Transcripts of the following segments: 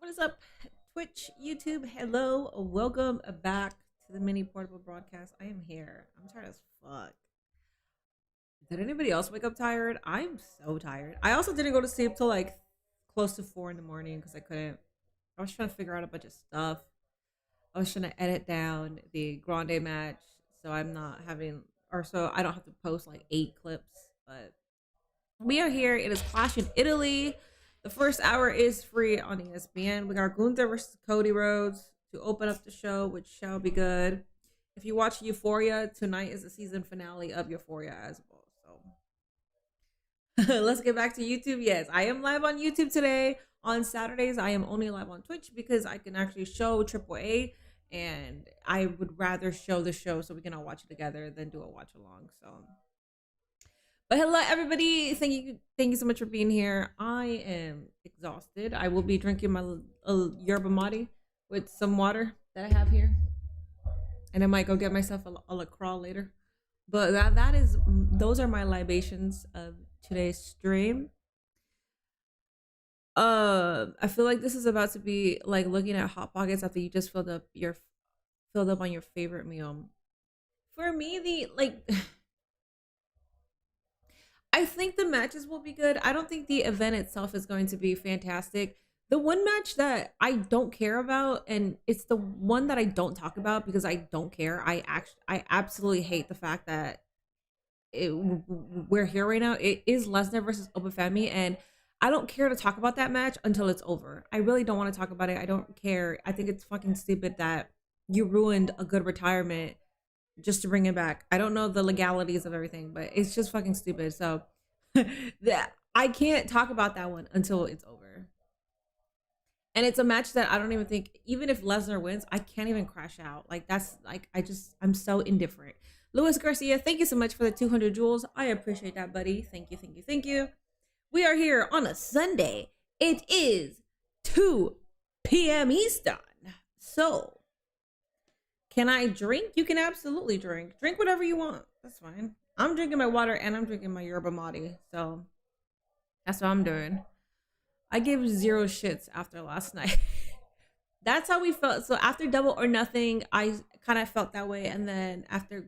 What is up, Twitch, YouTube? Hello, welcome back to the mini portable broadcast. I am here. I'm tired as fuck. Did anybody else wake up tired? I'm so tired. I also didn't go to sleep till like close to 4 in the morning because I couldn't. I was trying to figure out a bunch of stuff. I was trying to edit down the Grande match so I'm not having, or so I don't have to post like 8 clips. But we are here. It is Clash in Italy. The first hour is free on ESPN. We got Gunther versus Cody Rhodes to open up the show, which shall be good. If you watch Euphoria, tonight is the season finale of Euphoria as well. So let's get back to YouTube. Yes, I am live on YouTube today. On Saturdays, I am only live on Twitch because I can actually show Triple A, and I would rather show the show so we can all watch it together than do a watch along. So but hello everybody, thank you so much for being here. I am exhausted. I will be drinking my yerba mate with some water that I have here, and I might go get myself a LaCroix later. But those are my libations of today's stream. I feel like this is about to be like looking at hot pockets after you just filled up on your favorite meal. For me, the like I think the matches will be good. I don't think the event itself is going to be fantastic. The one match that I don't care about, and it's the one that I don't talk about because I don't care. I absolutely hate the fact that we're here right now. It is Lesnar versus Obafemi, and I don't care to talk about that match until it's over. I really don't want to talk about it. I don't care. I think it's fucking stupid that you ruined a good retirement just to bring it back. I don't know the legalities of everything, but it's just fucking stupid. So that I can't talk about that one until it's over. And it's a match that I don't even think, even if Lesnar wins, I can't even crash out. Like that's like I'm so indifferent. Luis Garcia, thank you so much for the 200 jewels. I appreciate that, buddy. Thank you, thank you, thank you. We are here on a Sunday. It is 2 p.m. Eastern. So can I drink? You can absolutely drink. Drink whatever you want. That's fine. I'm drinking my water and I'm drinking my yerba mate. So that's what I'm doing. I gave 0 shits after last night. That's how we felt. So after Double or Nothing, I kind of felt that way. And then after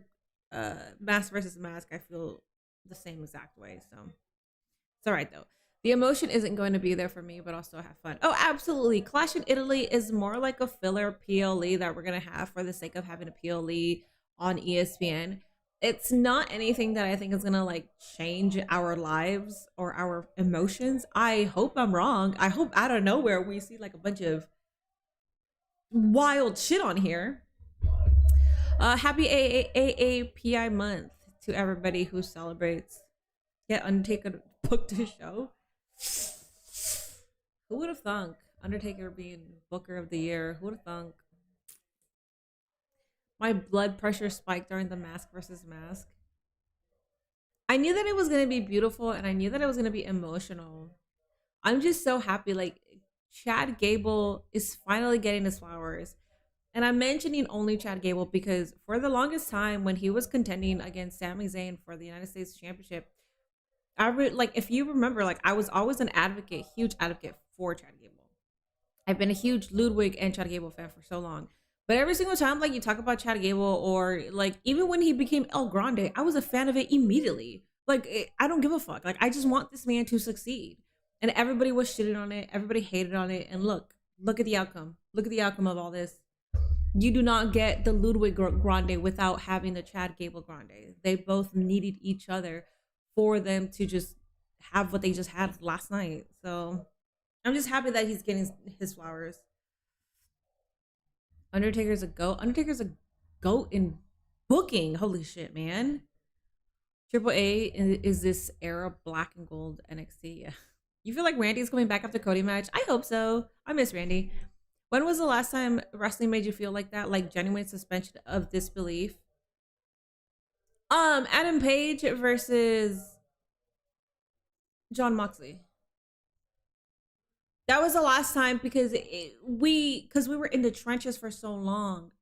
Mask versus Mask, I feel the same exact way. So it's all right, though. The emotion isn't going to be there for me, but I'll still have fun. Oh, absolutely. Clash in Italy is more like a filler PLE that we're going to have for the sake of having a PLE on ESPN. It's not anything that I think is going to like change our lives or our emotions. I hope I'm wrong. I hope out of nowhere we see like a bunch of wild shit on here. Happy AAPI month to everybody who celebrates. Get Undertaker booked a show. Who would have thunk Undertaker being Booker of the Year? Who would have thunk? My blood pressure spiked during the Mask versus Mask. I knew that it was gonna be beautiful and I knew that it was gonna be emotional. I'm just so happy. Like Chad Gable is finally getting his flowers. And I'm mentioning only Chad Gable because for the longest time when he was contending against Sami Zayn for the United States Championship, like if you remember, like I was always an advocate, huge advocate for Chad Gable. I've been a huge Ludwig and Chad Gable fan for so long. But every single time like you talk about Chad Gable or like even when he became El Grande, I was a fan of it immediately. Like I don't give a fuck. Like I just want this man to succeed. And everybody was shitting on it. Everybody hated on it. And look at the outcome. Look at the outcome of all this. You do not get the Ludwig Grande without having the Chad Gable Grande. They both needed each other for them to just have what they just had last night. So I'm just happy that he's getting his flowers. Undertaker's a goat. Undertaker's a goat in booking. Holy shit, man. Triple A is this era black and gold NXT. Yeah. You feel like Randy's coming back after Cody match? I hope so. I miss Randy. When was the last time wrestling made you feel like that? Like genuine suspension of disbelief? Adam Page versus John Moxley. That was the last time because we were in the trenches for so long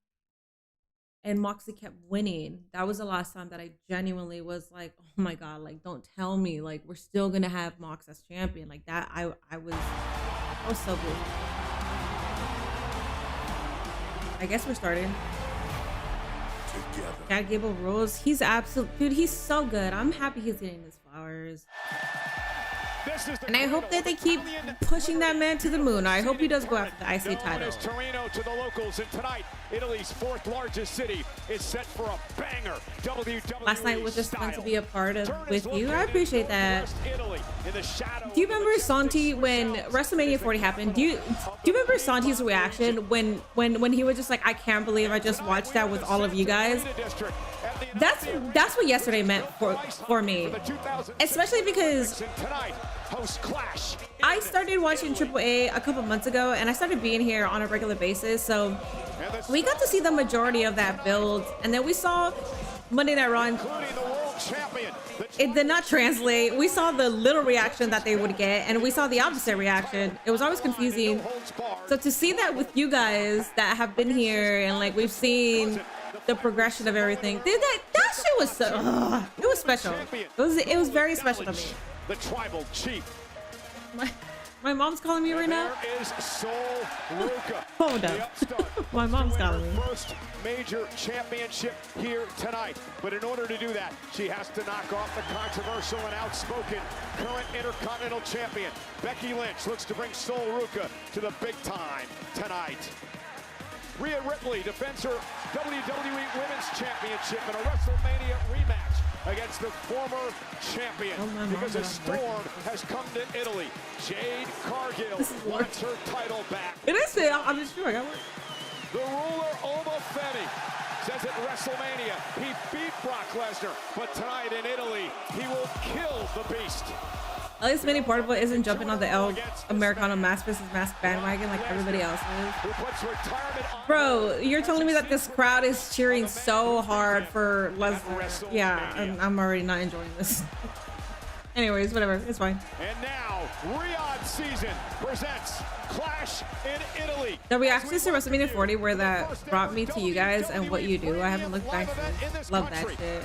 and Moxley kept winning. That was the last time that I genuinely was like, oh my god, like don't tell me like we're still gonna have Mox as champion. Like that I was so good. I guess we're starting. Together. Chad Gable rules. He's absolute, dude. He's so good. I'm happy he's getting his flowers. And I hope that they keep pushing that man to the moon. I hope he does go after the IC title. Torino to the locals, and tonight Italy's fourth largest city is set for a banger. WWE Last night was just fun to be a part of with you. I appreciate that. Do you remember Santi when WrestleMania 40 happened? Do you remember Santi's reaction when he was just like, I can't believe I just watched that with all of you guys? That's what yesterday meant for me, especially because I started watching AAA a couple months ago, and I started being here on a regular basis, so we got to see the majority of that build, and then we saw Monday Night Raw. It did not translate. We saw the little reaction that they would get, and we saw the opposite reaction. It was always confusing. So to see that with you guys that have been here, and like we've seen the progression of everything, that shit was so, it was special. It was very special to me. The tribal chief. My mom's calling me right now. There is Sol Ruca. Hold up. My mom's calling me. First major championship here tonight. But in order to do that, she has to knock off the controversial and outspoken current Intercontinental Champion. Becky Lynch looks to bring Sol Ruca to the big time tonight. Rhea Ripley defends her WWE Women's Championship in a WrestleMania rematch against the former champion, because a storm has come to Italy. Jade Cargill wants her title back. It is it. I'm just sure I got one. The ruler Oma Femi says at WrestleMania he beat Brock Lesnar, but tonight in Italy he will kill the beast. At least Mini Portable isn't jumping on the El Americano Mask vs. Mask bandwagon like everybody else is. Bro, you're telling me that this crowd is cheering so hard for Lesnar. Yeah, I'm already not enjoying this. Anyways, whatever, it's fine. And now, Riyadh season presents Clash in Italy. The reactions to WrestleMania 40 where that brought me to you guys and what you do. I haven't looked back since. Love that shit.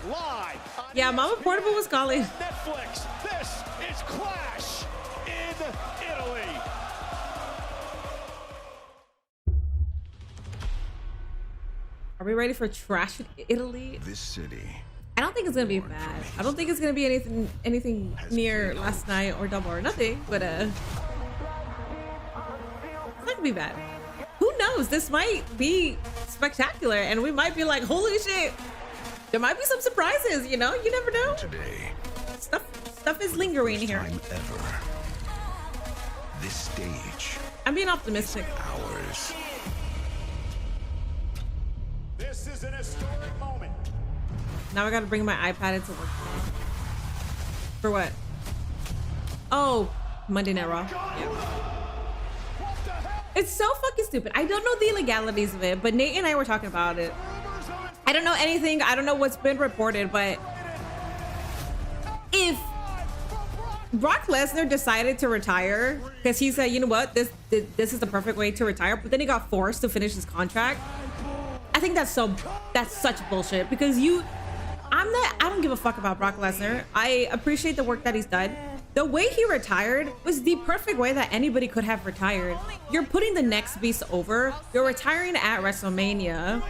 Yeah, Mama Portable was calling. Netflix, this is Clash in Italy. Are we ready for trash in Italy? This city. I don't think it's gonna be bad. I don't think it's gonna be anything near last night or Double or Nothing, but it's not gonna be bad. Who knows? This might be spectacular, and we might be like, holy shit! There might be some surprises. You know, you never know. Today. Stuff is lingering here. Time ever. This stage. I'm being optimistic. Ours. This is an historic moment. Now I gotta bring my iPad into work. For what? Oh, Monday Night Raw. Yeah. It's so fucking stupid. I don't know the legalities of it, but Nate and I were talking about it. I don't know anything. I don't know what's been reported, but if Brock Lesnar decided to retire because he said, you know what, this is the perfect way to retire, but then he got forced to finish his contract, I think that's such bullshit, because I don't give a fuck about Brock Lesnar. I appreciate the work that he's done. The way he retired was the perfect way that anybody could have retired. You're putting the next beast over. You're retiring at WrestleMania.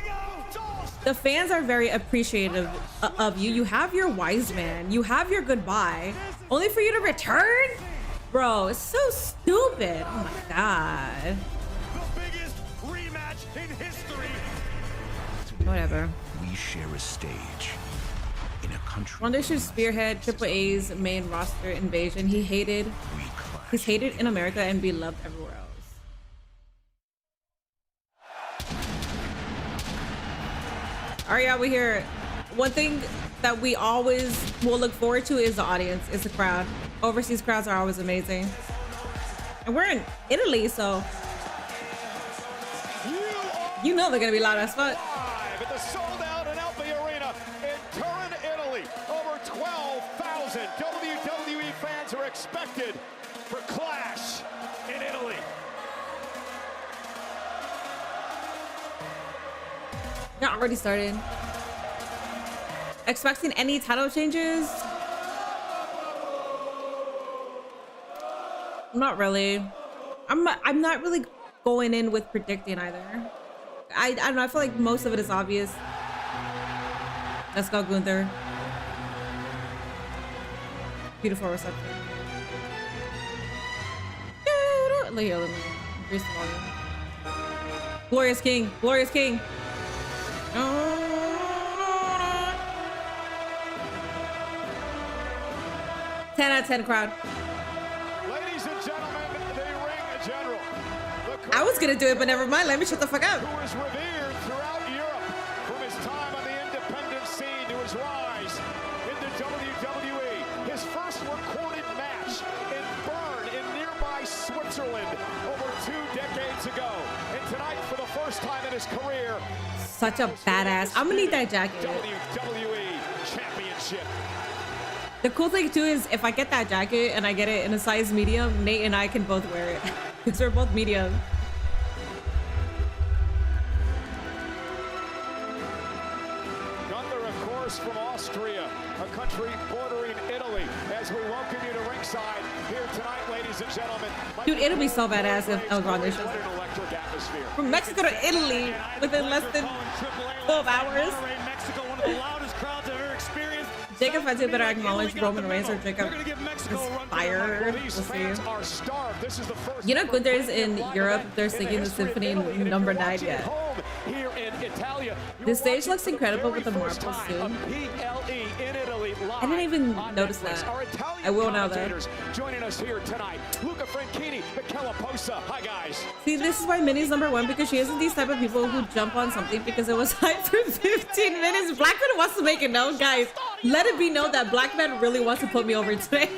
The fans are very appreciative of you. You have your wise man. You have your goodbye. Only for you to return? Bro, it's so stupid. Oh my God. The biggest rematch in history. Whatever. We share a stage. In a country. Ronda should spearhead AAA's main roster invasion. He's hated in America and be loved everywhere else. All right, y'all, we here. One thing that we always will look forward to is the audience, is the crowd. Overseas crowds are always amazing. And we're in Italy, so you know they're gonna be loud as fuck. At the sold-out Alpi Arena in Turin, Italy, over 12,000 WWE fans are expected for Clash in Italy. Yeah, already started. Expecting any title changes? Not really. I'm not really going in with predicting either. I don't know. I feel like most of it is obvious. Let's go, Gunther. Beautiful reception. Look here, let me increase the volume. Glorious King, Glorious King. 10 out of 10 crowd. Ladies and gentlemen, the ring general. I was gonna do it, but never mind. Let me shut the fuck up. Who is revered throughout Europe from his time on the independent scene to his rise into WWE. His first recorded match in Bern in nearby Switzerland over 2 decades ago. And tonight, for the first time in his career, Such a badass. I'm gonna need that jacket. WWE Championship. The cool thing too is if I get that jacket and I get it in a size medium, Nate and I can both wear it because we're both medium. Gunther, of course, from Austria, a country bordering Italy, as we welcome you to ringside here tonight, ladies and gentlemen. Dude, it'll be so badass if El Grande shows What up. an electric atmosphere. From Mexico to Italy within less than 12 hours. Mexico, one of the loudest crowds I've ever experienced. Jacob Fatu better acknowledge Roman Reigns or Jacob is fired. We'll These see. fans are starved. This is the first You know, Gunther's in Europe. They're singing the symphony in number 9 yet. Here in Italia. The stage looks incredible with the marbles too. I didn't even notice that. I will now though. Joining us here tonight, Luca Franchini, Michaela Posa. Hi guys. See, this is why Minnie's number 1 because she isn't these type of people who jump on something because it was hype for 15 minutes. Blackman wants to make it known, guys. Let it be known that Blackman really wants to put me over today.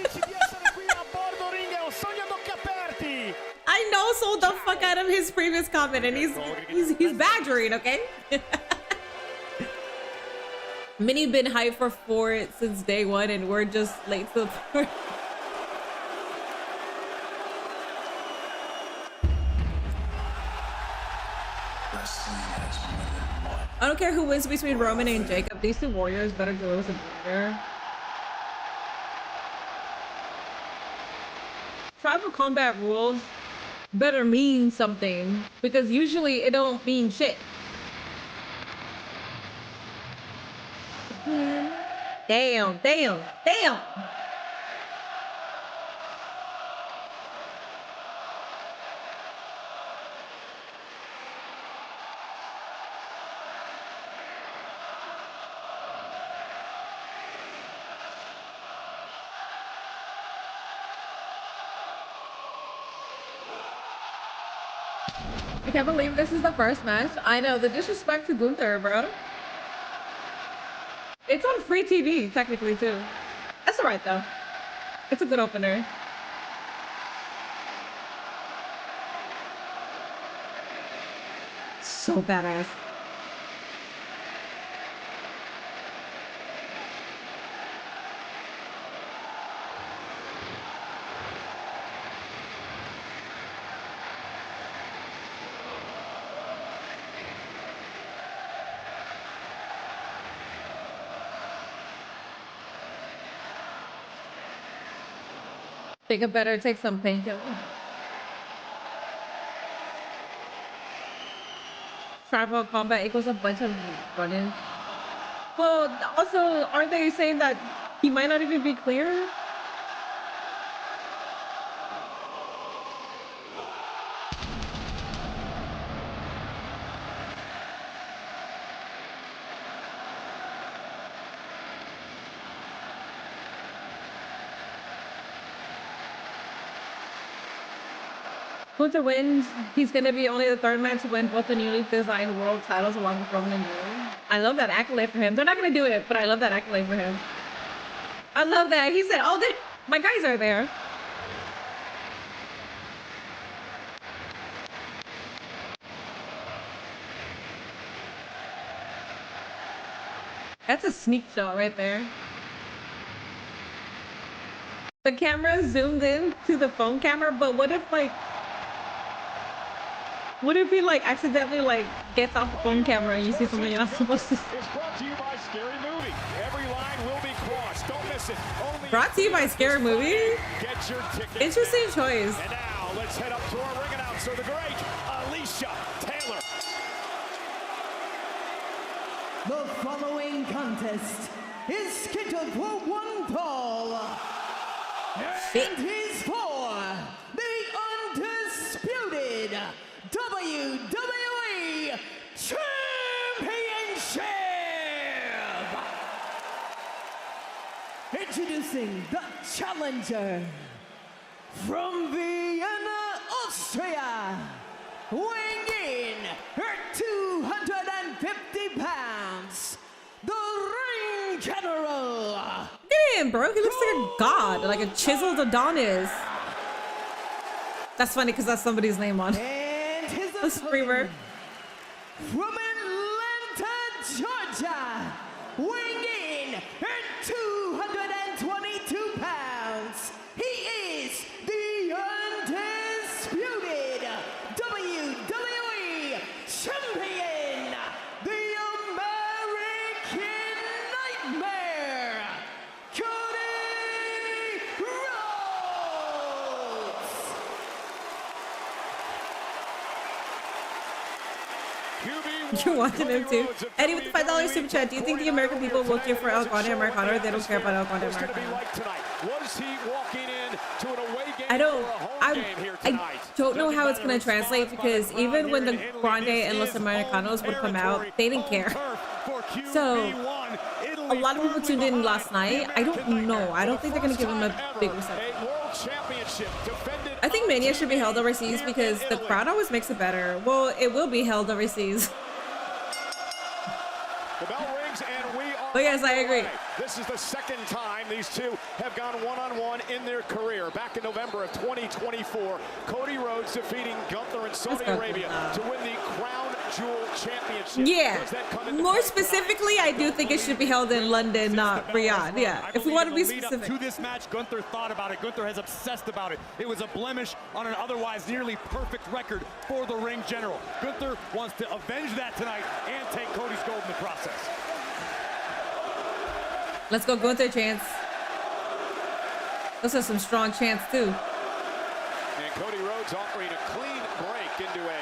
I know, sold the fuck out of his previous comment, and he's badgering, okay? Minnie been hyped for it since day 1, and we're just late to the party. I don't care who wins between Roman and Jacob. These 2 warriors better go with a better. Tribal combat rules better mean something because usually it don't mean shit. Damn. I can't believe this is the first match. I know, the disrespect to Gunther, bro. It's on free TV, technically, too. That's alright, though. It's a good opener. So badass. Think I better take some painkillers. Tribal combat equals a bunch of running. Well, also, aren't they saying that he might not even be clear? Gunther wins. He's gonna be only the 3rd man to win both the newly designed world titles along with Roman and Drew. I love that accolade for him. They're not gonna do it, but I love that accolade for him. I love that. He said, "Oh, my guys are there." That's a sneak shot right there. The camera zoomed in to the phone camera, but what if he like accidentally like gets off the phone camera and you see something you're not supposed to see? It's brought to you by Scary Movie. Every line will be crossed. Don't miss it. Only Brought to you by Scary Movie. Get your ticket. Interesting choice. And now let's head up to our ring announcer, the great Alicia Taylor. The following contest is scheduled for one fall. Shit. And he's for the undisputed WWE Championship. Introducing the challenger from Vienna, Austria, weighing in at 250 pounds, the Ring General. Damn, bro, he looks like a god, like a chiseled Adonis. That's funny because that's somebody's name on And his the streamer. from Atlanta, Georgia, weighing in at 222 pounds. He is the undisputed WWE Champion, the American Nightmare, Cody Rhodes. You watching him too? Eddie with the $5 super chat. Do you think the American people will cheer for El Grande Americano or they don't care about El Grande Americano? I don't know how it's gonna translate because even when the Grande and Los Americanos would come out, they didn't care. So a lot of people tuned in last night. I don't know. I don't think they're gonna give him a big reception. I think Mania should be held overseas because the crowd always makes it better. Well, it will be held overseas. The bell rings and we are. But yes, I agree. This is the second time these two have gone one-on-one in their career. Back in November of 2024, Cody Rhodes defeating Gunther in Saudi Arabia to win the Crown Jewel Championship. Yeah, more specifically, I do think it should be held in London, not Riyadh. Yeah, if we want to be specific. To this match, Gunther thought about it. Gunther has obsessed about it. It was a blemish on an otherwise nearly perfect record for the Ring General. Gunther wants to avenge that tonight and take Cody's gold in the process. Let's go Gunther chance. Those are some strong chants too. And Cody Rhodes offering a clean break into a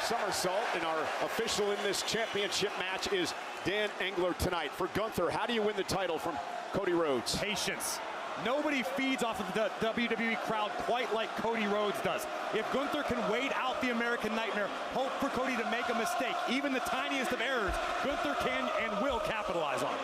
somersault. And our official in this championship match is Dan Engler tonight. For Gunther, how do you win the title from Cody Rhodes? Patience. Nobody feeds off of the WWE crowd quite like Cody Rhodes does. If Gunther can wait out the American Nightmare, hope for Cody to make a mistake, even the tiniest of errors, Gunther can and will capitalize on it.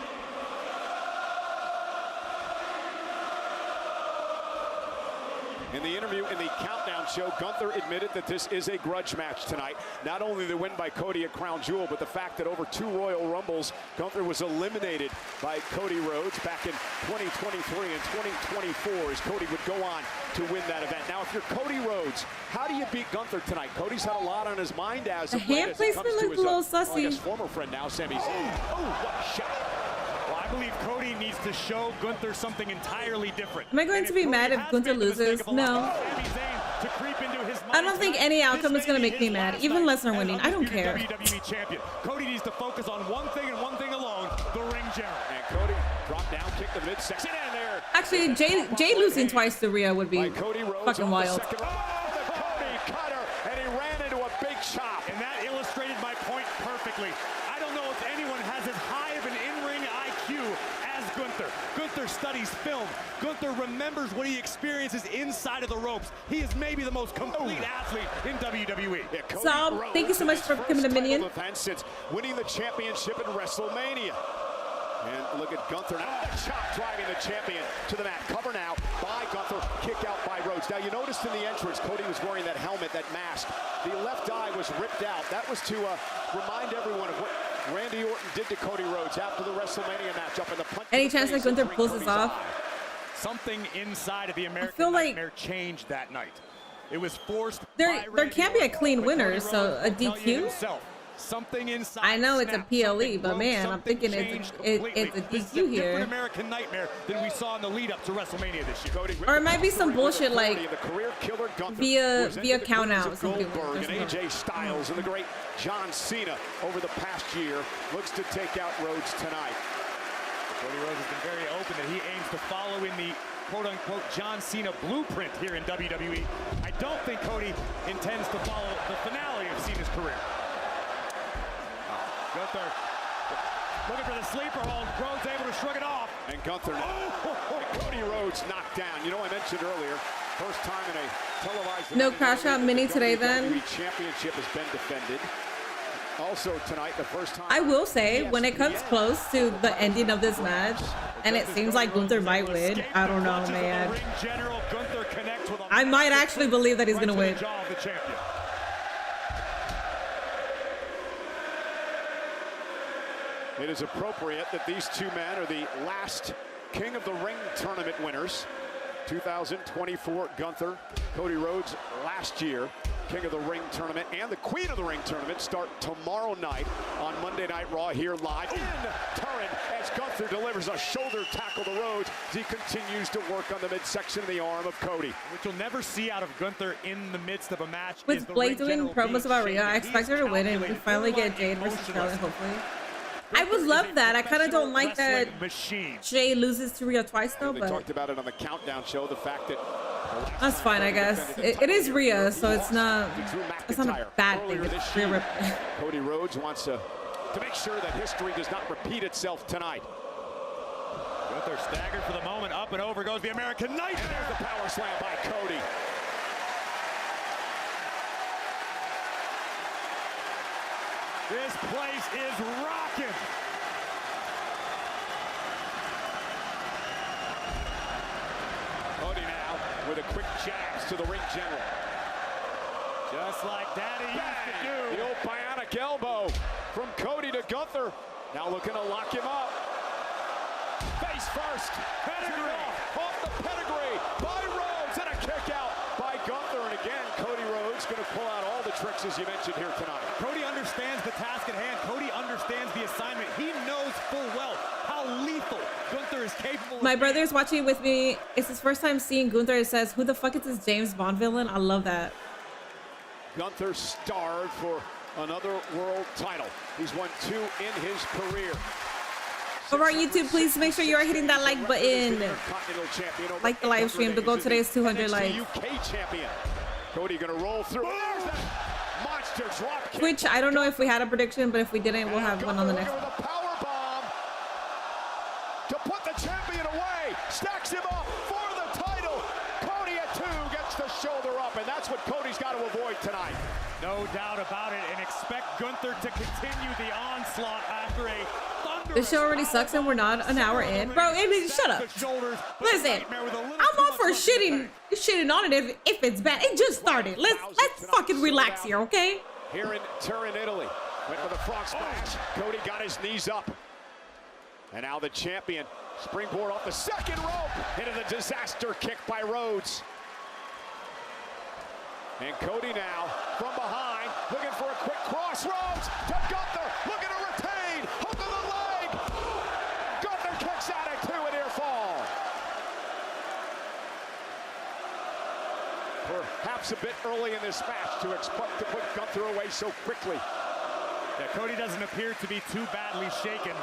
In the interview in the Countdown show, Gunther admitted that this is a grudge match tonight. Not only the win by Cody at Crown Jewel, but the fact that over 2 Royal Rumbles, Gunther was eliminated by Cody Rhodes back in 2023 and 2024 as Cody would go on to win that event. Now, if you're Cody Rhodes, how do you beat Gunther tonight? Cody's had a lot on his mind as The of late hand as it placement comes to looked his a little sussy. I guess former friend now, Sami Zayn. Oh, what a shot. Well, I believe Cody needs to show Gunther something entirely different. Am I going to be mad if Gunther loses? No. I don't think any outcome is going to make me mad, even Lesnar winning. I don't care. WWE champion. Cody needs to focus on one thing and one thing alone, the Ring General. And Cody dropped down, kicked the midsection in there. Actually, Jay losing twice to Rhea would be fucking wild. The Cody cutter, and he ran into a big chop. And that illustrated my point perfectly. I don't know if anyone has as high of an in-ring IQ as Gunther. Gunther studies film. Gunther remembers what he experiences inside of the ropes. He is maybe the most complete athlete in WWE. Yeah, So, thank you so much for coming to Minion. Since winning the championship in WrestleMania. And look at Gunther now. The chop driving the champion to the mat. Cover now by Gunther. Kick out by Rhodes. Now you noticed in the entrance, Cody was wearing that helmet, that mask. The left eye was ripped out. That was to remind everyone of what Randy Orton did to Cody Rhodes after the WrestleMania matchup. And the punch Any chance that Gunther pulls this off? Something inside of the American feel like Nightmare changed that night. It was forced. There can't be a clean winner, so a DQ? Something inside. I know it's a PLE, but man, I'm thinking it's a DQ here. Different American Nightmare than we saw in the lead up to WrestleMania this year. Or it might be some bullshit like via count out. Goldberg and AJ Styles and the great John Cena over the past year looks to take out Rhodes tonight. Cody Rhodes has been very open that he aims to follow in the quote-unquote John Cena blueprint here in WWE. I don't think Cody intends to follow the finale of Cena's career. Gunther Looking for the sleeper hold. Rhodes able to shrug it off. And Gunther now. And Cody Rhodes knocked down. You know, I mentioned earlier, first time in a televised... No Crash Out Mini today, then? WWE Championship has been defended. Also tonight, the first time... I will say, when it comes close to the ending of this match, and it seems like Gunther might win, I don't know, man. I might actually believe that he's going to win. It is appropriate that these two men are the last King of the Ring tournament winners. 2024 Gunther, Cody Rhodes last year, King of the Ring tournament, and the Queen of the Ring tournament start tomorrow night on Monday Night Raw here live in Turin as Gunther delivers a shoulder tackle to Rhodes as he continues to work on the midsection of the arm of Cody. Which you'll never see out of Gunther in the midst of a match. With Blake doing promos about Rhea, I expect her to win, and we finally get Jade versus Charlotte, hopefully. I would love that. I kind of don't like that Jay loses to Rhea twice, though, They but talked about it on the Countdown show, the fact that that's fine, I guess. It is Rhea, so it's not a bad thing. It's Rhea Ripley. Cody Rhodes wants to make sure that history does not repeat itself tonight. Gunther staggered for the moment. Up and over goes the American Nightmare. And there's the power slam by Cody. This place is rocking. Cody now with a quick jabs to the ring general. Just like Daddy used to do. The old bionic elbow from Cody to Gunther. Now looking to lock him up. Face first. Pedigree. Off the pedigree by Rhodes. And a kick out by Gunther. And again, Cody Rhodes going to pull out all the tricks as you mentioned here tonight. Cody understands the task at hand. Cody understands the assignment. He knows full well how lethal Gunther is capable of. My brother's watching with me. It's his first time seeing Gunther. It says, "Who the fuck is this James Bond villain?" I love that. Gunther starved for another world title. He's won 2 in his career. Over on YouTube, please make sure you are hitting that like button. Like the live stream. The goal today is 200 likes. UK champion. Cody gonna roll through. There's that monster drop kick. Which I don't know if we had a prediction, but if we didn't, we'll have one on the next one. With a power bomb to put the champion away. Stacks him up for the title. Cody at 2 gets the shoulder up, and that's what Cody's got to avoid tonight. No doubt about it, and expect Gunther to continue the onslaught after a This show already sucks and we're not an hour in. Bro, I mean, shut up. Listen, I'm all for shitting on it if it's bad. It just started. Let's fucking relax here, okay? Here in Turin, Italy. Went for the frog splash. Cody got his knees up. And now the champion. Springboard off the second rope. Into the disaster kick by Rhodes. And Cody now from behind, looking for a quick crossroads to Gunther, looking to retain, hook of the leg. Gunther kicks out at 2 and near fall. Perhaps a bit early in this match to expect to put Gunther away so quickly. Yeah, Cody doesn't appear to be too badly shaken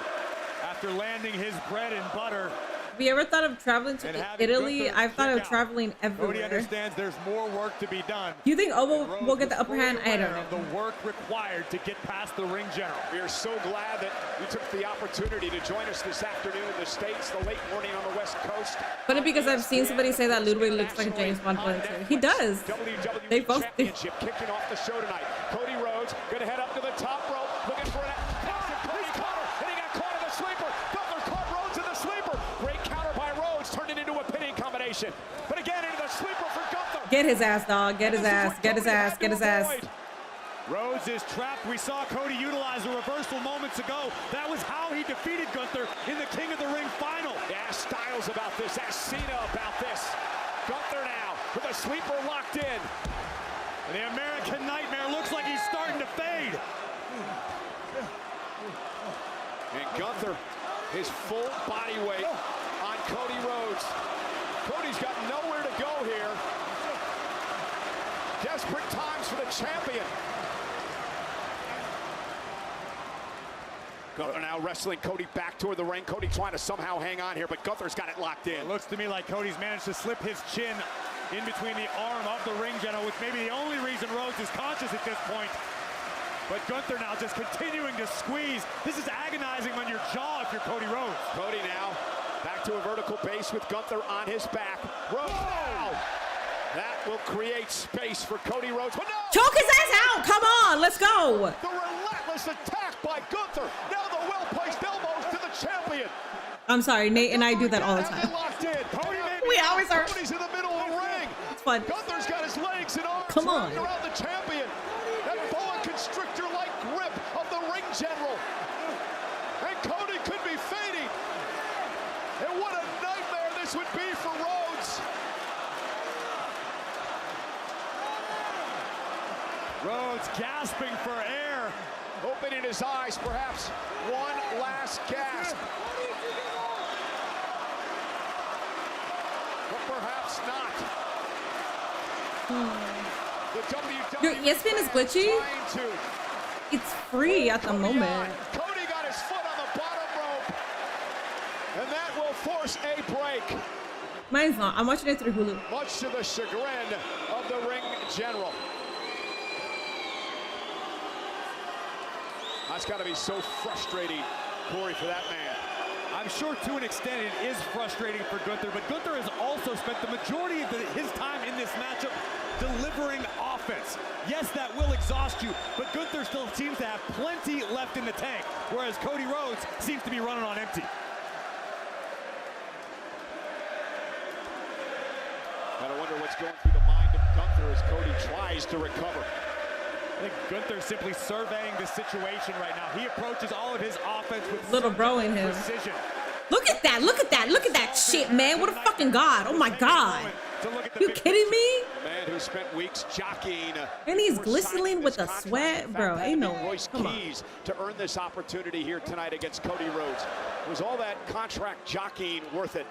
after landing his bread and butter. Have you ever thought of traveling to Italy? I've thought of traveling everywhere. Cody understands there's more work to be done. Do you think Obo will get the upper hand? I don't know. The work required to get past the ring general. We are so glad that you took the opportunity to join us this afternoon in the States, the late morning on the West Coast. Funny because I've seen somebody say that Ludwig looks like a James Bond villain too. He does. WWE They both do. Championship kicking off the show tonight. Cody Rhodes gonna head up to the top rope, looking for an pass and Cody counter, and he got caught in the sleeper. Gunther caught Rhodes in the sleeper. Great counter by Rhodes, turned it into a pinning combination. But again into the sleeper for Gunther. Get his ass, dog. Get his ass. Get his ass. Get his ass. Rhodes is trapped. We saw Cody utilize a reversal moments ago. That was how he defeated Gunther in the King of the Ring final. Ask Styles about this. Ask Cena about this. Gunther now with a sleeper locked in. And the American Nightmare looks like he's starting to fade. And Gunther, his full body weight on Cody Rhodes. Cody's got nowhere to go here. Desperate times for the champion. Gunther now wrestling Cody back toward the ring. Cody trying to somehow hang on here, but Gunther's got it locked in. It looks to me like Cody's managed to slip his chin in between the arm of the ring general, which may be the only reason Rhodes is conscious at this point. But Gunther now just continuing to squeeze. This is agonizing on your jaw if you're Cody Rhodes. Cody now back to a vertical base with Gunther on his back. Rhodes now. That will create space for Cody Rhodes. But no! Choke his ass out. Come on, let's go. The relentless attack by Gunther. Now the well-placed elbows to the champion. I'm sorry, Nate and I do that all the Has it time. locked in. Cody We always are. Cody's in the middle of the ring. It's fun. Gunther's got his legs and arms Come on. wrapped around the champion. That boa constrictor-like grip of the ring general. And Cody could be fading. And what a nightmare this would be for Rhodes. Rhodes gasping for air. Opening his eyes, perhaps one last gasp. But perhaps not. The WWE Your ESPN is glitchy? trying to. It's free at the moment. Cody got his foot on the bottom rope. And that will force a break. Mine's not. I'm watching it through Hulu. Much to the chagrin of the ring general. That's got to be so frustrating, Corey, for that man. I'm sure to an extent it is frustrating for Gunther, but Gunther has also spent the majority of his time in this matchup delivering offense. Yes, that will exhaust you, but Gunther still seems to have plenty left in the tank, whereas Cody Rhodes seems to be running on empty. Gotta wonder what's going through the mind of Gunther as Cody tries to recover. I think Gunther's simply surveying the situation right now. He approaches all of his offense with Little bro in him. precision. Look at that. Look at that. Look at that shit, man. What a fucking god. Oh my god. You kidding me? Man who spent weeks jockeying. And he's for glistening signing with this the contract. sweat, In fact, bro. that Ain't no beat way. Royce Come on. Keys to earn this opportunity here tonight against Cody Rhodes. Was all that contract jockeying worth it?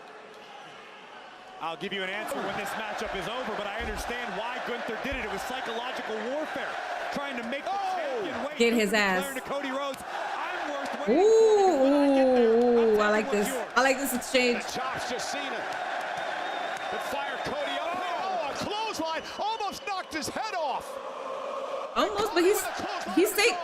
I'll give you an answer when this matchup is over, but I understand why Gunther did it. It was psychological warfare, trying to make the champion wait. Get his ass. Declaring to Cody Rhodes, I'm worth Ooh, waiting. ooh, I like this. I like this exchange. The chops just seen it. But fire Cody up. Oh, a clothesline almost knocked his head off. Almost, but he's staying.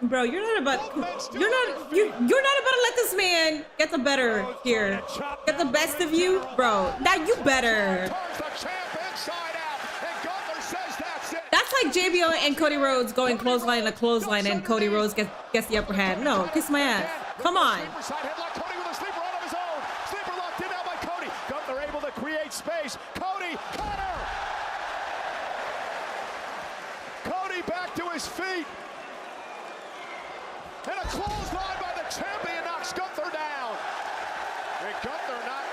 Bro, you're not about to let this man get the better here. Get the best of you, bro. Now you better. Turns the champ inside out, and Gunther says that's it. That's like JBL and Cody Rhodes going clothesline to clothesline, and Cody Rhodes gets the upper hand. No, kiss my ass. Come on. Sleeper side headlock. Cody with a sleeper out of his own. Sleeper locked in now by Cody. Gunther able to create space. Cody, cutter. Cody back to his feet. And a clothesline by the champion knocks Gunther down. And Gunther not.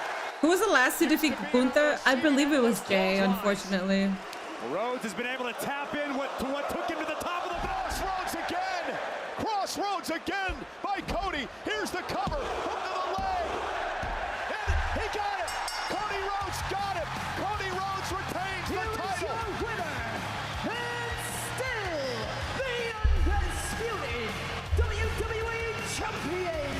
Who was the last to defeat Gunther? I believe it was Jay, unfortunately. Rhodes has been able to tap in to what took him to the top of the Crossroads again. Crossroads again by Cody. Here's the cover. Hook to the leg. And he got it. Cody Rhodes got it. Cody Rhodes retains the Here is title. your winner, and still the undisputed WWE Champion,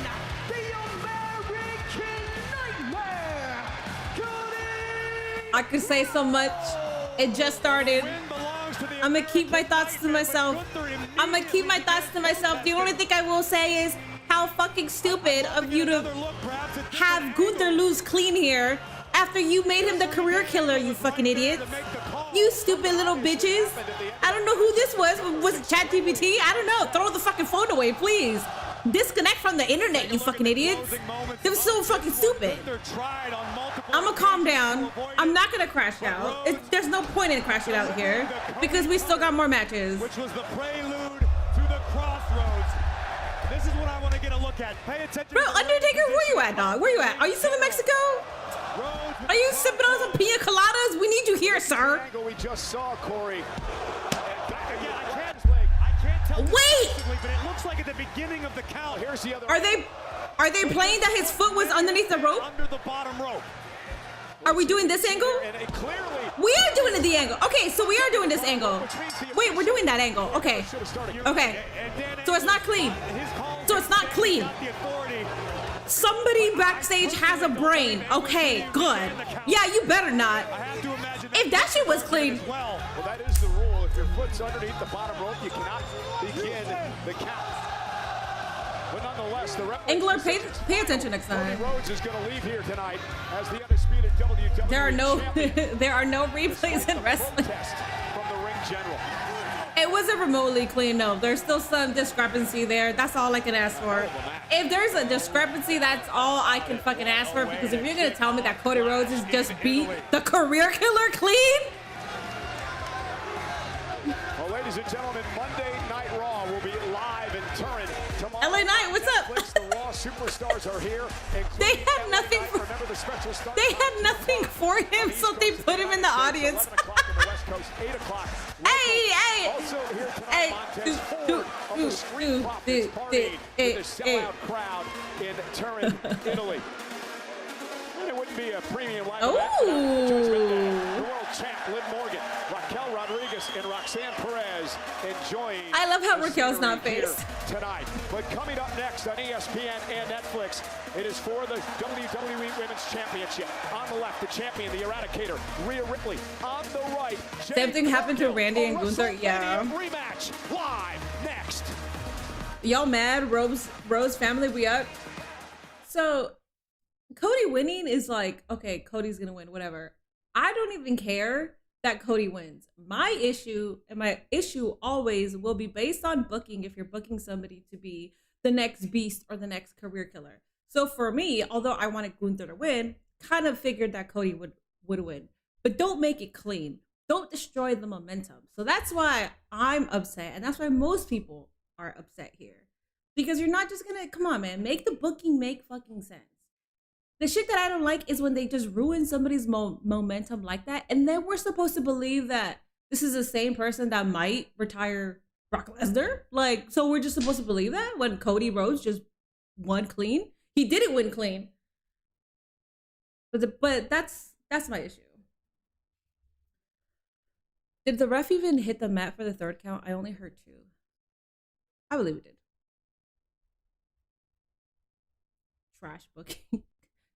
the American Nightmare, Cody. I could say so much. It just started. I'm gonna keep my thoughts to myself. I'm gonna keep my thoughts to myself. The only thing I will say is how fucking stupid of you to have Gunther lose clean here after you made him the career killer, you fucking idiots. You stupid little bitches. I don't know who this was. Was it ChatGPT? I don't know. Throw the fucking phone away, please. Disconnect from the internet, you fucking idiots. It was so fucking stupid. I'm gonna calm down. I'm not gonna crash out. There's no point in crashing out here because we still got more matches. which was the prelude to the Crossroads. This is what I want to get a look at. Pay attention. Bro, Undertaker, where you at, dog? Where you at? Are you still in Mexico? Are you sipping on some pina coladas? We need you here, sir. Angle we just saw, Corey. I can't tell Wait! specifically, but it looks like at the beginning of the count. Here's the other. Are they playing that his foot was underneath the rope? Under the bottom rope. Are we doing this angle? And it clearly. We are doing the angle. Okay, so we are doing this angle. Wait, we're doing that angle. Okay. Okay. So it's not clean. So it's not clean. Somebody backstage has a brain. Okay, good. Yeah, you better not. If that shit was clean. Well, that is the rule. If your foot's underneath the bottom rope, you cannot begin the count. But nonetheless, the Angler, pay attention next Cody time. Rhodes is going to leave here tonight as the undisputed WWE There are no champion. there are no replays in wrestling. Protest from the ring general. It wasn't remotely clean, no. There's still some discrepancy there. That's all I can ask for. If there's a discrepancy, that's all I can fucking ask for. Because if you're gonna tell me that Cody Rhodes is just beat the career killer clean, Well, ladies and gentlemen, Monday Night Raw will be live in Turin tomorrow. LA Knight, what's up? Netflix, the Raw superstars are here. They including had LA nothing Knight. for Remember the special stars? they had nothing for him, so they put him in the audience. 11 o'clock on the West Coast, 8 o'clock. Hey, Also here tonight, hey, Montez Ford of the Street Profits partying with a sellout crowd in Turin, Italy. And it wouldn't be a premium live event without Judgment Day. The world champ Liv Morgan, Raquel Rodriguez, and Roxanne Perez enjoying. I love how the Raquel's not scenery here faced. tonight. But coming up next on ESPN and Netflix, it is for the WWE Women's Championship. On the left, the champion, the Eradicator, Rhea Ripley. On the right, Same thing happened to Randy and Gunther, yeah. Rematch live next. Y'all mad? Rose family, we up. So Cody winning is like, okay, Cody's gonna win, whatever. I don't even care that Cody wins. My issue always will be based on booking if you're booking somebody to be the next beast or the next career killer. So for me, although I wanted Gunther to win, kind of figured that Cody would win. But don't make it clean. Don't destroy the momentum. So that's why I'm upset. And that's why most people are upset here. Because you're not just gonna, come on, man, make the booking make fucking sense. The shit that I don't like is when they just ruin somebody's momentum like that. And then we're supposed to believe that this is the same person that might retire Brock Lesnar. Like, so we're just supposed to believe that when Cody Rhodes just won clean? He didn't win clean. But that's my issue. Did the ref even hit the mat for the third count? I only heard 2. I believe it did. Trash booking.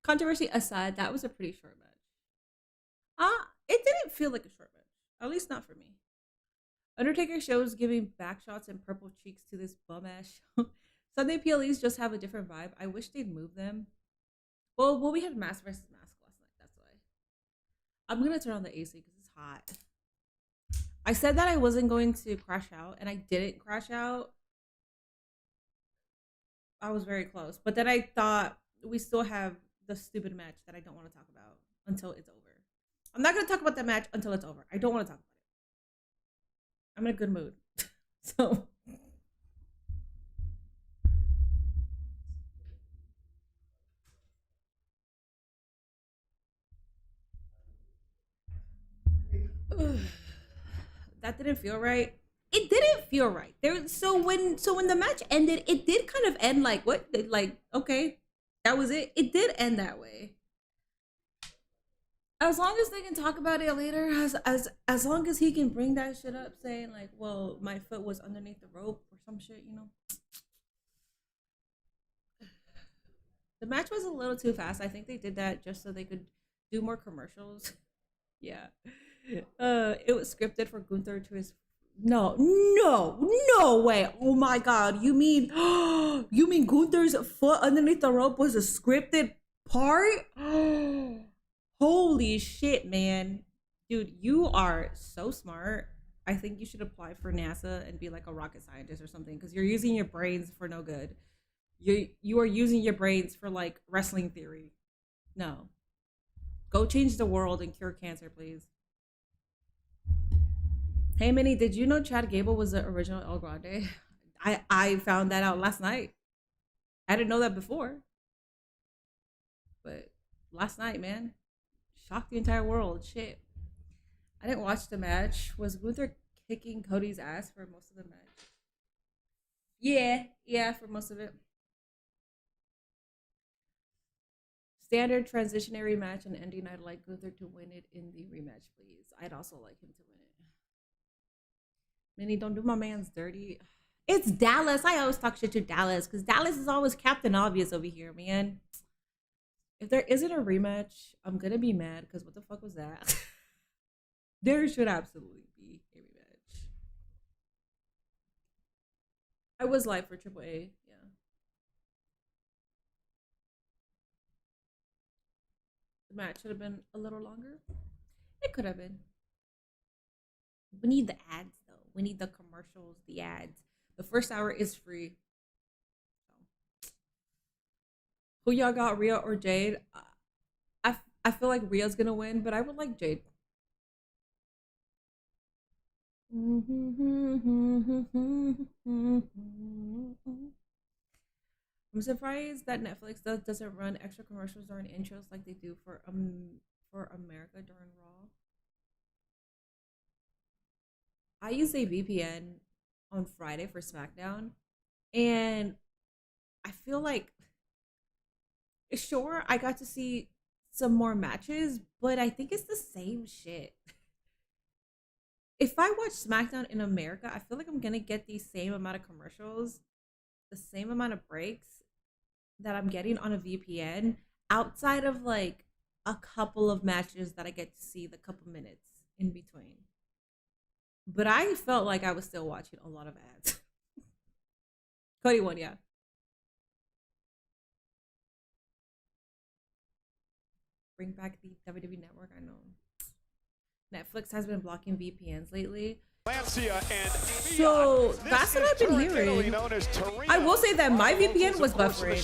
Controversy aside, that was a pretty short match. It didn't feel like a short match. At least not for me. Undertaker shows giving back shots and purple cheeks to this bum ass show. Sunday PLEs just have a different vibe. I wish they'd move them. Well, we had mask versus mask last night. That's why. I'm gonna turn on the AC because it's hot. I said that I wasn't going to crash out, and I didn't crash out. I was very close, but then I thought we still have the stupid match that I don't want to talk about until it's over. I'm not going to talk about that match until it's over. I don't want to talk about it. I'm in a good mood. So that didn't feel right. It didn't feel right. So when the match ended, it did kind of end like what? Like, okay, that was it. It did end that way. As long as they can talk about it later, as long as he can bring that shit up, saying like, well, my foot was underneath the rope or some shit, you know. The match was a little too fast. I think they did that just so they could do more commercials. Yeah. It was scripted for Gunther to his no way. Oh my god. You mean Gunther's foot underneath the rope was a scripted part? Holy shit, man. Dude, you are so smart. I think you should apply for NASA and be like a rocket scientist or something, because you're using your brains for no good. You are using your brains for like wrestling theory. No. Go change the world and cure cancer, please. Hey, Minnie, did you know Chad Gable was the original El Grande? I found that out last night. I didn't know that before. But last night, man. Shocked the entire world. Shit. I didn't watch the match. Was Gunther kicking Cody's ass for most of the match? Yeah, for most of it. Standard transitionary match and ending. I'd like Gunther to win it in the rematch, please. I'd also like him to win it. Minnie, don't do my man's dirty. It's Dallas. I always talk shit to Dallas because Dallas is always Captain Obvious over here, man. If there isn't a rematch, I'm gonna be mad because what the fuck was that? There should absolutely be a rematch. I was live for AAA. Yeah. The match should have been a little longer. It could have been. We need the ads though. We need the commercials, the ads. The first hour is free. Who y'all got, Rhea or Jade? I feel like Rhea's gonna win, but I would like Jade. I'm surprised that Netflix doesn't run extra commercials during intros like they do for America during Raw. I use a VPN on Friday for SmackDown, and I feel like, sure, I got to see some more matches, but I think it's the same shit. If I watch SmackDown in America, I feel like I'm gonna get the same amount of commercials, the same amount of breaks that I'm getting on a VPN, outside of like a couple of matches that I get to see the couple minutes in between. But I felt like I was still watching a lot of ads. Cody won, yeah. Bring back the WWE Network, I know. Netflix has been blocking VPNs lately. So that's what I've been hearing. I will say that my VPN was buffering.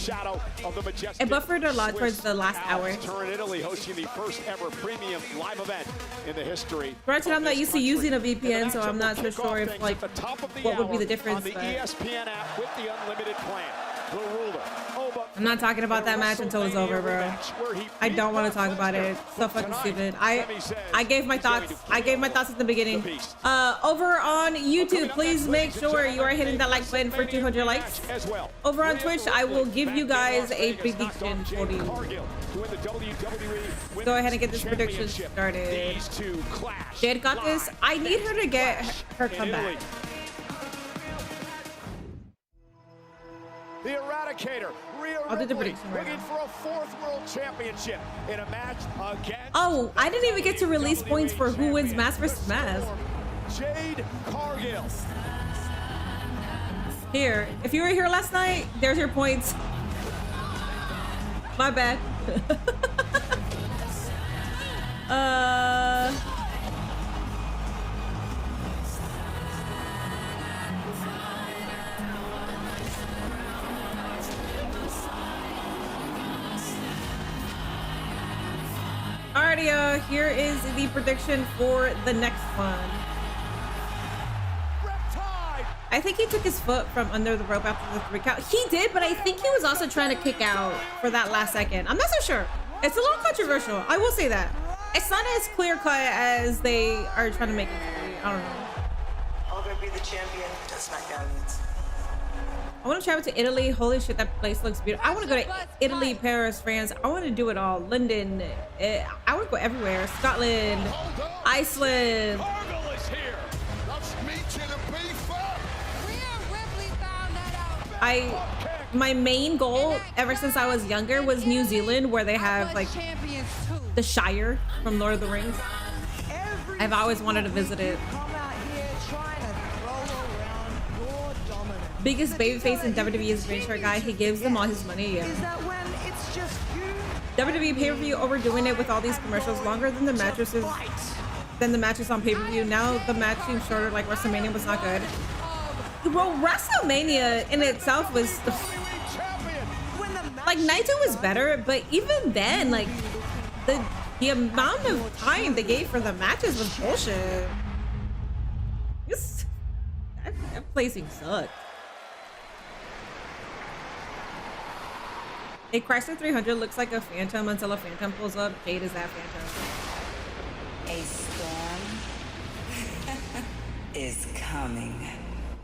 It buffered a lot towards the last hour. Italy hosting the first ever premium live event in the history. Granted, I'm not used to using a VPN, so I'm not so sure if like what would be the difference. On the ESPN app with the unlimited plan. The ruler. I'm not talking about that match until it's over, bro. I don't want to talk about it. It's so fucking stupid. I gave my thoughts. I gave my thoughts at the beginning. Over on YouTube, please make sure you are hitting that like button for 200 likes. Over on Twitch, I will give you guys a prediction for you. Go ahead and get this prediction started. Jade got this. I need her to get her comeback. The Eradicator, Rhea Ripley, looking for a fourth world championship in a match against... Oh, I didn't even get to release points for who wins Mask vs. Mask. Jade Cargill. Here, if you were here last night, there's your points. My bad. Alrighty, here is the prediction for the next one. I think he took his foot from under the rope after the 3 count. He did, but I think he was also trying to kick out for that last second. I'm not so sure. It's a little controversial. I will say that. It's not as clear cut as they are trying to make it to be. I don't know. I'll go be the champion. That's SmackDown needs. I want to travel to Italy. Holy shit, that place looks beautiful. I want to go to Italy, Paris, France. I want to do it all. London. I want to go everywhere. Scotland, Iceland. My main goal ever since I was younger was New Zealand, where they have like the Shire from Lord of the Rings. I've always wanted to visit it. Biggest babyface in WWE is Green Shirt Guy. He gives them all his money. Yeah. WWE pay-per-view overdoing it with all these commercials, longer than the matches on pay-per-view. Now the match seems shorter, like WrestleMania was not good. Bro, WrestleMania in itself was like Naito was better, but even then, like the amount of time they gave for the matches was bullshit. That placing sucked. A Chrysler 300 looks like a Phantom until a Phantom pulls up. Jade is that Phantom. A storm is coming.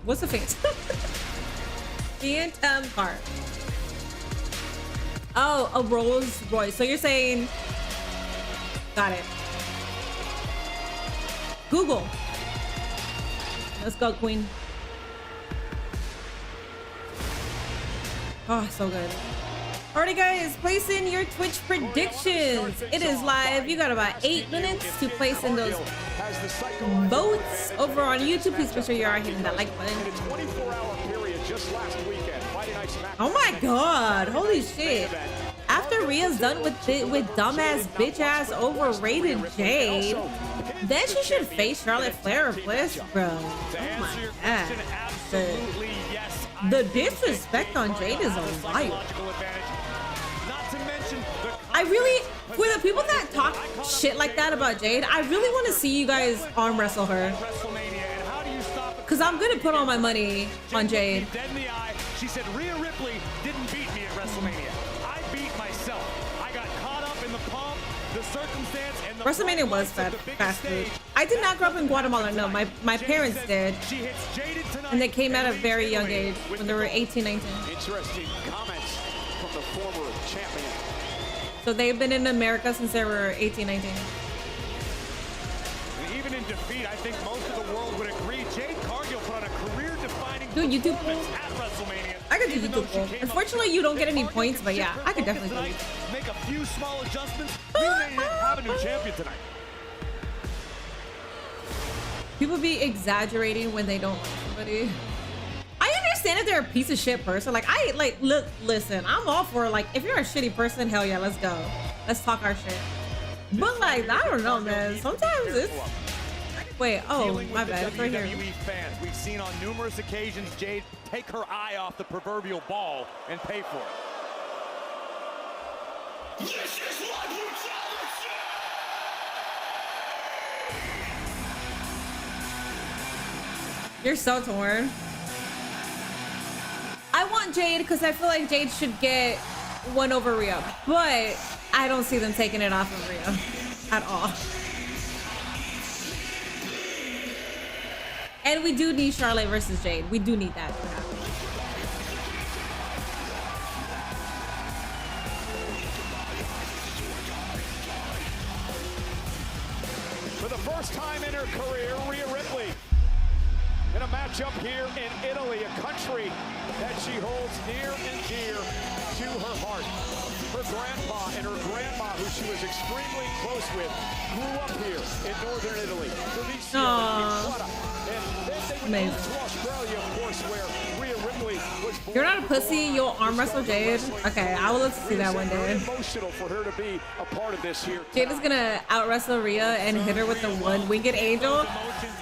What's a Phantom? Phantom car. Oh, a Rolls Royce. So you're saying... Got it. Google. Let's go, Queen. Oh, so good. Alrighty, guys, place in your Twitch predictions. It is live. You got about 8 minutes to place in those votes. Over on YouTube, please make sure you are hitting that like button. just last weekend. Friday Night SmackDown. Oh my god, holy shit. After Rhea's done with dumbass, bitch ass, overrated Jade, then she should face Charlotte Flair or Bliss, bro. Oh my god. The disrespect on Jade is a wild. I really, for the people that talk shit like that about Jade, I really want to see you guys arm wrestle her. Because I'm going to put all my money on Jade. Dead in the eye. She said Rhea Ripley didn't beat me at WrestleMania. I beat myself. I got caught up in the pomp, the circumstance, and the WrestleMania was fast food. I did not grow up in Guatemala. No, my parents did. And they came at a very young age when they were 18, 19. Interesting comments from the former champion. So they've been in America since they were 18, 19. Even in defeat, I think most of the world would agree. Jade Cargill put on a career-defining Do YouTube performance poll? at WrestleMania. I could do YouTube poll. Unfortunately, you don't get any points, but yeah, I could definitely do it. Make a few small adjustments. We may have a new champion tonight. People be exaggerating when they don't like somebody. I understand if they're a piece of shit person. Look, listen, I'm all for, like, if you're a shitty person, hell yeah, let's go. Let's talk our shit. But, like, I don't know, man. Sometimes it's... Wait, oh, my bad. It's right here. WWE fans, we've seen on numerous occasions Jade take her eye off the proverbial ball and pay for it. This is what you You're so torn. I want Jade because I feel like Jade should get one over Rhea, but I don't see them taking it off of Rhea at all. And we do need Charlotte versus Jade. We do need that to happen. For the first time in her career, Rhea Ripley in a matchup here in Italy, a country that she holds near and dear to her heart. Her grandpa and her grandma, who she was extremely close with, grew up here in northern Italy. Felicia and Flora. And then they would move to Australia, of course, where Rhea Ripley was born. You're not a pussy, you'll arm wrestle Jade. Okay, I will love to see that one day. Emotional for her to be a part of this here. Jade is gonna out wrestle Rhea and hit her with the one winged angel.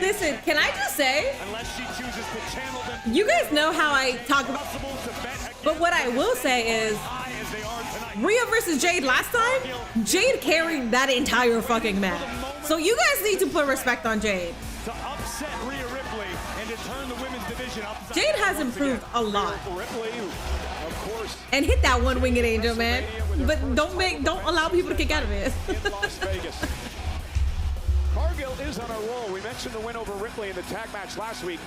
Listen, can I just say, Unless she chooses to channel them you guys know how I talk about, but what I will say is, high as they are tonight. Rhea versus Jade last time, Jade carried that entire fucking match. So you guys need to put respect on Jade. To upset Rhea Ripley and to turn the women's division upside Jade has once improved again. a lot. Ripley, of course, And hit that one winged angel, man. But don't allow people to kick out of it. in Las Vegas. Cargill is on a roll. We mentioned the win over Ripley in the tag match last week.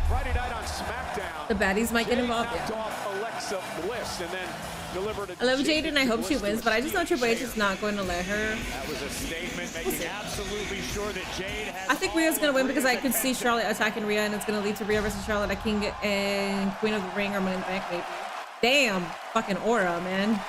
Friday night on SmackDown. The baddies might get involved, Knocked yeah. off Alexa Bliss and then delivered a I love Jade and I hope she Bliss wins, to but I just know Triple H chair. is not going to let her. That was a statement making absolutely sure that Jade has I think Rhea's going to win because I could see Charlotte attacking Rhea and it's going to lead to Rhea versus Charlotte at King and Queen of the Ring or Money in the Bank, maybe. Damn, fucking aura, man.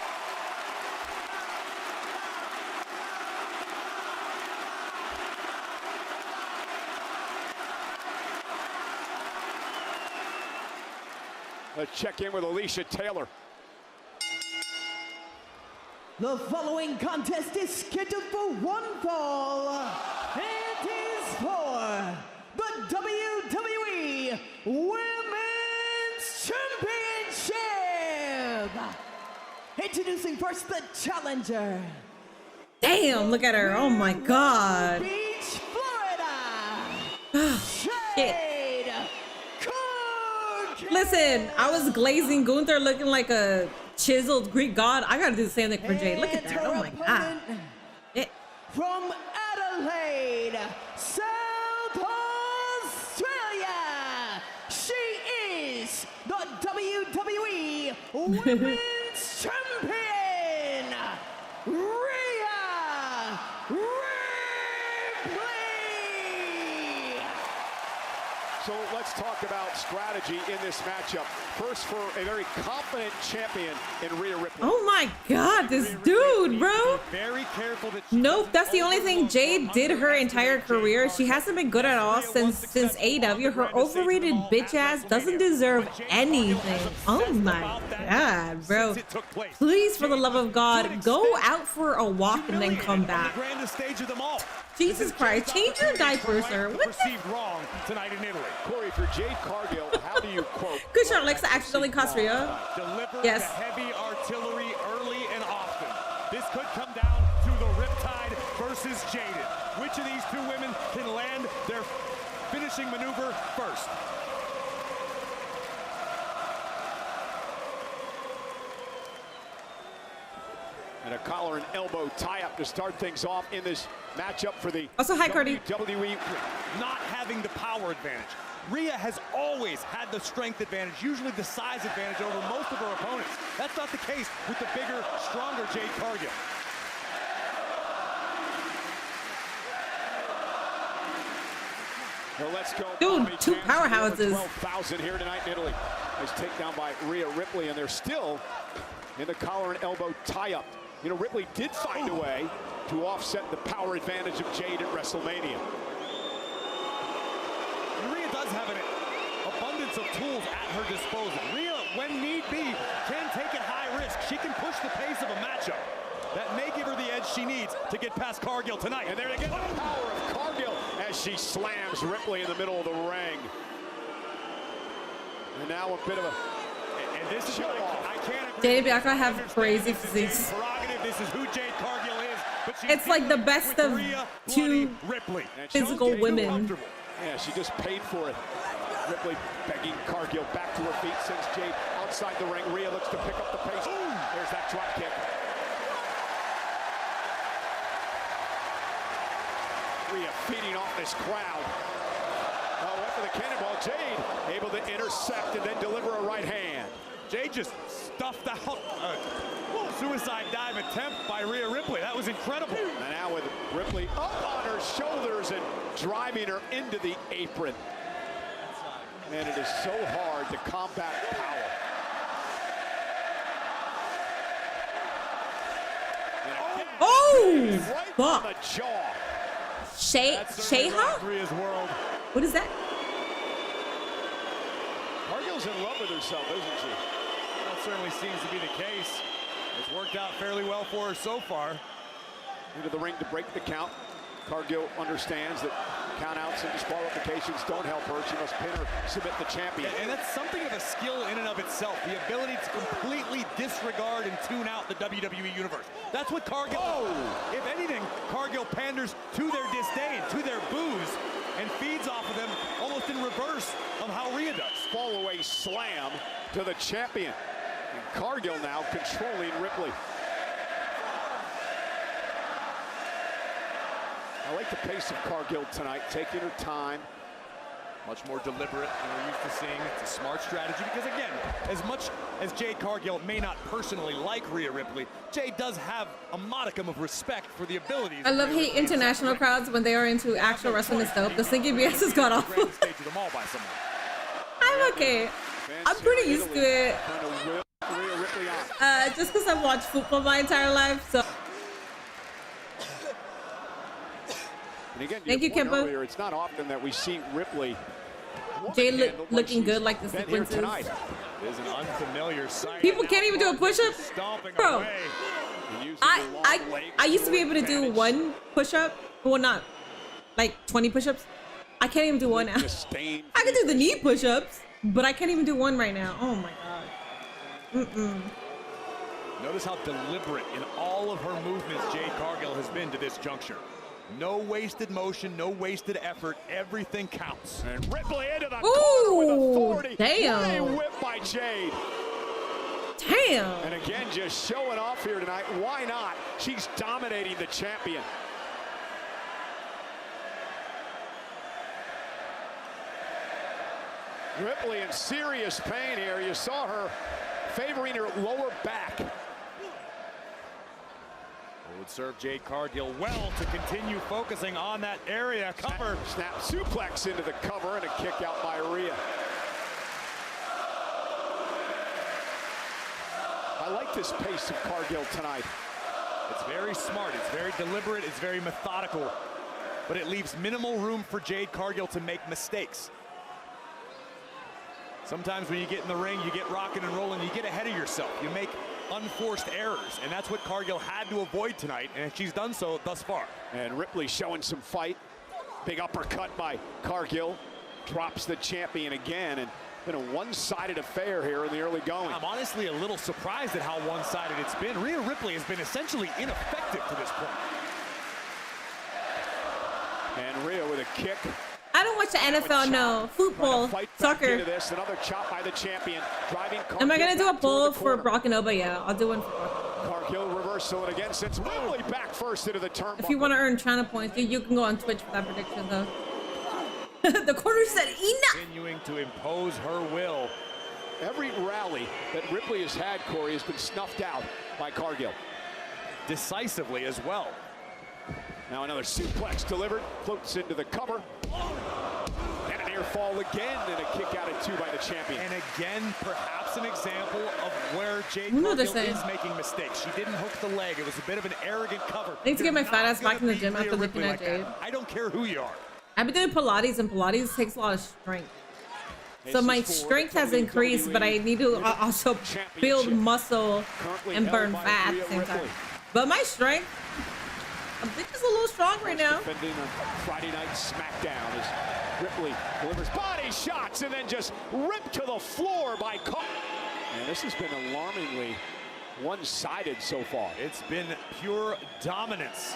Let's check in with Alicia Taylor. The following contest is scheduled for one fall. It is for the WWE Women's Championship. Introducing first the challenger. Damn, look at her. Oh my god. Beach, Florida. Shit. Jade Cargill. Listen, I was glazing Gunther looking like a chiseled Greek god. I gotta do the same thing for Jade. Look at And that. her Oh my god. opponent It, From Adelaide, South Australia, she is the WWE Women's Champion, Rhea Ripley. So let's talk about strategy in this matchup. First, for a very confident champion in Rhea Ripley. Oh my God, this dude, bro. Very careful that Nope, that's the only thing Jade did her entire career. She hasn't been good at all since AEW. Her overrated bitch ass doesn't deserve anything. Oh my God, bro. Please, for the love of God, go out for a walk and then come back. Grandest stage of them all. Jesus Christ, change your diaper, sir. What the? Perceived wrong tonight in Italy. Corey, for Jade Cargill, how do you quote? Good shot, Alexa accidentally cost Rhea. Deliver Yes. the heavy artillery early and often. This could come down to the Riptide versus Jaded. Which of these two women can land their finishing maneuver first? And a collar and elbow tie-up to start things off in this matchup for the Also, hi, Cardi. WWE. Not having the power advantage. Rhea has always had the strength advantage, usually the size advantage over most of her opponents. That's not the case with the bigger, stronger Jade Cargill. Well, let's go. Dude, Bobby two Chance, powerhouses. 12,000 here tonight in Italy. Nice takedown by Rhea Ripley, and they're still in the collar and elbow tie-up. You know, Ripley did find a way to offset the power advantage of Jade at WrestleMania. Rhea does have an abundance of tools at her disposal. Rhea, when need be, can take it high risk. She can push the pace of a matchup. That may give her the edge she needs to get past Cargill tonight. And there again, the power of Cargill as she slams Ripley in the middle of the ring. And now a bit of a And this is show what off. I can't agree. Jade Bianca have crazy physiques. Prerogative. This is who Jade Cargill is. But she's It's like the dealing best with of Rhea two Bloody Ripley. And she's physical getting women. comfortable. Yeah, she just paid for it. Ripley begging Cargill back to her feet, sends Jade outside the ring. Rhea looks to pick up the pace. There's that drop kick. Rhea feeding off this crowd. Oh, went for the cannonball. Jade able to intercept and then deliver a right hand. Jade just stuffed out a suicide dive attempt by Rhea Ripley. That was incredible. And now with Ripley up on her shoulders and driving her into the apron. And it is so hard to combat power. Oh, Right on fuck. the jaw. Sheha? Rhea's world. What is that? Cargill's in love with herself, isn't she? That certainly seems to be the case. It's worked out fairly well for her so far. Into the ring to break the count. Cargill understands that countouts and disqualifications don't help her. She must pin or submit the champion. And that's something of a skill in and of itself. The ability to completely disregard and tune out the WWE Universe. That's what Cargill does. If anything, Cargill panders to their disdain, to their boos, and feeds off of them almost in reverse of how Rhea does. Fall away slam to the champion. And Cargill now controlling Ripley. I like the pace of Cargill tonight, taking her time. Much more deliberate than we're used to seeing. It's a smart strategy because, again, as much as Jade Cargill may not personally like Rhea Ripley, Jade does have a modicum of respect for the abilities. I love hate international crowds when they are into actual wrestling and stuff. The stinky BS has got off. I'm okay. I'm pretty used to it. Trying to whip Rhea Ripley on. Just because I've watched football my entire life, so. And again, to Thank your you, point Kempo. earlier, it's not often that we see Ripley Jade handled like looking she's good like the been here sequences. tonight. It is an unfamiliar sight. People can't even do a push-up? Stomping Bro. away. And using the long legs I used to be to able to do advantage. one push-up. Well, not like 20 push-ups. I can't even do one now. Disdain I can do the knee push-ups, but I can't even do one right now. Oh my god. Notice how deliberate in all of her movements Jade Cargill has been to this juncture. No wasted motion, no wasted effort. Everything counts. And Ripley into the Ooh, corner with authority. damn. What a whip by Jade. Damn. And again, just showing off here tonight. Why not? She's dominating the champion. Ripley in serious pain here. You saw her favoring her lower back. It would serve Jade Cargill well to continue focusing on that area. Cover. Snap suplex into the cover and a kick out by Rhea. I like this pace of Cargill tonight. It's very smart, it's very deliberate, it's very methodical, but it leaves minimal room for Jade Cargill to make mistakes. Sometimes when you get in the ring, you get rocking and rolling, you get ahead of yourself. You make unforced errors, and that's what Cargill had to avoid tonight, and she's done so thus far. And Ripley showing some fight. Big uppercut by Cargill. Drops the champion again, and been a one-sided affair here in the early going. I'm honestly a little surprised at how one-sided it's been. Rhea Ripley has been essentially ineffective to this point. And Rhea with a kick. I don't watch the NFL, no. Football, soccer. This. Another chop by the champion. Driving Cargill. Am I going to do a poll for Brock and Oba? Yeah, I'll do one for Brock. Cargill reversal it again. Sends Ripley back first into the turnbuckle. If you want to earn China points, you can go on Twitch for that prediction, though. The corner said enough. Continuing to impose her will. Every rally that Ripley has had, Corey, has been snuffed out by Cargill. Decisively as well. Now another suplex delivered, floats into the cover. And an air fall again, and a kick out at 2 by the champion. And again, perhaps an example of where Jade You know Cargill this is making mistakes. She didn't hook the leg. It was a bit of an arrogant cover. I need to get my fat ass back in the gym Rhea after Ripley looking at like that. Jade. I don't care who you are. I've been doing Pilates, and Pilates takes a lot of strength. So my strength has increased, but I need to also build muscle and burn fat at the same time. But my strength, I'm just a little strong right now. Defending on Friday Night SmackDown as Ripley delivers body shots and then just ripped to the floor by Cargill. And this has been alarmingly one-sided so far. It's been pure dominance.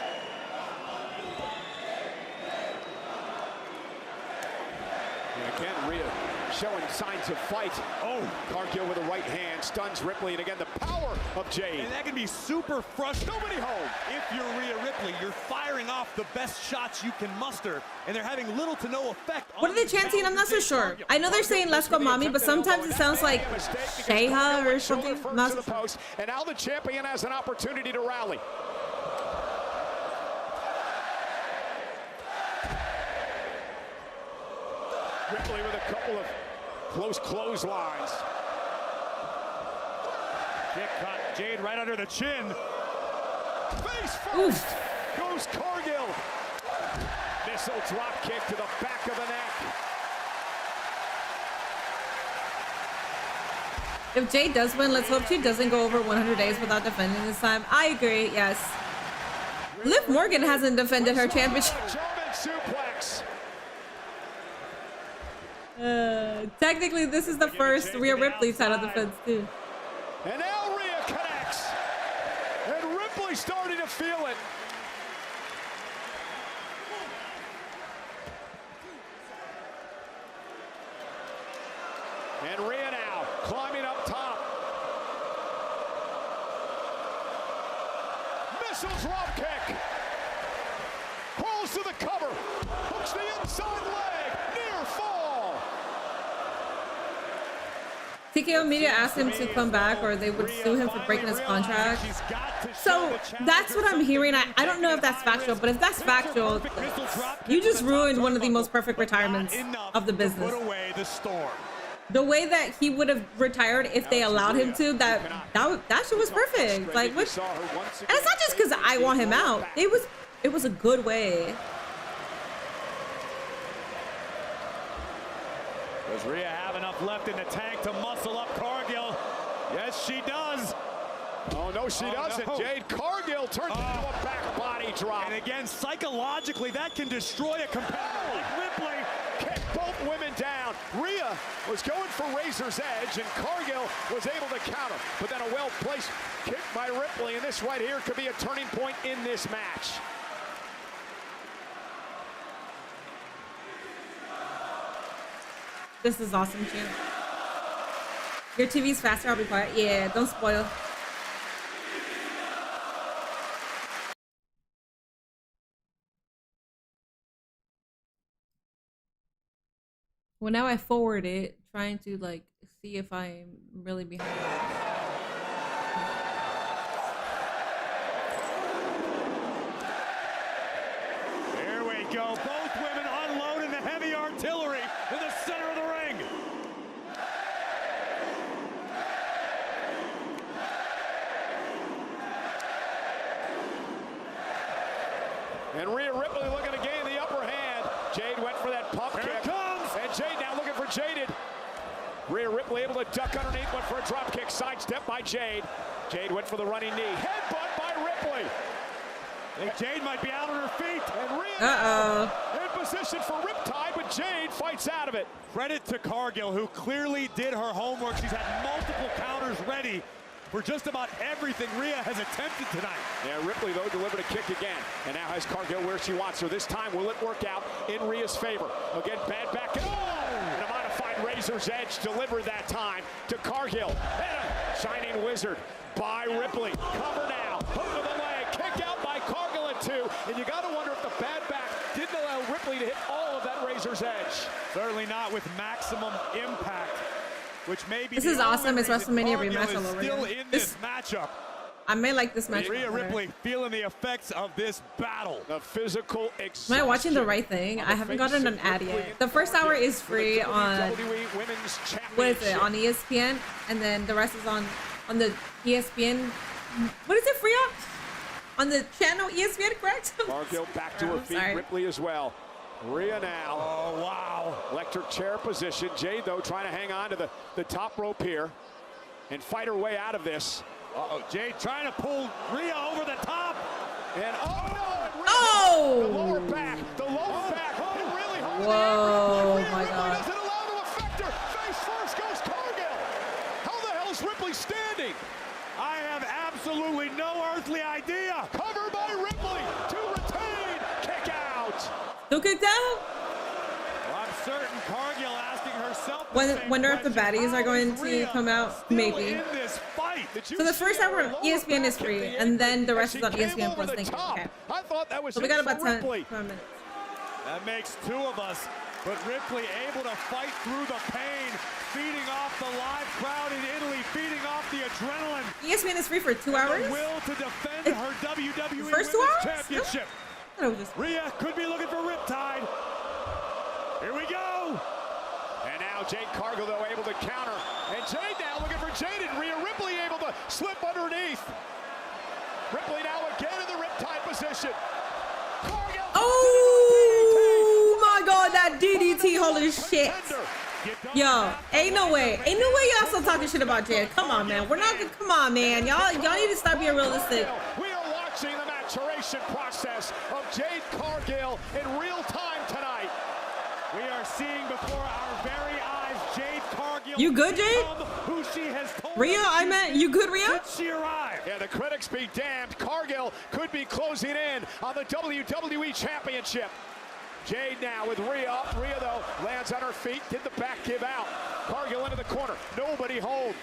And again, Rhea showing signs of fight. Oh, Cargill with a right hand stuns Ripley, and again the power of Jade. And that can be super frustrating. Nobody home. If you're Rhea Ripley, you're firing off the best shots you can muster, and they're having little to no effect. What are they chanting? I'm not so sure. I know they're saying "Let's go, mommy," but sometimes it sounds like "Sheha" or something. I'm not so sure. And now the champion has an opportunity to rally. Ripley with a couple of close clotheslines. Kick caught Jade right under the chin. Face first goes Cargill. Missile drop kick to the back of the neck. If Jade does win, let's hope she doesn't go over 100 days without defending this time. I agree, yes. Liv Morgan hasn't defended her championship. German suplex. Technically, this is the first Rhea Ripley title defense, too. And now Rhea connects. And Ripley starting to feel it. And Rhea now climbing up top. Missile drop kick. Crawls to the cover. Hooks the inside leg. Near fall. TKO Media asked him to come back or they would sue him for breaking his contract. So that's what I'm hearing. I don't know if that's factual, but if that's factual, you just ruined one of the most perfect retirements of the business. Put away the storm. The way that he would have retired if they allowed him to, that shit was perfect. Like, what? And it's not just because I want him out. It was a good way. Does Rhea have enough left in the tank to muscle up Cargill? Yes, she does. Oh, no, she doesn't. No. Jade Cargill turns into a back body drop. And again, psychologically, that can destroy a competitor like Ripley. Kicked both women down. Rhea was going for Razor's Edge, and Cargill was able to counter. But then a well-placed kick by Ripley, and this right here could be a turning point in this match. This is awesome, Chan. Your TV's faster, I'll be quiet. Yeah, don't spoil. Well, now I forward it, trying to like see if I'm really behind. go. Both women unloading the heavy artillery in the center of the ring. And Rhea Ripley looking to gain the upper hand. Jade went for that pump Here kick. it comes. And Jade now looking for Jaded. Rhea Ripley able to duck underneath, went for a drop kick. Sidestep by Jade. Jade went for the running knee. Headbutt by Ripley. I think Jade might be out on her feet. And Rhea Uh-oh. in position for Riptide, but Jade fights out of it. Credit to Cargill, who clearly did her homework. She's had multiple counters ready for just about everything Rhea has attempted tonight. Yeah, Ripley, though, delivered a kick again, and now has Cargill where she wants her. This time, will it work out in Rhea's favor? Again, bad back. And a modified Razor's Edge delivered that time to Cargill. And a Shining Wizard by Ripley. Cover now. Hook to the leg. Kick out by Cargill at 2. And you got to wonder if the bad back didn't allow Ripley to hit all of that Razor's Edge. Certainly not with maximum impact, which may be This the is only awesome. It's reason WrestleMania Cargill rematch is all over still again. in this matchup. I may like this match. Rhea better. Ripley feeling the effects of this battle. The physical exhaustion. Am I watching the right thing? I haven't gotten an ad yet. The first hour is free on, Women's what is it, Championship. on ESPN, and then the rest is on the ESPN. What is it free on the channel ESPN? Correct? Cargill back to her I'm feet. sorry. Ripley as well. Rhea now. Oh, wow. Electric chair position. Jade, though, trying to hang on to the top rope here and fight her way out of this. Uh-oh, Jade trying to pull Rhea over the top. And oh no! Oh! The lower back. The lower back. It really hard. Whoa, Rhea my Ripley God. doesn't allow to affect her. Face first goes Cargill. How the hell is Ripley standing? I have absolutely no earthly idea. Cover by Ripley to retain. Kick out. Who kicked out? Well, I'm certain Cargill asking herself the Wonder same if the question. baddies are How going is to Rhea come out? still Maybe. in this fight? Did you So the see first her hour lower ESPN is back at free, the and then the end rest as is on she came ESPN over Plus. the Thank you. top? Okay. I thought that was So we it got for about 10 Ripley. minutes. That makes 2 of us, but Ripley able to fight through the pain, feeding off the live crowd in Italy, feeding off the adrenaline. ESPN is free for 2 hours. The will to defend It- her WWE first 2 Women's hours? Championship. I thought it was just Rhea could be looking for Riptide. Here we go. And now Jade Cargill, though, able to counter. And Jade now looking for Jade, and Rhea Ripley able to slip underneath. Ripley now again in the Riptide position. Cargill. Oh my God, that DDT! Holy shit! Contender. Yo, ain't no way y'all still talking shit about Jade. Come on, man. We're not. Come on, man. Y'all need to stop being realistic. We are watching the maturation process of Jade Cargill in real time tonight. We are seeing before our very eyes Jade Cargill. You good, Jade? become Who she has told Rhea, us I she meant is you good, Rhea? since she arrived. Yeah, the critics be damned. Cargill could be closing in on the WWE Championship. Jade now with Rhea up. Rhea, though, lands on her feet. Did the back give out? Cargill into the corner. Nobody hold.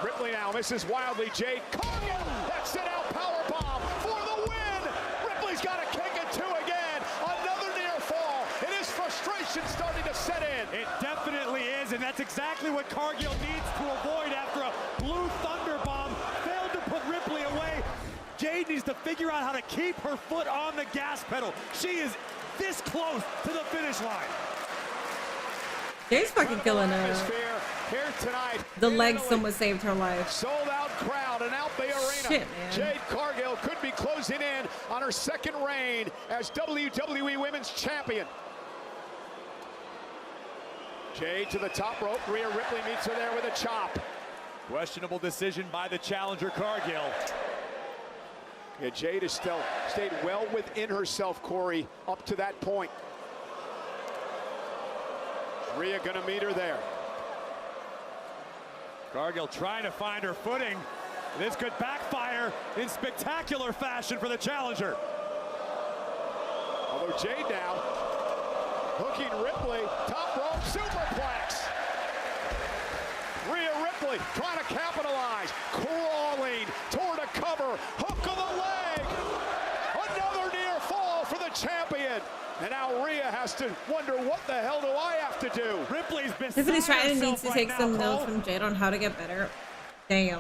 Ripley now misses wildly. Jade Cargill. That's it out. Powerbomb for the win. Ripley's got a kick at 2 again. Another near fall. It is frustration starting to set in. It definitely is, and that's exactly what Cargill needs to avoid after a blue thunder bomb failed to put Ripley away. Jade needs to figure out how to keep her foot on the gas pedal. She is this close to the finish line. Jade's fucking killing her. Atmosphere here tonight. The in leg Italy. someone saved her life. Sold out crowd and out the arena. Shit, man. Jade Cargill could be closing in on her second reign as WWE Women's Champion. Jade to the top rope. Rhea Ripley meets her there with a chop. Questionable decision by the challenger Cargill. Yeah, Jade has still stayed well within herself, Corey, up to that point. Rhea gonna meet her there. Cargill trying to find her footing. This could backfire in spectacular fashion for the challenger. Although Jade now hooking Ripley, top rope superplex. Rhea Ripley trying to capitalize, crawling toward a cover, hook of the leg. Another near fall for the champion. And now Rhea has to wonder, what the hell do I have to do? Ripley's beside Tiffany Stratton herself needs to right take now, some Cole. notes from Jade on how to get better. Damn.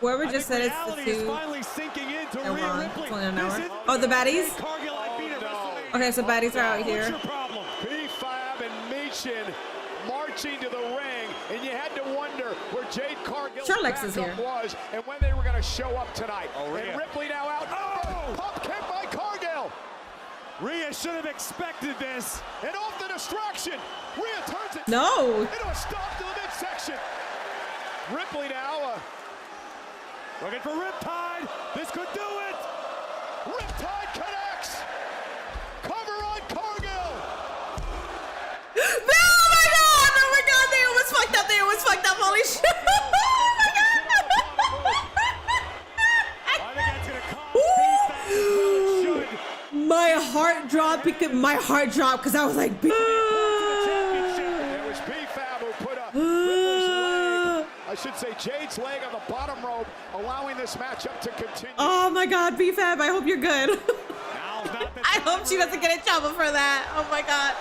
Whoever I just think said it's the reality is two. finally sinking into They're Rhea wrong. Ripley. It's only an This hour. isn't Oh, the baddies? Cargill I beat at no. WrestleMania Okay, so baddies are out What's here. your problem? B-Fab and Michin marching to the ring, and you had to wonder where Jade Cargill's Sure, Lex is backup here. was and when they were going to show up tonight. Oh, Rhea. And Ripley now out. Oh! Pump kick by Cargill. Rhea should have expected this. And off the distraction. Rhea turns it No. into a stop to the midsection. Ripley now. Looking for Riptide. This could do it. Riptide connects. Cover on Cargill. No, oh my god! Oh my god! They almost fucked up. They almost fucked up. Holy shit! I think that's going to cost B-Fab as well it should. My heart dropped because I was like, It was B-Fab who put a Ripley's leg, I should say Jade's leg on the bottom rope, allowing this matchup to continue. oh my god, B-Fab, I hope you're good. Now's not the I time hope she for doesn't get in trouble for that. Oh my god.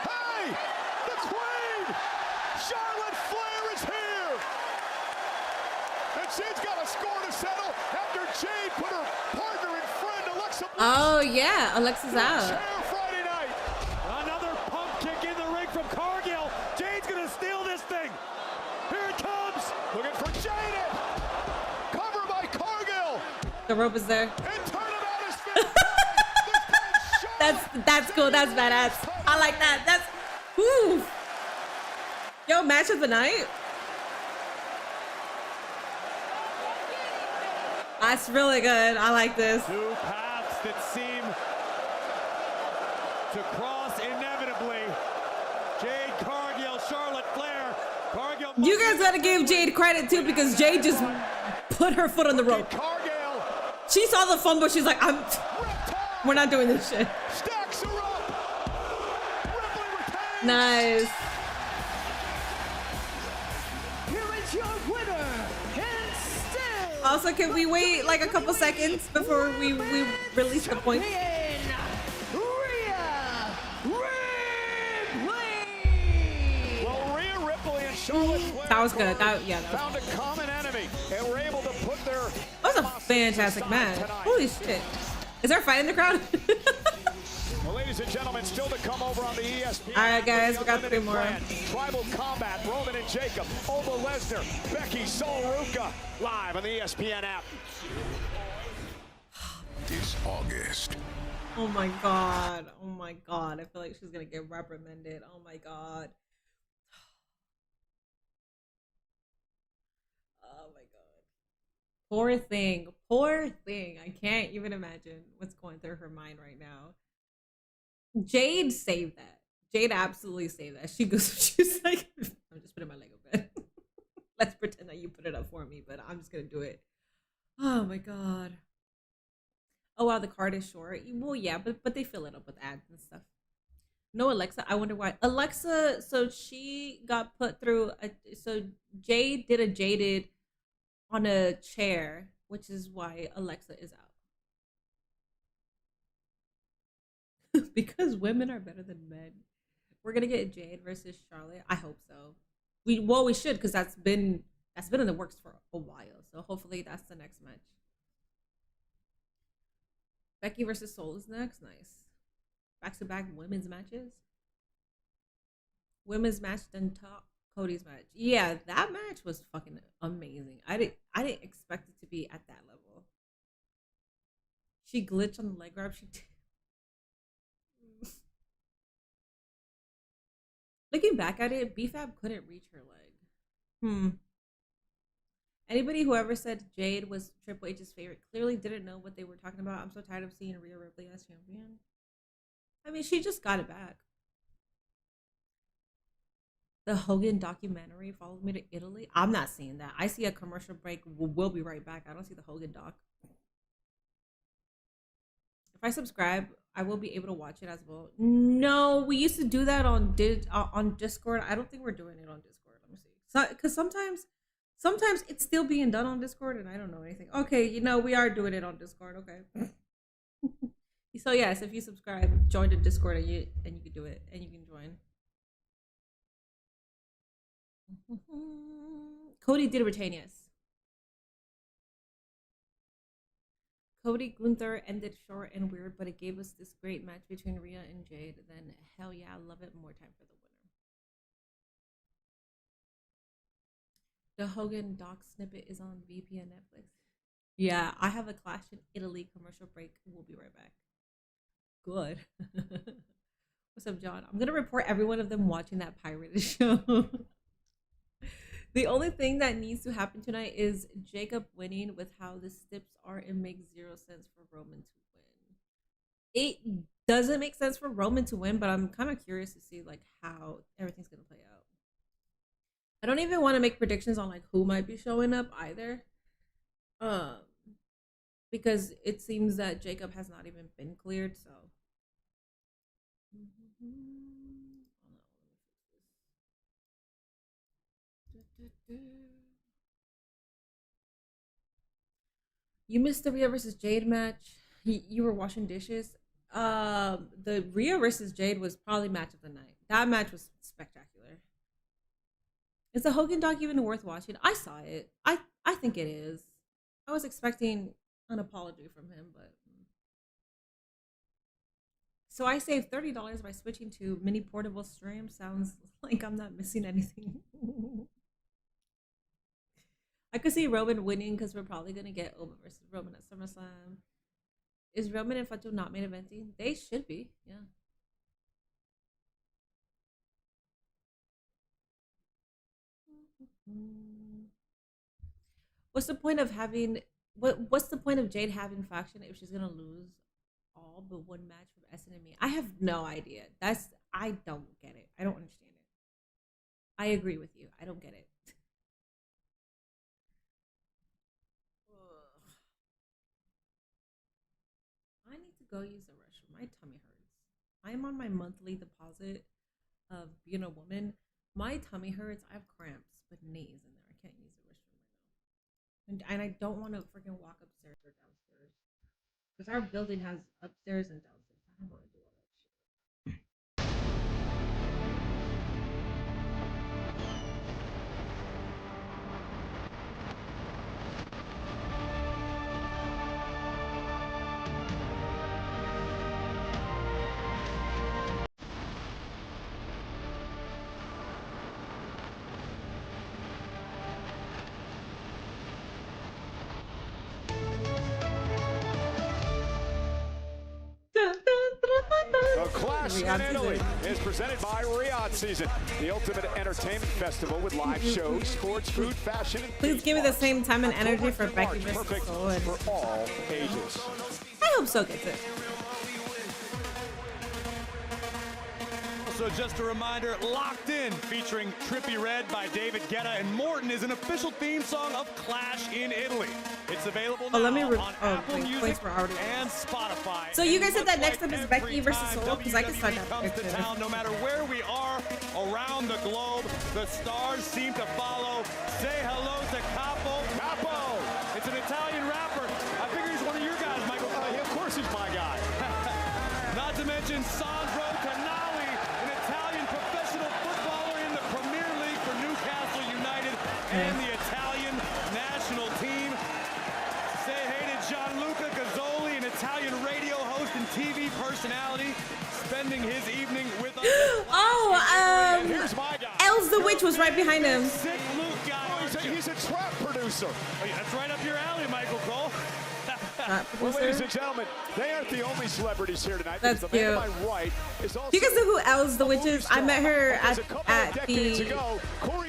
Hey, the Queen, Charlotte Flair is here. And she's got a score to settle after Jade put her partner and friend Alexa Bliss Oh yeah, Alexa's in a out. chair Friday night. Another pump kick in the ring from Cargill. Jade's going to steal this thing. Here it comes. Looking for Jade. Cover by Cargill. The rope is there. And turnabout is finished. This time Charlotte That's cool. That's badass. I like that. That's whoo. Yo, match of the night. That's really good. I like this. Two paths that seem to cross inevitably. Jade Cargill, Charlotte Flair. Cargill. You guys gotta give Jade credit too because Jade just put her foot on the rope. Cargill. She saw the fumble. She's like, we're not doing this shit. Stacks her up. Ripley retains. Nice. Here is your winner, and still Also, can we wait like a couple seconds before we release the point? champion, Rhea Ripley. Well, Rhea Ripley and Charlotte Flair That was good. That was found a common enemy and were able to put their That was a fantastic match. Holy shit. Is there a fight in the crowd? Well, ladies and gentlemen, still to come over on the ESPN. All right, guys, we got Unlimited 3 more. brand. Tribal Combat, Roman and Jacob, Oba Lesnar, Becky Sol Ruka, live on the ESPN app. This August. Oh my god. Oh my god. I feel like she's gonna get reprimanded. Oh my god. Oh my god. Poor thing. Poor thing. I can't even imagine what's going through her mind right now. Jade saved that. Jade absolutely saved that. She's like, I'm just putting my leg up bed. Let's pretend that you put it up for me, but I'm just gonna do it. Oh my god. Oh wow, the card is short. Well, yeah, but they fill it up with ads and stuff. No Alexa. I wonder why. Alexa, so she got put through so Jade did a jaded on a chair, which is why Alexa is out. Because women are better than men. We're gonna get Jade versus Charlotte. I hope so. We should, because that's been in the works for a while. So hopefully that's the next match. Becky versus Sol is next. Nice. Back-to-back women's matches. Women's match, then top Cody's match. Yeah, that match was fucking amazing. I didn't expect it to be at that level. She glitched on the leg grab. She did. Looking back at it, B-Fab couldn't reach her leg. Anybody who ever said Jade was Triple H's favorite clearly didn't know what they were talking about. I'm so tired of seeing Rhea Ripley as champion. I mean, she just got it back. The Hogan documentary followed me to Italy. I'm not seeing that. I see a commercial break. We'll be right back. I don't see the Hogan doc. If I subscribe, I will be able to watch it as well. No, we used to do that on Discord. I don't think we're doing it on Discord. Let me see. Because sometimes it's still being done on Discord and I don't know anything. Okay, we are doing it on Discord. Okay. So yes, if you subscribe, join the Discord and you can do it and you can join. Cody did retain, yes. Cody Gunther ended short and weird, but it gave us this great match between Rhea and Jade. Then hell yeah, I love it. More time for the winner. The Hogan Doc snippet is on VPN Netflix. Yeah, I have a Clash in Italy commercial break. We'll be right back. Good. What's up, John? I'm gonna report every one of them watching that pirated show. The only thing that needs to happen tonight is Jacob winning. With how the steps are, it makes 0 sense for Roman to win. It doesn't make sense for Roman to win, but I'm kind of curious to see like how everything's gonna play out. I don't even want to make predictions on like who might be showing up either. Because it seems that Jacob has not even been cleared, so. You missed the Rhea versus Jade match. You were washing dishes. The Rhea versus Jade was probably match of the night. That match was spectacular. Is the Hogan doc even worth watching? I saw it. I think it is. I was expecting an apology from him, but so I saved $30 by switching to mini portable stream. Sounds like I'm not missing anything. I could see Roman winning because we're probably gonna get Oba versus Roman at SummerSlam. Is Roman and Fatu not main eventing? They should be, yeah. What's the point of having what's the point of Jade having faction if she's gonna lose all but one match from SNME? I have no idea. I don't get it. I don't understand it. I agree with you. I don't get it. I need to go use the restroom. My tummy hurts. I am on my monthly deposit of being a woman. My tummy hurts. I have cramps, but knees in there. I can't use the restroom right now. And I don't want to freaking walk upstairs or downstairs. Because our building has upstairs and downstairs. I don't want to do all that shit. The Clash in Italy is presented by Riyadh Season, the ultimate entertainment festival with live shows, sports, food, fashion, and Please give me the same time and energy for Becky versus perfect Soul. And for all ages. I hope so gets it. So just a reminder, Locked In, featuring Trippie Redd by David Guetta and Morton, is an official theme song of Clash in Italy. It's available now on Apple Music and Spotify. So you guys said that next Like up is Becky every versus time Soul? Because I can start WWE that comes to picture. town, no matter where we are around the globe, the stars seem to follow. Say hello to Capo. Capo! It's an Italian rapper. I figure he's one of your guys, Michael. Of course he's my guy. Not to mention Sandro Tonali, an Italian professional footballer in the Premier League for Newcastle United and the Italian national team. Say hey to Gianluca Gazzoli, an Italian radio host and TV personality, spending his evening with us. And here's my guy. Els the Witch was right behind him. Sick Luke guy. He's a trap producer. Oh, yeah, that's right up your alley, Michael Cole. Well, ladies and gentlemen, they aren't the only celebrities here tonight. That's because the man cute. to my right is also Do you guys know who Els the Witch is? I met her at the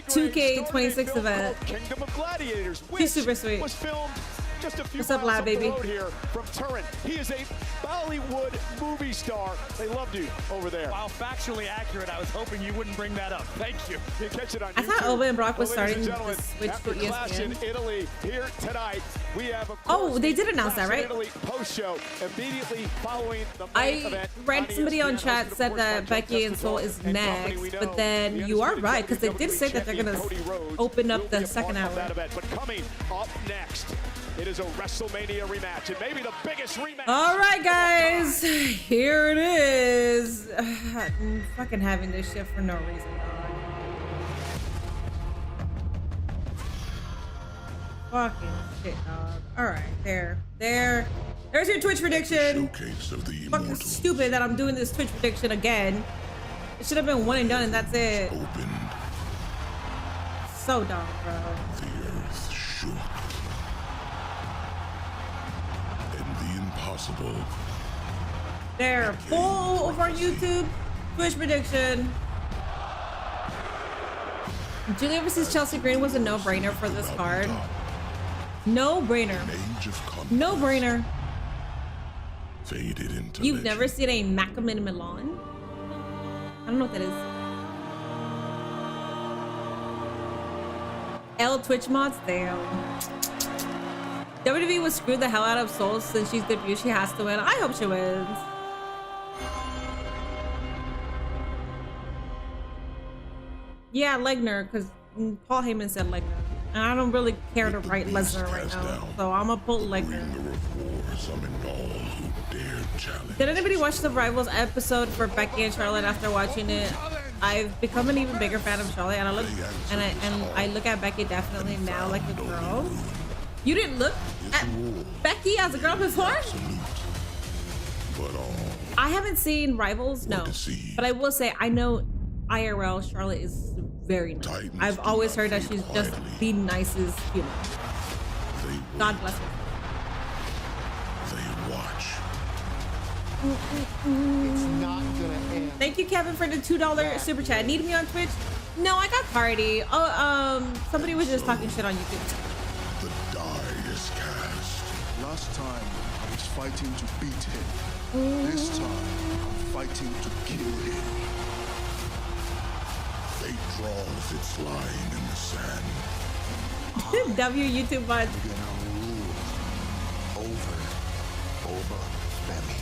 2K26 event. Kingdom of Gladiators, She's super sweet. was filmed just a few What's up, miles lab up the baby? road here from Turin. He is a Bollywood movie star. They loved you over there. While factually accurate, I was hoping you wouldn't bring that up. Thank you. You can catch it on I thought YouTube. Oba and Brock was Well, ladies starting and to gentlemen, switch after to Clash in ESPN. Italy here tonight, we have a Oh, they did announce that, right? Italy post show immediately following the main I event read somebody on ESPN, chat hosted, said of course, that by Becky and Soul is Justice and company. We next, know but then the you are undisputed right because they did say that they're champion gonna Cody Rhodes open up will the be a second part of hour. that event. But coming up next, it is a WrestleMania rematch, and maybe the biggest rematch. All right, guys, here it is. I'm fucking having this shit for no reason, dog. Fucking shit, dog. All right, there. There's your Twitch prediction. Showcase of the Fucking immortals stupid that I'm doing this Twitch prediction again. It should have been one and done and that's it. opened. So dumb, bro. The earth shook. And the impossible. They're full over on YouTube. Twitch prediction. Julia versus Chelsea Green was a no-brainer for this card. No-brainer. Age of conflict No-brainer. faded into You've legend. never seen a Maccamin Milan? I don't know what that is. L Twitch mods? Damn. WWE would screw the hell out of Souls since she's debuted. She has to win. I hope she wins. Yeah, Lesnar, because Paul Heyman said Lesnar. And I don't really care to write Lesnar right now. So I'm going to put Lesnar. Bringer of war, summoned all who dared challenge. Did anybody watch the Rivals episode for Becky and Charlotte after watching it? I've become an even bigger fan of Charlotte, and I look at Becky definitely now like a girl. You didn't look at Becky as a girl before? Absolute. But all I haven't seen Rivals, no, deceived. but I will say I know IRL Charlotte is very nice. Titans I've do always not heard that fade she's just quietly. the nicest human. they God wait, bless her. they watch. It's not gonna end. Thank you, Kevin, for the $2 super chat. Need me on Twitch? No, I got party. Oh, somebody was just talking shit on YouTube. The die is cast. Last time I was fighting to beat him. This time I'm fighting to kill him. Fate draws its line in the sand. W YouTube bud. We're gonna rule over Oba Femi.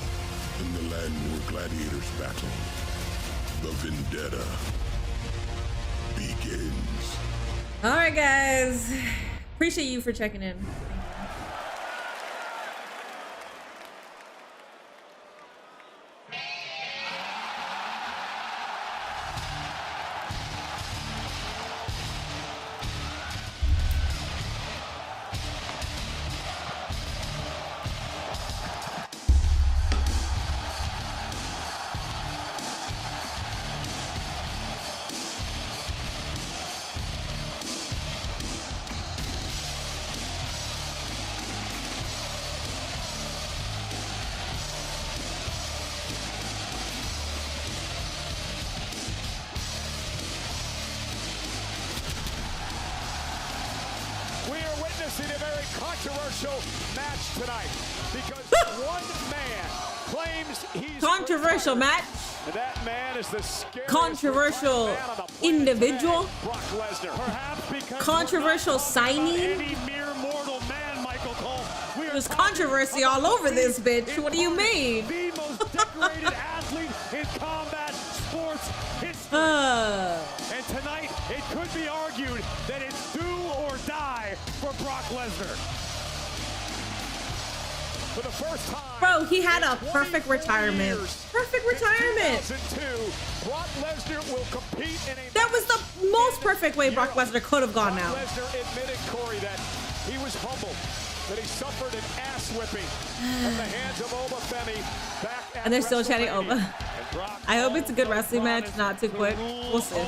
In the land where gladiators battle, the vendetta begins. All right, guys. Appreciate you for checking in. We are witnessing a very controversial match tonight because one man claims he's Controversial retired. match. And that man is the scariest Controversial man on the planet individual. today, Brock Lesnar. Perhaps because Controversial we're not talking about signing. any mere mortal man, Michael Cole. We are There's talking controversy about all over the this bitch. What do you mean? The most decorated athlete in combat sports history. And tonight, it could be argued that it's do or die for Brock Lesnar. For the first time. Bro, he had a in perfect 24 retirement. years, Perfect since retirement. 2002, Brock Lesnar will compete in a That was the most perfect way Brock Lesnar could have gone Brock out. Lesnar admitted, Corey, that he was humbled, that he suffered an ass whipping from the hands of Oba Femi back at And they're still chatting WrestleMania. Oba. And Brock I hope it's a good wrestling match, not too quick. We'll see.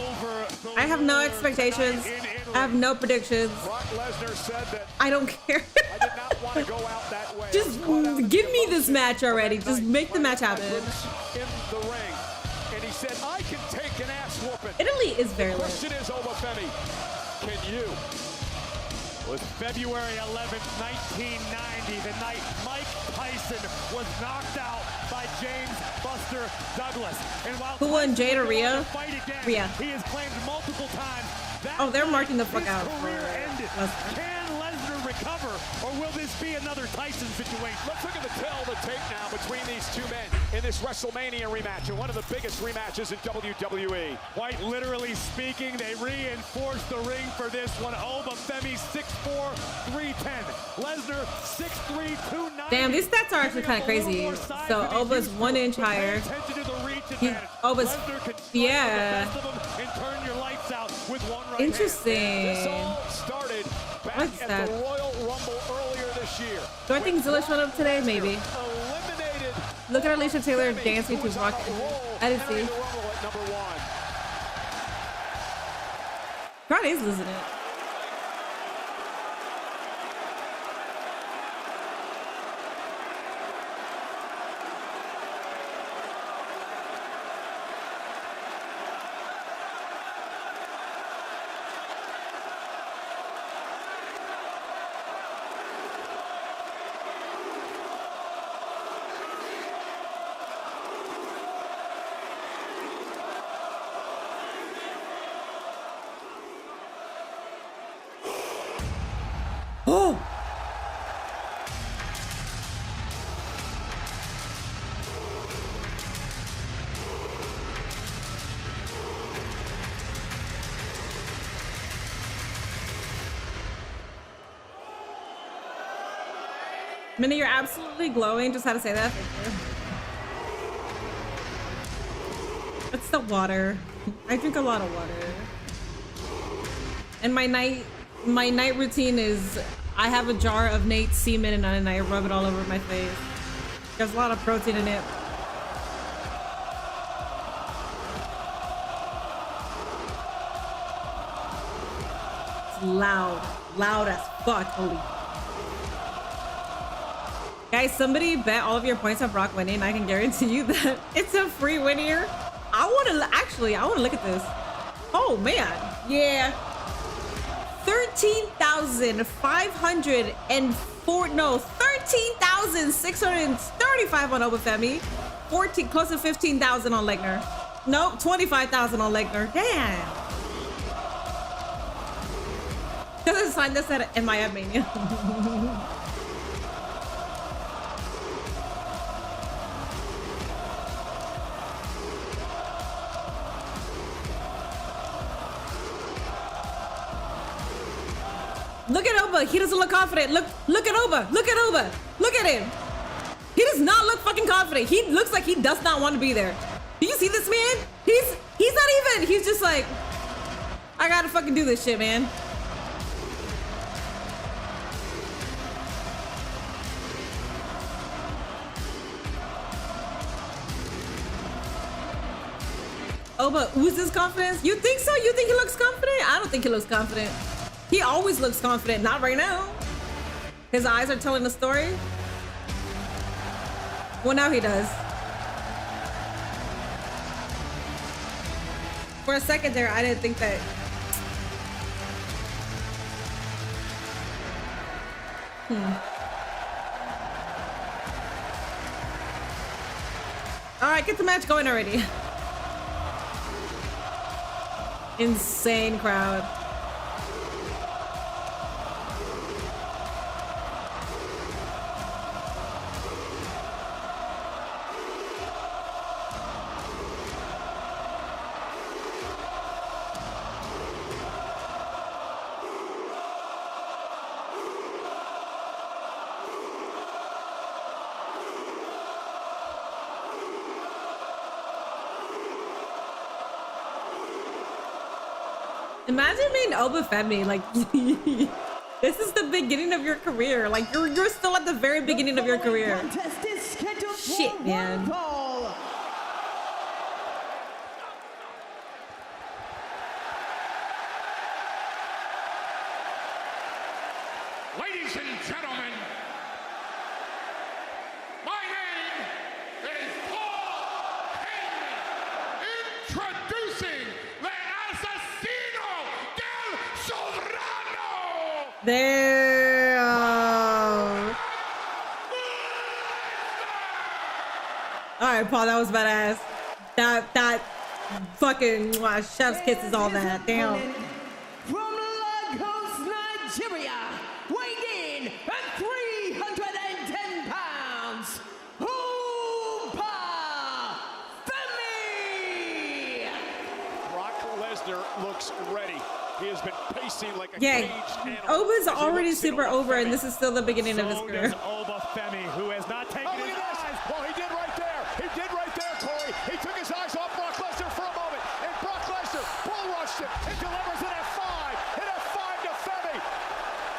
I have no expectations. I have no predictions. Brock Lesnar said that I don't care. I did not want to go out that way. Just I was caught out in give the me this emotion match already. of that Just night, make the match fighting happen. my roots in the ring. And he said, I can take an ass whooping. Italy is very The lit. question is, Oba Femi, can you? Was February 11th, 1990, the night Mike Tyson was knocked out by James Buster Douglas. And while Who won, Tyson Jade or would go on Rhea? to fight again, Rhea. he has claimed multiple times that Oh, they're marking the fuck his out for career ended. Lesnar. Can Lesnar recover, or will this be another Tyson situation? Let's look at the tape now between these two men in this WrestleMania rematch, and one of the biggest rematches in WWE. Quite literally speaking, they reinforced the ring for this one. Oba Femi 6'4", 310. Lesnar 6'3", 290. Damn, these stats are actually kind of crazy. So Oba's 1 inch higher. Oba's, yeah. This Interesting. all started back What's at that? the Royal Rumble earlier this this year. Do I think Zilla showed up today? Maybe. Eliminated. Look at Alicia Taylor dancing to Rock. I didn't see. Number one. Crowd is losing it. Oh! Minnie, you're absolutely glowing. Just had to say that. Thank you. It's the water. I drink a lot of water. And my night routine is I have a jar of Nate's semen and I rub it all over my face. There's a lot of protein in it. It's loud as fuck. Holy. Guys, somebody bet all of your points on Brock winning. I can guarantee you that it's a free win here. I want to look at this. Oh man, yeah. 13,635 on Obafemi. 14, close to 15,000 on Legner. Nope, 25,000 on Legner. Damn. Doesn't sign this in my ad mania. Look at Oba. He doesn't look confident. Look at Oba. Look at Oba. Look at him. He does not look fucking confident. He looks like he does not want to be there. Do you see this man? He's not even. He's just like, I gotta fucking do this shit, man. Oba oozes confidence. You think so? You think he looks confident? I don't think he looks confident. He always looks confident. Not right now. His eyes are telling the story. Well, now he does. For a second there, I didn't think that. All right, get the match going already. Insane crowd. Imagine being Obafemi, like this is the beginning of your career. Like you're still at the very beginning of your career. Shit, man. Ladies and gentlemen, my name is Paul Heyman, introducing the Asesino del Soberano. There. All right, Paul, that was badass. That fucking chef's kiss is all that. Damn. From Lagos, Nigeria, weighing in at 310 pounds, Obafemi! Brock Lesnar looks ready. He has been pacing like a Yeah, caged animal. Oba's already super over, and this is still the beginning of his So career. does Obafemi, who has not taken Oh, look his at this. eyes. Well, he did right there. He did right there, Corey. He took his eyes off Brock Lesnar for a moment, and Brock Lesnar bull rushed him and delivers an F5. An F5 to Femi.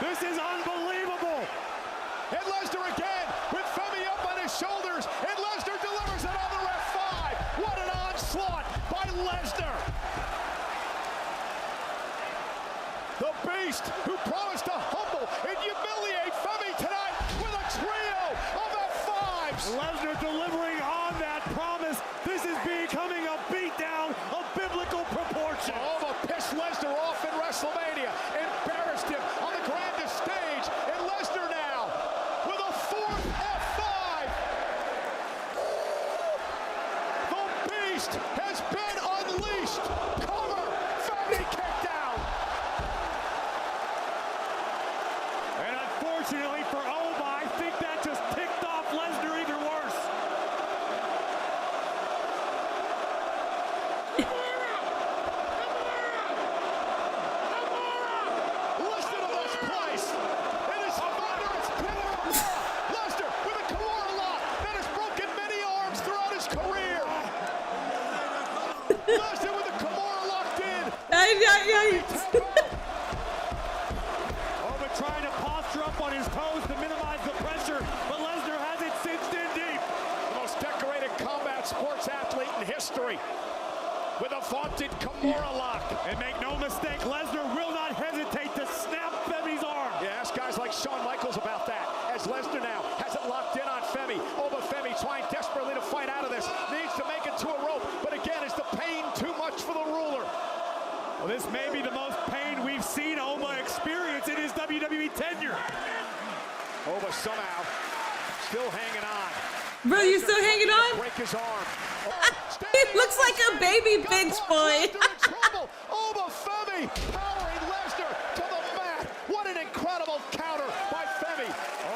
This is unbelievable. Lesnar again with Femi up on his shoulders, and Lesnar delivers it on the F5. What an onslaught by Lesnar. The Beast, who promised to humble and humiliate Femi tonight with a trio of F5s. Lesnar delivering on that promise. This is becoming a beatdown of biblical proportion. Alma pissed Lesnar off in WrestleMania, embarrassed him on the grandest stage, and Lesnar now with a fourth F5. The Beast has been unleashed. Cover, Femi kicked out. And unfortunately for Oba, I think that just ticked off Lesnar even worse. Listen to this place. It is thunderous power. Lesnar with a Kimura lock that has broken many arms throughout his career. Lesnar with a Kimura locked in. Oba trying to posture up on his toes to minimize the pressure, but Lesnar has it cinched in deep. The most decorated combat sports athlete in history with a vaunted Kimura lock. And make no mistake, Lesnar will not hesitate to snap Femi's arm. Yeah, ask guys like Shawn Michaels about that. As Lesnar now has it locked in on Femi. Oba Femi trying desperately to fight out of this. Needs to make it to a rope, but again, is the pain too much for the ruler? Well, this may be the most pain we've seen Oba experience in his WWE tenure. Oba somehow still hanging on. Bro, you still hanging on? Break his arm. He looks like a baby bitch boy. Lesnar in trouble. Oba Femi powering Lesnar to the mat. What an incredible counter by Femi.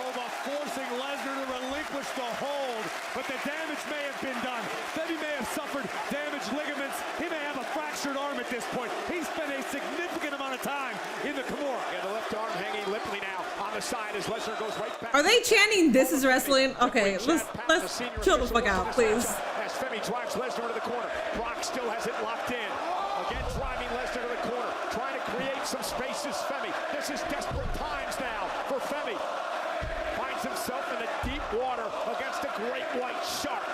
Oba forcing Lesnar to relinquish the hold, but the damage may have been done. Femi may have suffered damaged ligaments. He may have a fractured arm at this point. He spent a significant amount of time in the Kimura. Yeah, the left arm hanging limply now on the side as Lesnar goes right back. Are they chanting "This is wrestling"? Okay, let's chill the fuck out, please. As Femi drives Lesnar into the corner, Brock still has it locked in. Again, driving Lesnar to the corner, trying to create some spaces. Femi, this is desperate times now for Femi. Finds himself in the deep water against a great white shark.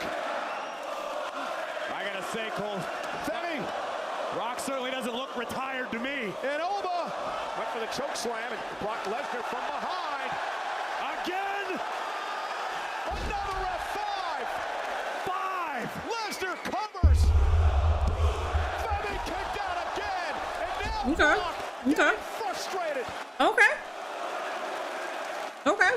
I gotta say, Cole, Femi Brock certainly doesn't look retired to me. and Oba went for the choke slam, and Brock Lesnar from behind. Again! Another F5. 5! Lesnar covers. Femi kicked out again, and now Okay. Brock Okay. getting frustrated. Okay. Okay.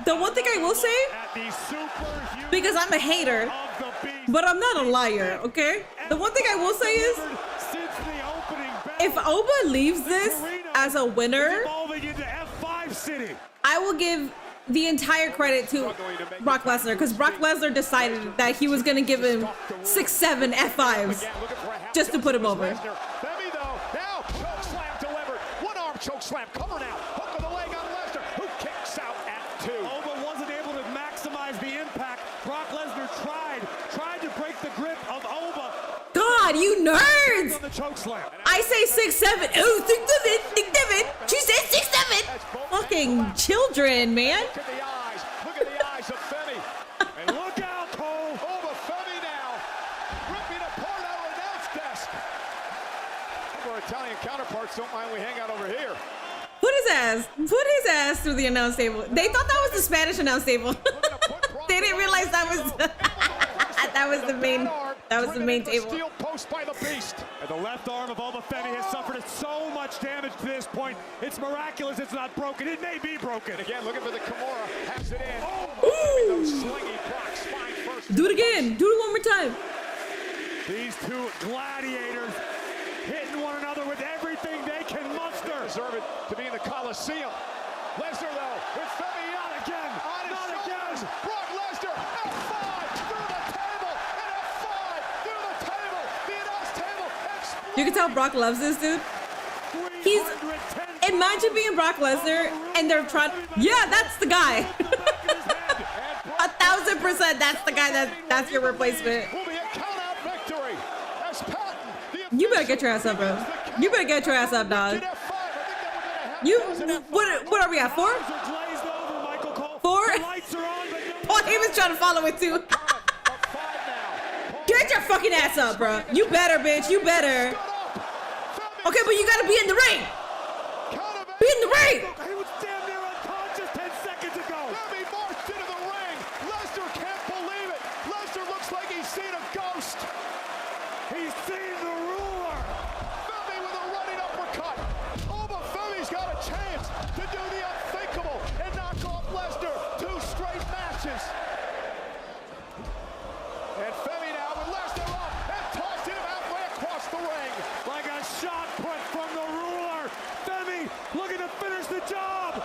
The one thing I will say, At the superhuman because I'm a hater, of the beast. but I'm not a liar, okay? The one thing I will say is, Since the opening bell, if Oba leaves this as a winner, evolving into F5 City. I will give the entire credit to Brock Lesnar, because Brock Lesnar decided that he was going to give him 6-7 F5s Again, looking for a half just to put him dozen over. Lesnar. Femi though, now choke slam delivered. One arm choke slam, cover now. Hook of the leg on Lesnar, who kicks out at 2. Oba wasn't able to maximize the impact. Brock Lesnar tried to break the grip of Oba God, you nerds! on the choke slam. I say 6-7. Oh, 6-7. 6-7. She said 6-7. Fucking children, man. Look at the eyes. Look at the eyes of Femi. And look out, Cole. Oba Femi now, ripping apart our announce desk. Our Italian counterparts don't mind we hang out over here. Put his ass through the announce table. They thought that was the Spanish announce table. They didn't realize that was that was the main table. Steel post by the Beast. And the left arm of Oba Femi has suffered so much damage to this point. It's miraculous it's not broken. It may be broken. Again, looking for the Kimura, has it in. Ooh. Those slingy Brock spine first. Do it again. Do it one more time. These two gladiators hitting one another with everything they can muster. Deserve it to be in the Coliseum. Lesnar though, with Femi Not again. on his Not shoulders. again. Brock Lesnar, F5 through the table, and F5 through the table. The announce table explodes. You can tell Brock loves this dude. He's 310 imagine being Brock Lesnar and they're trying. Yeah, that's the guy. 1,000%. That's the guy. That's your replacement. Will be a count-out victory as Patton, the You better get your ass up, bro. You better get your ass up, dog. F5. I think that we're gonna have You those in F5. what are we at 4? eyes are glazed Paul Heyman's trying to follow it too. Get your fucking ass up, bro. You better, bitch. You better. Okay, but you gotta be in the ring. Be in the ring. He was damn near unconscious 10 seconds ago. Femi marched into the ring. Lesnar can't believe it. Lesnar looks like he's seen a ghost. He's seen the ruler. Femi with a running uppercut. Oba Femi's got a chance to do the unthinkable and knock off Lesnar 2 straight matches. And Femi now with Lesnar up and tossing him halfway across the ring. Like a shot put from the ruler. Femi looking to finish the job.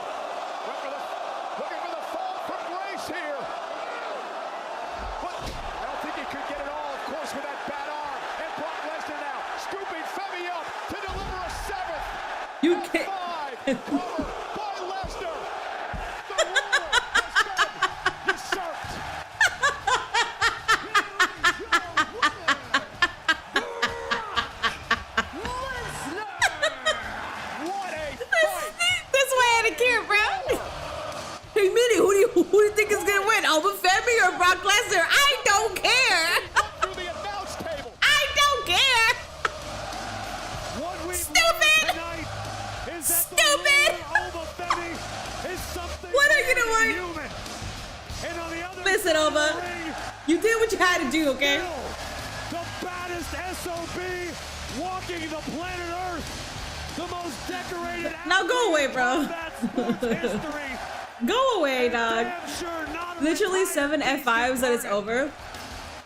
Looking for the fall from Grace here. But I don't think he could get it all, of course, with that bad arm. And Brock Lesnar now scooping Femi up to deliver a 7th. You can't. 5 cover by Lesnar. The ruler has been usurped. What a fight. That's why I didn't care, bro. Hey, Minnie, who do you think is gonna win? Oba Femi or Brock Lesnar? I don't care. Through the announce table. I don't care. What we Stupid. tonight is that Stupid. the ruler, Oba Femi, is something What are you more than doing? human. And on the other Listen, side of Oba. the ring, You did what you had to do, okay? the baddest SOB walking the planet Earth. The most decorated Now go away, athlete bro. in combat sports history. Go away, dog. Damn sure not a Literally retired 7 beast F5s in and it's target. over.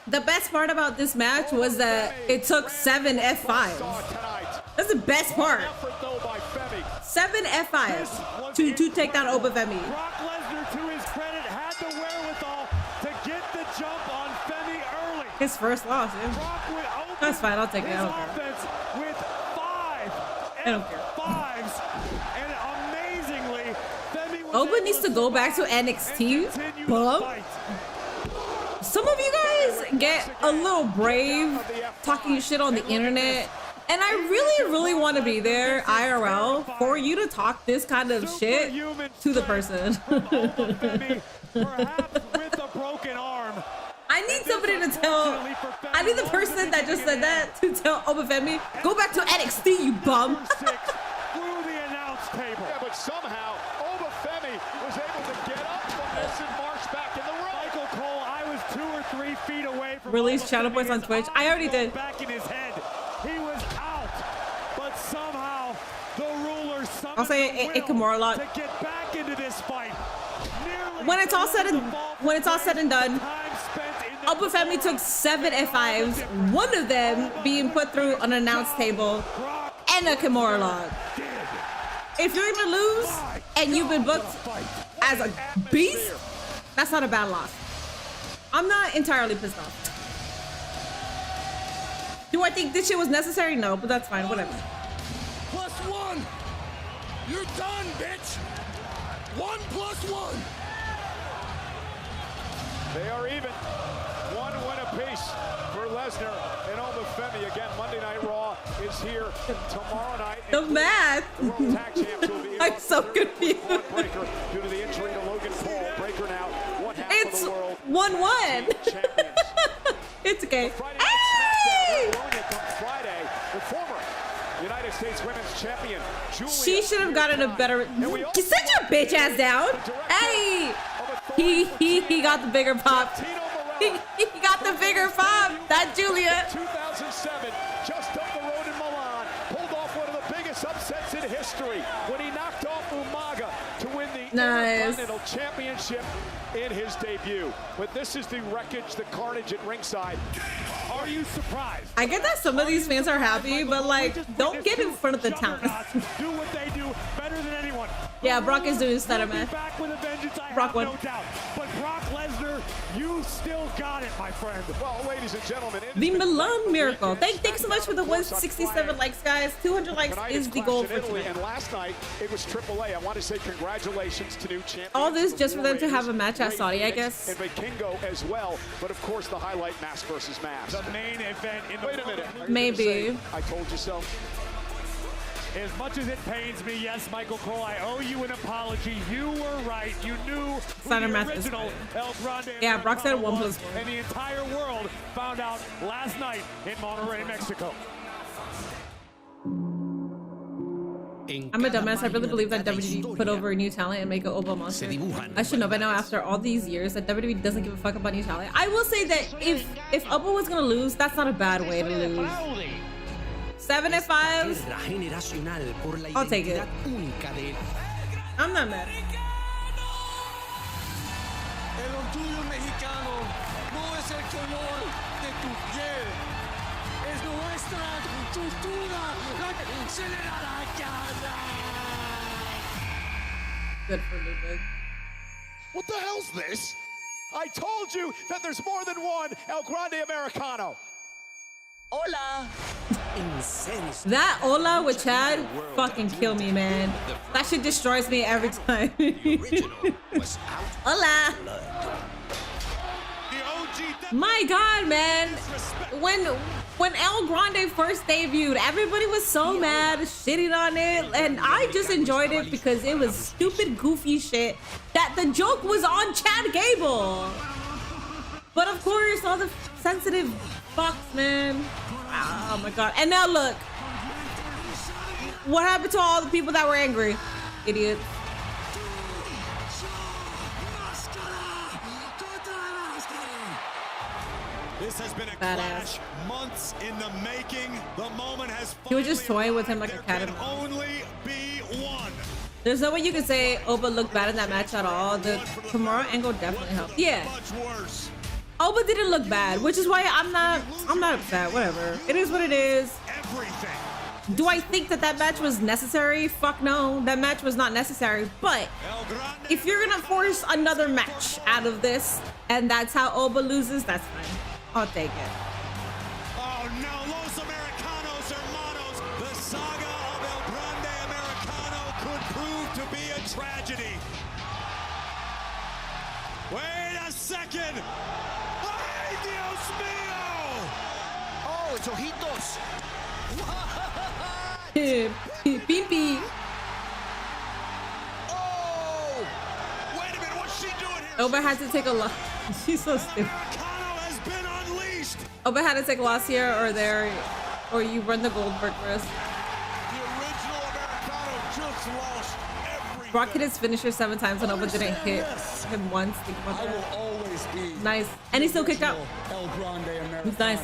The best part about this match was that it took 7 F5s. Tonight. That's the best part. Effort though by Femi. 7 F5s to take down Oba Femi. Brock Lesnar, to his credit, had the wherewithal to get the jump on Femi early. His first loss, yeah. Brock would open That's fine, I'll take it, I his don't care. offense with 5 I don't care. F5s, and amazingly, Femi was Oba able needs to go back to NXT, continue bum. the fight. Some of you guys get a little brave talking shit on the internet. And I really want to be there, IRL, for you to talk this kind of shit to the person. Femi, perhaps with a broken arm. I need somebody to tell, I need the person that just said that to tell Oba Femi, go back to NXT, you bum. Number 6 through the announce table. Yeah, but somehow Oba Femi was able to get up from this and march back in the ring. Michael Cole, I was 2 or 3 feet away from Release Oba channel Femi. points on His Twitch. I eyes already rolled did. Back in his head. He was out, but somehow the ruler summoned I'll say the it can will more a lot. to get back into this fight. Nearly When it's all said and done, time spent in the Oba Femi took 7 F5s, one of them being put through an announce table Brock and a Kimura log. did. If you're gonna lose and you've been booked as a beast, that's not a bad loss. I'm not entirely pissed off. Do I think this shit was necessary? No, but that's fine, whatever. +1. You're done, bitch. 1 + 1. They are even. 1 win apiece for Lesnar and Oba Femi. Again, Monday Night Raw is here tomorrow night. The math. The World Tag Champs will be I'm so confused. on Breaker due to the injury to Logan Paul. Breaker now 1/2 It's of the world 1-1. champions. It's okay. Friday Night SmackDown. Hey! That will come Friday. The former United States Women's Champion, Julia. She should have gotten a better. Sit your bitch ass down. Hey, he got the bigger pop. He got the bigger pop. That Julia. 2007, just up the road in Milan, pulled off one of the biggest upsets in history when he knocked off Umaga to win the Nice. Intercontinental Championship in his debut. But this is the wreckage, the carnage at ringside. Are you surprised? I get that some of these fans are happy, but like, don't get in front of the talent. Do what they do better than anyone. Yeah, Brock is doing stutter, He'll be man. back with a vengeance, I Brock have won. no doubt. But Brock Lesnar, you still got it, my friend. Well, ladies and gentlemen, it has The been Milan Miracle. weekend. Thanks so much for the 167 likes, guys. 200 likes Tonight is it's the Clash goal in for Italy, tonight. and last night it was AAA. I want to say congratulations to new champions. All this just for them to have a Warriors, match at Ray Saudi, I Phoenix, guess. And Vikingo as well. But of course, the highlight, mask versus mask. The main event in the Wait a minute. Are you gonna Maybe. say, I told you so. As much as it pains me, yes, Michael Cole, I owe you an apology. You were right. You knew who Center the math is original fine. El Grande Yeah, Brock said Americano 1+1. was, and the entire world found out last night in Monterrey, Mexico. I'm a dumbass. I really believe that WWE put over a new talent and make an Oba monster. I should know by now after all these years that WWE doesn't give a fuck about new talent. I will say that if Oba was gonna lose, that's not a bad way to lose. 7 and 5. I'll take it. I'm not mad. El orgullo mexicano no es el color de tu piel. Es nuestra cultura la que se le da la gana. Good for Ludwig. What the hell's this? I told you that there's more than one El Grande Americano. Hola. That Ola with Chad fucking kill me, man. That shit destroys me every time. Hola. My God, man. When El Grande first debuted, everybody was so mad, shitting on it, and I just enjoyed it because it was stupid, goofy shit that the joke was on Chad Gable. But of course, all the sensitive fucks, man. Oh my God. And now look. What happened to all the people that were angry? Idiots. This has been a clash months in the making. The moment has He was just toying with him like a cat and mouse. only be one. There's no way you could say Oba looked bad in that match at all. The Kimura angle definitely helped. Yeah. Oba didn't look bad, which is why I'm not upset. Whatever. It is what it is. Everything. Do I think that that match was necessary? Fuck no. That match was not necessary. But if you're gonna force another match out of this, and that's how Oba loses, that's fine. I'll take it. Oh no, Los Americanos Hermanos. The saga of El Grande Americano could prove to be a tragedy. Wait a second. Ay, Dios mío. Oh, it's ojitos. Pimpy. Oh! Wait a minute, what's she doing here? Oba had to take a loss. She's so stupid. Americano has been unleashed. Oba had to take a loss here or there, or you run the Goldberg risk. The original Americano just lost everything. Brock hit his finisher 7 times and Oba didn't hit him once. Think about I that. will always be Nice. And he still kicked out. El Grande Americano. He's nice.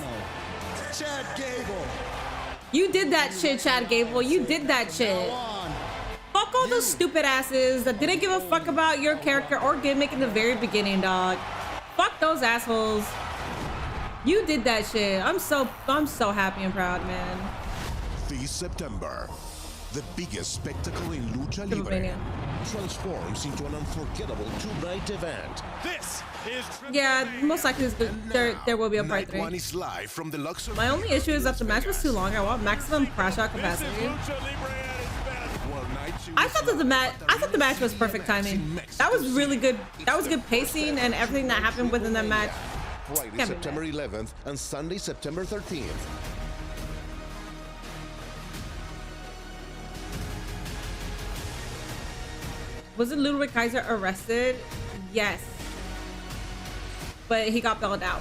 Chad Gable. You did that shit, Chad Gable. You did that shit. Fuck all those stupid asses that didn't give a fuck about your character or gimmick in the very beginning, dog. Fuck those assholes. You did that shit. I'm so happy and proud, man. This September, the biggest spectacle in Lucha Libre Pennsylvania. transforms into an unforgettable two-night event. This is Yeah, most likely there will be a part Night 1 3. is live from the Luxor. My only issue is that the match was too long. I want maximum crash out capacity. Lucha Libre at its best. Well, night two I is thought that the match was perfect timing. That was really good. That was good pacing and everything that happened within that match. Friday, Can't be September 11th and Sunday, September 13th. Wasn't Ludwig Kaiser arrested? Yes. But he got bailed out.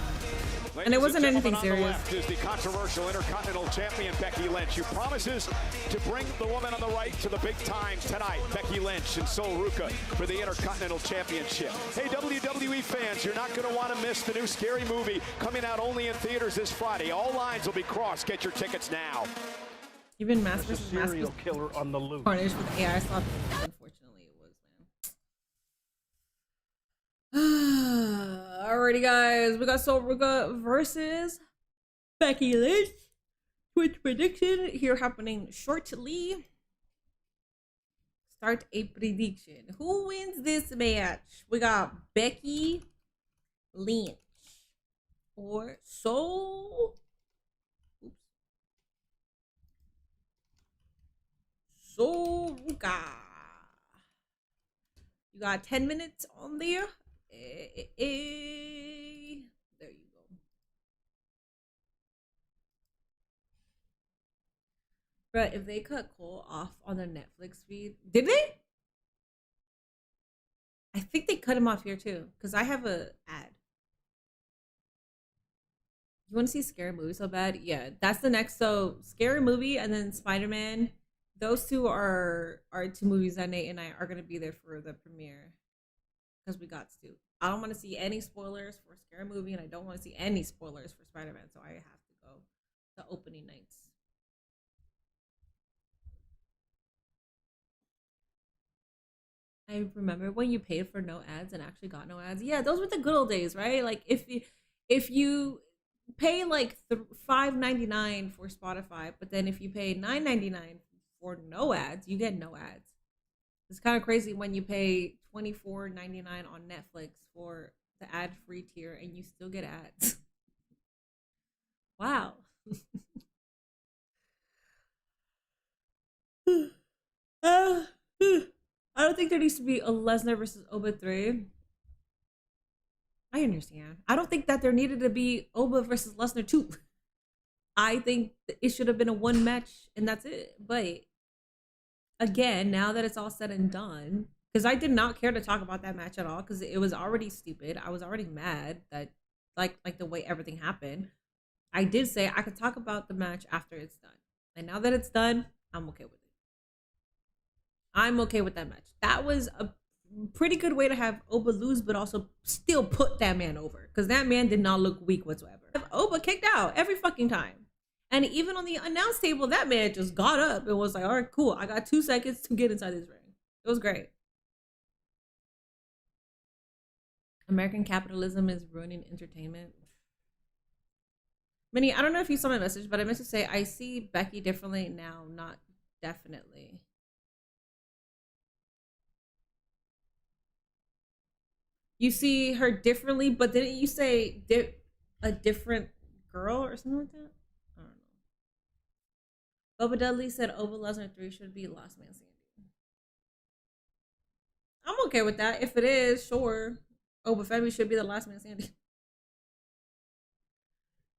And it wasn't anything serious. Left is the controversial Intercontinental Champion Becky Lynch, who promises to bring the woman on the right to the big time tonight. Becky Lynch and Sol Ruca for the Intercontinental Championship. Hey, WWE fans, you're not going to want to miss the new Scary Movie coming out only in theaters this Friday. All lines will be crossed. Get your tickets now. Even Mask vs. Mask was killer on the loose. tarnished with AI slot. Unfortunately, it was, man. Alrighty, guys. We got Sol Ruca versus Becky Lynch. Twitch prediction here happening shortly. Start a prediction. Who wins this match? We got Becky Lynch or Sol. Sol Ruca. You got 10 minutes on there. There you go. But if they cut Cole off on the Netflix feed, did they? I think they cut him off here too, because I have a ad. You want to see Scary Movie so bad? Yeah, that's the next. So Scary Movie and then Spider-Man. Those two are two movies that Nate and I are gonna be there for the premiere, because we got to. I don't want to see any spoilers for Scary Movie, and I don't want to see any spoilers for Spider-Man, so I have to go to opening nights. I remember when you paid for no ads and actually got no ads. Yeah, those were the good old days, right? Like if you pay like $5.99 for Spotify, but then if you pay $9.99 for no ads, you get no ads. It's kind of crazy when you pay $24.99 on Netflix for the ad-free tier and you still get ads. Wow. I don't think there needs to be a Lesnar versus Oba 3. I understand. I don't think that there needed to be Oba versus Lesnar 2. I think it should have been a one match and that's it. But again, now that it's all said and done, because I did not care to talk about that match at all, because it was already stupid. I was already mad that like the way everything happened. I did say I could talk about the match after it's done. And now that it's done, I'm okay with it. I'm okay with that match. That was a pretty good way to have Oba lose, but also still put that man over, because that man did not look weak whatsoever. Oba kicked out every fucking time. And even on the announce table, that man just got up and was like, all right, cool. I got 2 seconds to get inside this ring. It was great. American capitalism is ruining entertainment. Minnie, I don't know if you saw my message, but I meant to say I see Becky differently now, not definitely. You see her differently, but didn't you say a different girl or something like that? I don't know. Bubba Dudley said Oba Lesnar 3 should be Last Man Standing. I'm okay with that. If it is, sure. Oba Femi should be the Last Man Standing.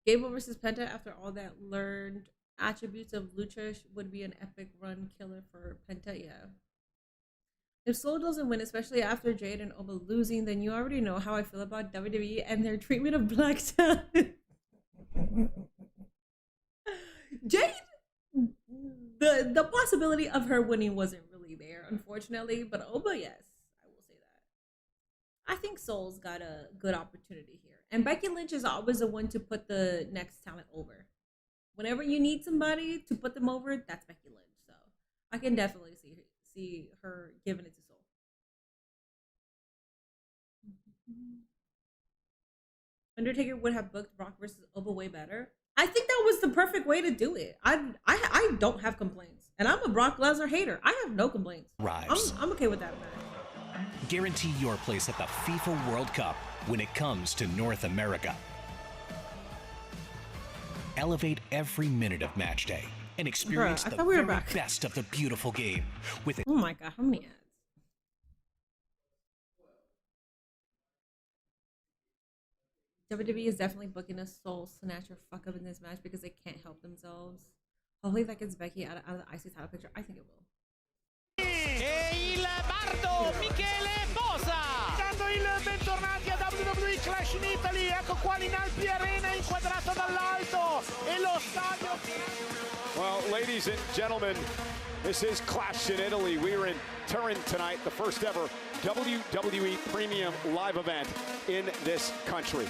Gable versus Penta, after all that learned attributes of Lucha, would be an epic run killer for Penta, yeah. If Soul doesn't win, especially after Jade and Oba losing, then you already know how I feel about WWE and their treatment of Black Talent. Jade, the possibility of her winning wasn't really there, unfortunately, but Oba, yes, I will say that. I think Soul's got a good opportunity here. And Becky Lynch is always the one to put the next talent over. Whenever you need somebody to put them over, that's Becky Lynch. So I can definitely see her giving it to Soul. Undertaker would have booked Brock versus Oba way better. I think that was the perfect way to do it. I don't have complaints, and I'm a Brock Lesnar hater. I have no complaints. I'm okay with that, man. Guarantee your place at the FIFA World Cup when it comes to North America. Elevate every minute of match day and experience the very best of the beautiful game with it. Oh my god, how many ads? WWE is definitely booking a Soul Snatcher fuck up in this match because they can't help themselves. Hopefully that gets Becky out of the IC title picture. I think it will. E il bardo Michele Bosa dando il bentornati a WWE Clash in Italy. Ecco qua l'Inalpi Arena inquadrato dall'alto e lo stadio. Well, ladies and gentlemen, this is Clash in Italy. We are in Turin tonight, the first ever WWE Premium live event in this country.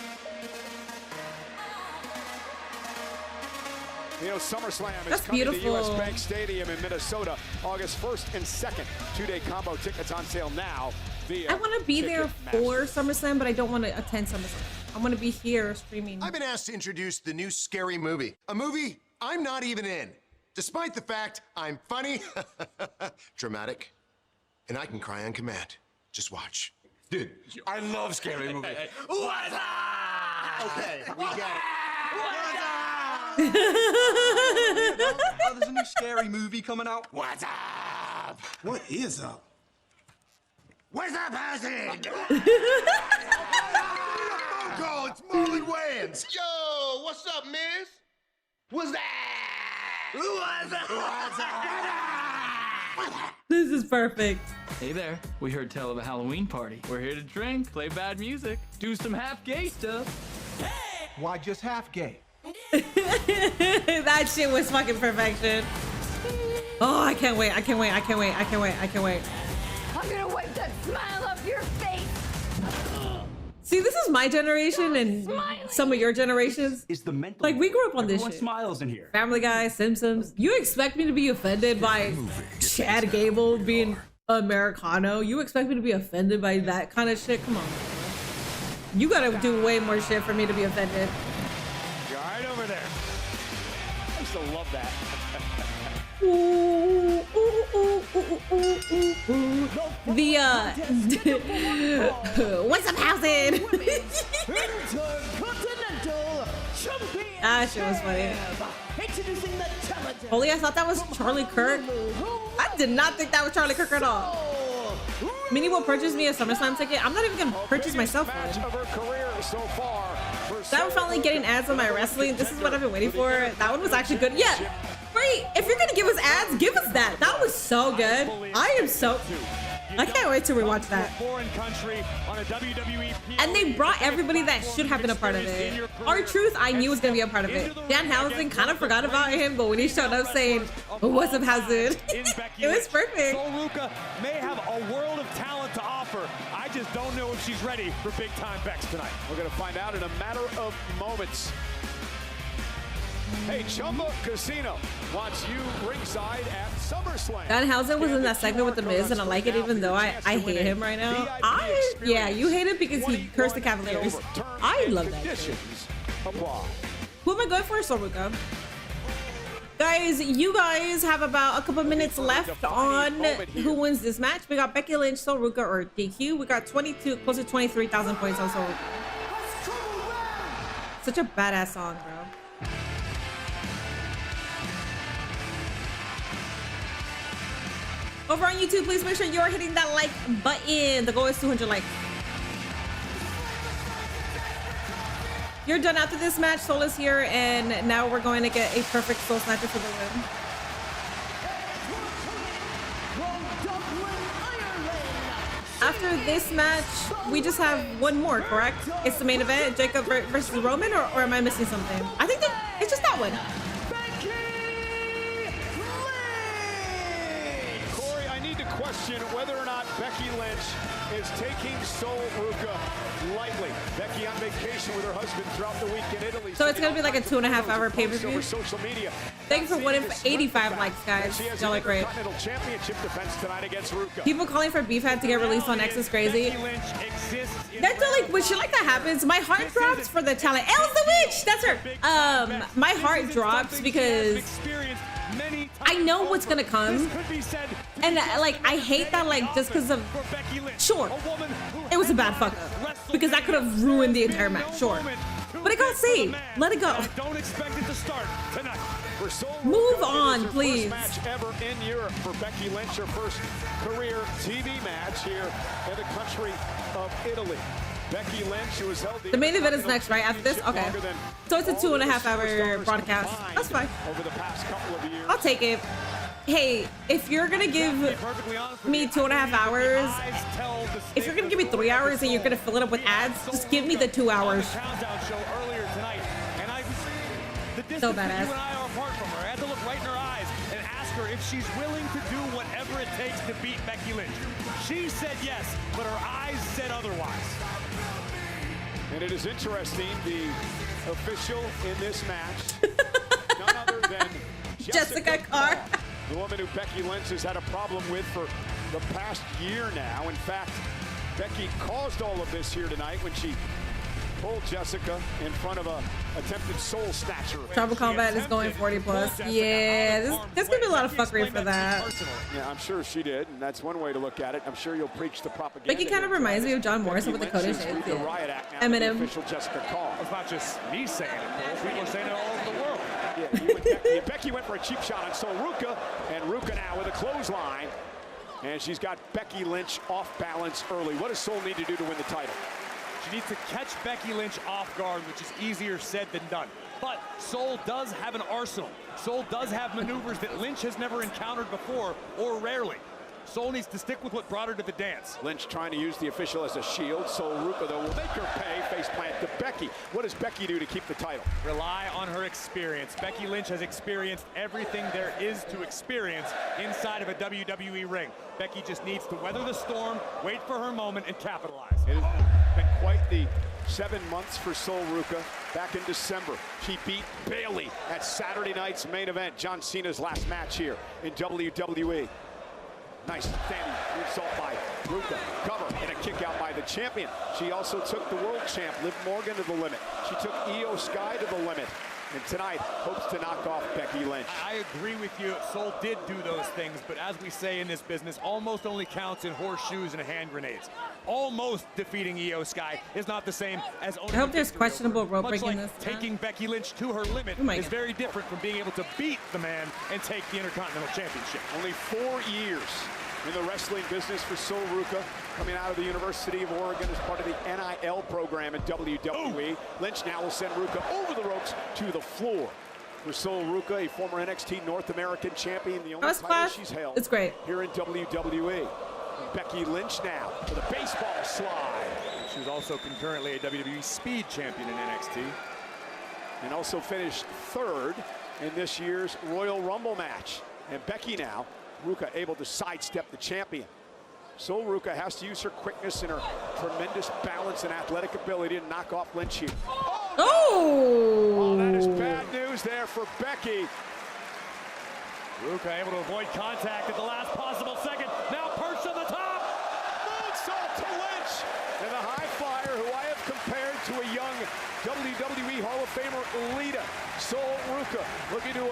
You know, SummerSlam is coming to US Bank Stadium in Minnesota, August 1st and 2nd. 2-day combo tickets on sale now via I want to be there for SummerSlam, but I don't want to attend SummerSlam. I want to be here streaming. I've been asked to introduce the new Scary Movie. A movie I'm not even in, despite the fact I'm funny, dramatic, and I can cry on command. Just watch. Dude, I love Scary Movie. What's up? Okay, we got it. Oh, there's a new Scary Movie coming out. What's up? What is up? Where's that person? Phone call. It's Marlon Wayans. Yo, what's up, miss? What's that? This is perfect. Hey there, we heard tell of a Halloween party. We're here to drink, play bad music, do some half gay stuff. Hey! Why just half gay? That shit was fucking perfection. Oh, I can't wait. I can't wait. I can't wait. I can't wait. I can't wait. I'm gonna wipe that smile off your face. See, this is my generation and some of your generations. Is the mental like we grew up on this Everyone shit. Smiles in here. Family Guy, Simpsons. You expect me to be offended by Chad Gable being Americano? You expect me to be offended by that kind of shit? Come on. You gotta do way more shit for me to be offended. You're right over there. I used to love that. The what's up, Housin? Ah, shit was funny. Holy, I thought that was Charlie Kirk. I did not think that was Charlie Kirk at all. Minnie will purchase me a SummerSlam ticket. I'm not even gonna purchase myself one. That was finally getting ads on my wrestling. This is what I've been waiting for. That one was actually good. Yeah, right. If you're gonna give us ads, give us that. That was so good. I can't wait to rewatch that. And they brought everybody that should have been a part of it. R-Truth, I knew was gonna be a part of it. Danhausen, kind of forgot about him, but when he showed up saying, "What's up, Housin?" It was perfect. Sol Ruca may have a world of talent to offer. I just don't know if she's ready for big time Bex tonight. We're gonna find out in a matter of moments. Hey, Chumba Casino wants you ringside at SummerSlam. Danhausen was in that segment with The Miz, and I like it even though I hate him right now. Yeah, you hate it because he cursed the Cavaliers. I love that shit. Who am I going for? Sol Ruca. Guys, you guys have about a couple minutes left on who wins this match. We got Becky Lynch, Sol Ruca, or DQ. We got 22, close to 23,000 points on Sol Ruca. Such a badass song, bro. Over on YouTube, please make sure you're hitting that like button. The goal is 200 likes. You're done after this match. Sol is here, and now we're going to get a perfect Soul Snatcher for the win. After this match, we just have one more, correct? It's the main event, Jacob versus Roman, or am I missing something? I think that it's just that one. Question whether or not Becky Lynch is taking Sol Ruca lightly. Becky on vacation with her husband throughout the week in Italy. So it's gonna be like a 2.5 hour pay-per-view. Thanks for winning 85 likes, guys. Y'all are great. People calling for Beefhead to get released on X is crazy. That's like when shit like that happens, my heart drops for the talent. Elle's the witch. That's her. My heart drops because I know what's gonna come, and like I hate that, like just because of sure it was a bad fuck up because that could have ruined the entire match, sure, but it got saved. Let it go. Don't expect it to start tonight. Move on, please. Match ever in Europe for Becky Lynch, her first career TV match here in the country of Italy. Becky Lynch, who was held the main event is next, right after this. Okay, so it's a 2.5 hour broadcast. That's fine. Over the past couple of years. I'll take it. Hey, if you're gonna give me 2.5 hours, if you're gonna give me 3 hours and you're gonna fill it up with ads, just give me the 2 hours. So badass. You and I are apart from her. I had to look right in her eyes and ask her if she's willing to do whatever it takes to beat Becky Lynch. She said yes, but her eyes said otherwise. And it is interesting, the official in this match, none other than Jessica Carr. The woman who Becky Lynch has had a problem with for the past year now. In fact, Becky caused all of this here tonight when she pulled Jessica in front of a attempted soul snatcher. Tribal Combat is going 40 plus. Yeah, there's gonna be a lot of fuckery for that. Yeah, I'm sure she did, and that's one way to look at it. I'm sure you'll preach the propaganda. Becky kind of reminds me of John Morrison with the Coda shades. Eminem. Official Jessica Carr. It's not just me saying it. People are saying it all over the world. Yeah, Becky went for a cheap shot on Sol Ruca, and Ruca now with a clothesline. And she's got Becky Lynch off balance early. What does Sol need to do to win the title? She needs to catch Becky Lynch off guard, which is easier said than done. But Sol does have an arsenal. Sol does have maneuvers that Lynch has never encountered before, or rarely. Sol needs to stick with what brought her to the dance. Lynch trying to use the official as a shield. Sol Ruca, though, will make her pay. Face plant to Becky. What does Becky do to keep the title? Rely on her experience. Becky Lynch has experienced everything there is to experience inside of a WWE ring. Becky just needs to weather the storm, wait for her moment, and capitalize. It has been quite the 7 months for Sol Ruca. Back in December, she beat Bayley at Saturday night's main event, John Cena's last match here in WWE. Nice standing result by Ruca. Cover and a kick out by the champion. She also took the world champ, Liv Morgan, to the limit. She took Io Sky to the limit. And tonight, hopes to knock off Becky Lynch. I agree with you. Sol did do those things, but as we say in this business, almost only counts in horseshoes and hand grenades. Almost defeating Io Sky is not the same as only. I hope there's questionable rope breaking like this. Taking Becky Lynch to her limit is very different from being able to beat the man and take the Intercontinental Championship. Only 4 years in the wrestling business for Sol Ruca, coming out of the University of Oregon as part of the NIL program in WWE. Lynch now will send Ruca over the ropes to the floor. For Sol Ruca, a former NXT North American champion, the only title she's held it's great. here in WWE. Becky Lynch now with a baseball slide. She was also concurrently a WWE Speed champion in NXT. And also finished 3rd in this year's Royal Rumble match. And Becky now, Ruca able to sidestep the champion. Sol Ruca has to use her quickness and her tremendous balance and athletic ability to knock off Lynch here. Oh! That is bad news there for Becky. Ruca able to avoid contact at the last possible second. Now perched on the top. Moonsault to Lynch. And the high flyer who I have compared to a young WWE Hall of Famer, Lita. Sol Ruca looking to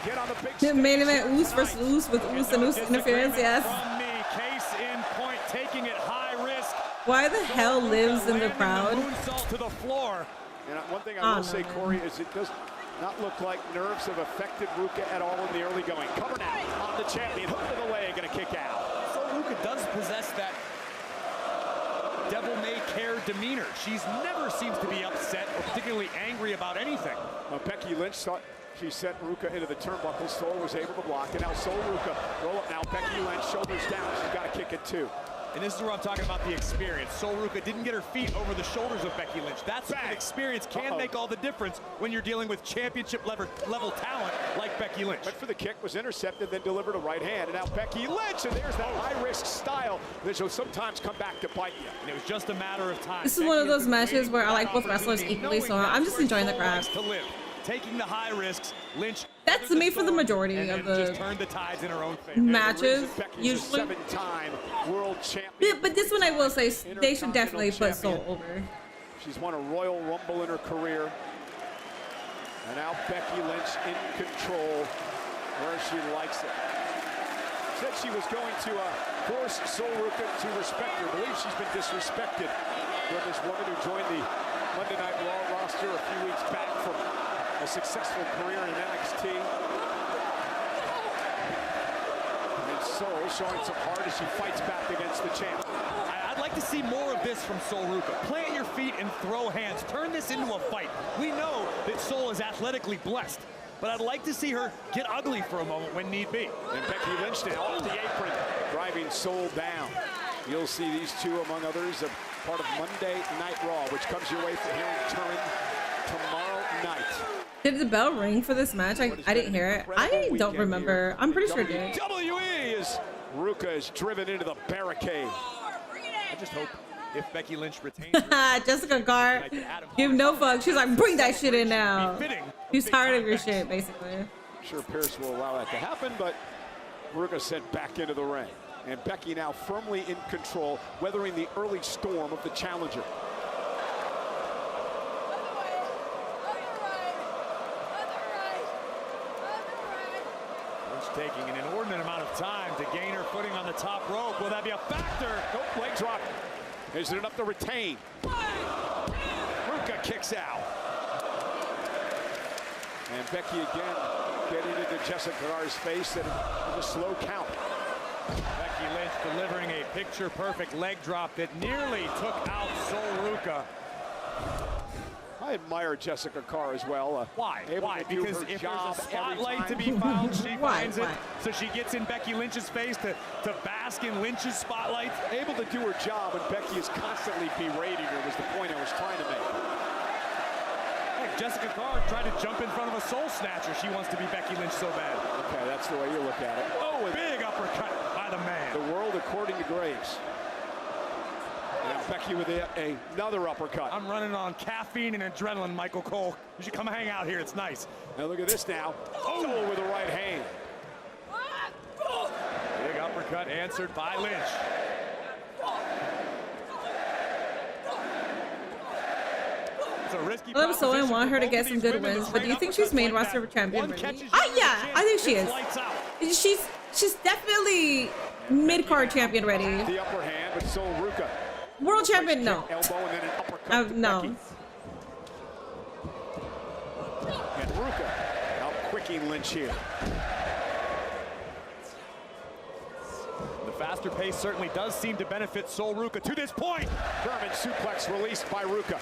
get on the big stage. Main event, Oos versus Oos with Oos and Oos interference, yes. From me, case in point, taking it high risk. Why the hell lives in the crowd? Moonsault to the floor. And one thing I will say, Corey, is it does not look like nerves have affected Ruca at all in the early going. Cover now on the champion, hook to the leg, and a kick out. So Ruca does possess that devil-may-care demeanor. She's never seems to be upset or particularly angry about anything. Becky Lynch thought she sent Ruca into the turnbuckle. Sol was able to block it. Now Sol Ruca roll up now. Becky Lynch shoulders down. She's got to kick it too. And this is where I'm talking about the experience. Sol Ruca didn't get her feet over the shoulders of Becky Lynch. That's what experience can make all the difference when you're dealing with championship level talent like Becky Lynch. Went for the kick, was intercepted, then delivered a right hand. And now Becky Lynch, and there's that high-risk style that will sometimes come back to bite you. And it was just a matter of time. This is one of those matches where I like both wrestlers equally, so I'm just enjoying the crowd. Taking the high risks, Lynch. That's me for the majority of the just turned the tides in her own favor. matches. Usually, seven-time world champion. But this one I will say they should definitely put Sol over. She's won a Royal Rumble in her career, and now Becky Lynch in control where she likes it. Said she was going to force Sol Ruca to respect her. I believe she's been disrespected from this woman who joined the Monday Night Raw roster a few weeks back from a successful career in NXT. And Sol showing some heart as she fights back against the champ. I'd like to see more of this from Sol Ruca. Plant your feet and throw hands. Turn this into a fight. We know that Sol is athletically blessed, but I'd like to see her get ugly for a moment when need be. And Becky Lynch now off the apron, driving Sol down. You'll see these two, among others, part of Monday Night Raw, which comes your way from here in Turin tomorrow night. Did the bell ring for this match? I didn't hear it. I don't remember. I'm pretty sure it did. WWE is Ruca is driven into the barricade. I just hope if Becky Lynch retains Jessica Carr, give no fuck. She's like, bring that shit in now. She's tired of your shit, basically. I'm sure Pierce will allow that to happen, but Ruca sent back into the ring. And Becky now firmly in control, weathering the early storm of the challenger. Taking an inordinate amount of time to gain her footing on the top rope. Will that be a factor? Nope, leg drop. Is it enough to retain? Ruca kicks out. And Becky again getting into Jessica Carr's face and a slow count. Becky Lynch delivering a picture-perfect leg drop that nearly took out Sol Ruca. I I admire Jessica Carr as well. Why? Why? Do Because her if job there's a spotlight to every be found, she finds it. Why? So she gets in Becky Lynch's face to bask in Lynch's spotlight. able to do her job, and Becky is constantly berating her, was the point I was trying to make. Heck, Jessica Carr tried to jump in front of a soul snatcher. She wants to be Becky Lynch so bad. Okay, that's the way you look at it. Oh, A big uppercut by the man. The world according to Graves. Now Becky with another uppercut. I'm running on caffeine and adrenaline, Michael Cole. You should come hang out here. It's nice. Now look at this now. Oh, with the right hand. Big uppercut answered by Lynch. It's a risky I love so I want her to get some good wins, but do you think she's main roster champion? Yeah, I think she is. She's definitely mid-card champion ready. The upper hand, but Sol Ruca. World champion, no. Elbow and then an uppercut to no. Becky. And Ruca out-quicking Lynch here. The faster pace certainly does seem to benefit Sol Ruca to this point. German suplex released by Ruca.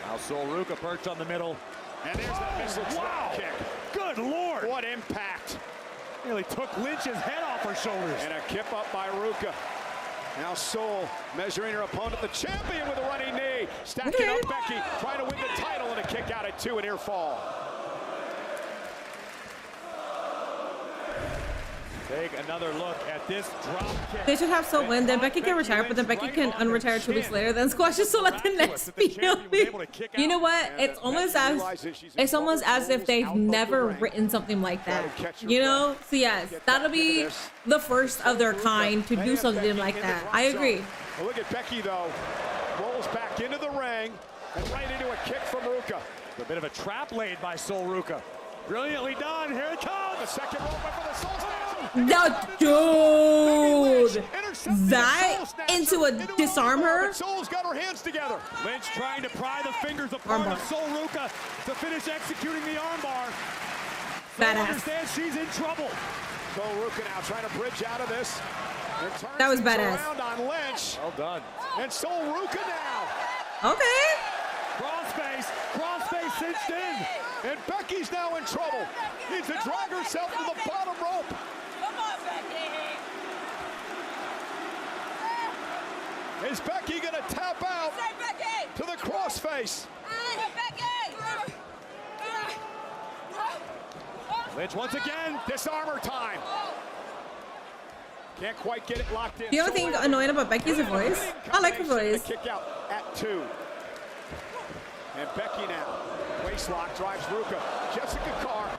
Now Sol Ruca perched on the middle. And there's the missile drop kick. Good Lord. What impact. Nearly took Lynch's head off her shoulders. And a kip up by Ruca. Now Sol measuring her opponent, the champion, with a running knee. Stacking up Becky, trying to win the title, and a kick out at 2, and near fall. Take another look at this drop kick. They should have Sol win, then Becky can retire, but then Becky can unretire 2 weeks later, then squash Sol at the next PLE. You know what? It's almost as if they've never written something like that. You know? So yes, that'll be the first of their kind to do something like that. I agree. Well, look at Becky though. Rolls back into the ring and right into a kick from Ruca. A bit of a trap laid by Sol Ruca. Brilliantly done. Here it comes. The second rope for the Soul Snatcher. No, dude, that into a disarm her. Sol's got her hands together. Lynch trying to pry the fingers apart of Sol Ruca to finish executing the armbar. Badass. Understands she's in trouble. Sol Ruca now trying to bridge out of this. That was badass. Around on Lynch. Well done. And Sol Ruca now. Okay. Crossface cinched in. And Becky's now in trouble. Needs to drag herself to the bottom rope. Come on, Becky. Is Becky going to tap out to the crossface? Becky. Lynch once again. Disarmer time. Can't quite get it locked in. The only thing annoying about Becky is her voice. I like her voice. Kick out at 2. And Becky now. Waistlock drives Ruca. Jessica Carr.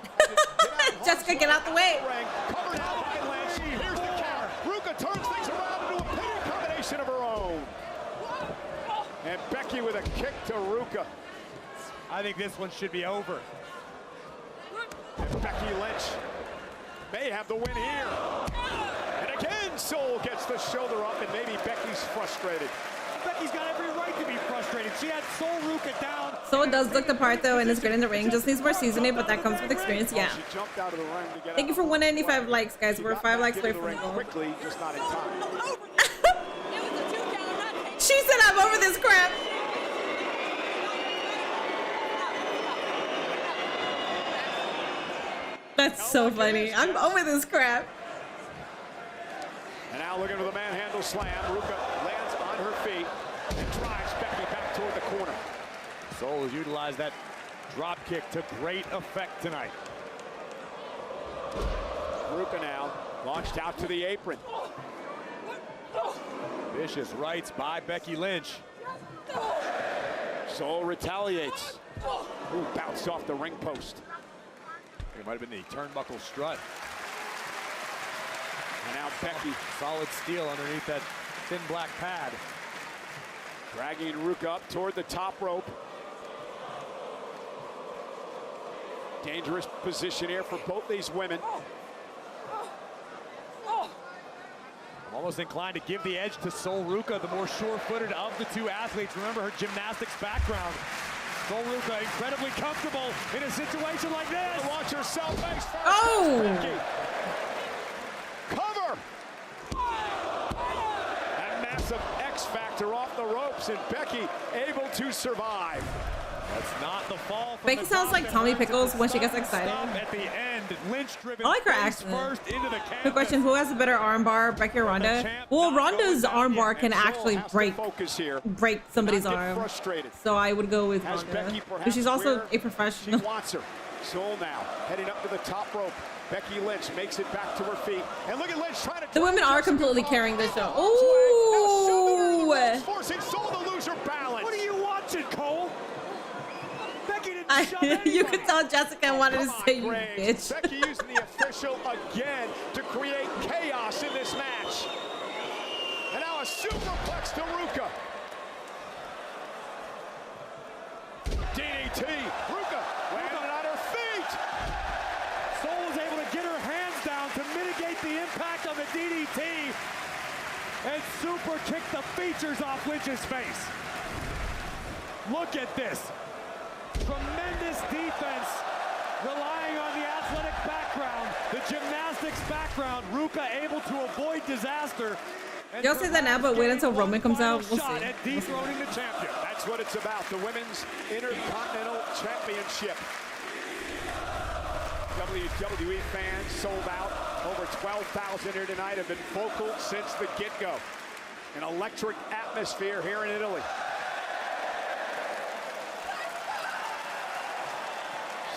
Jessica, get out the way. Covered out by Lynch. Here's the count. Ruca turns things around into a pinning combination of her own. And Becky with a kick to Ruca. I think this one should be over. And Becky Lynch may have the win here. And again, Sol gets the shoulder up, and maybe Becky's frustrated. Becky's got every right to be frustrated. She had Sol Ruca down. Sol does look the part though, and is good in the ring. Just needs more seasoning, but that comes with experience. Yeah. She jumped out of the ring to get Thank you for 195 likes, guys. We're 5 likes away from the goal. Quickly, just not in time. She said, "I'm over this crap." That's so funny. I'm over this crap. And now looking for the manhandle slam. Ruca lands on her feet and drives Becky back toward the corner. Sol has utilized that drop kick to great effect tonight. Ruca now launched out to the apron. Vicious rights by Becky Lynch. Sol retaliates. Ooh, bounced off the ring post. It might have been the turnbuckle strut. And now Becky. Solid steel underneath that thin black pad. Dragging Ruca up toward the top rope. Dangerous position here for both these women. I'm almost inclined to give the edge to Sol Ruca, the more sure-footed of the two athletes. Remember her gymnastics background. Sol Ruca incredibly comfortable in a situation like this. Watch herself face first. Oh! Cover! And some X factor off the ropes, and Becky able to survive. That's not the fall. Becky sounds like Tommy Pickles when she gets excited. At the end, Lynch driven I like her accent. Quick question, who has a better armbar, Becky or Ronda? Well, Ronda's armbar can actually break somebody's arm. So I would go with Ronda. But she's also a professional. She wants her. Soul now heading up to the top rope. Becky Lynch makes it back to her feet. And look at Lynch trying to... The women are completely carrying this show. Ooh! Forcing Soul to lose her balance. What are you watching, Cole? You could tell Jessica wanted to say you bitch. Becky using the official again to create chaos in this match. And now a superplex to Ruka. DDT. Ruka landing on her feet. Soul was able to get her hands down to mitigate the impact of the DDT and super kick the features off Lynch's face. Look at this. Tremendous defense, relying on the athletic background, the gymnastics background. Ruka able to avoid disaster. Y'all say that now, but wait until Roman comes out. We'll see. At dethroning the champion. That's what it's about. The Women's Intercontinental Championship. WWE fans sold out. Over 12,000 here tonight have been vocal since the get-go. An electric atmosphere here in Italy.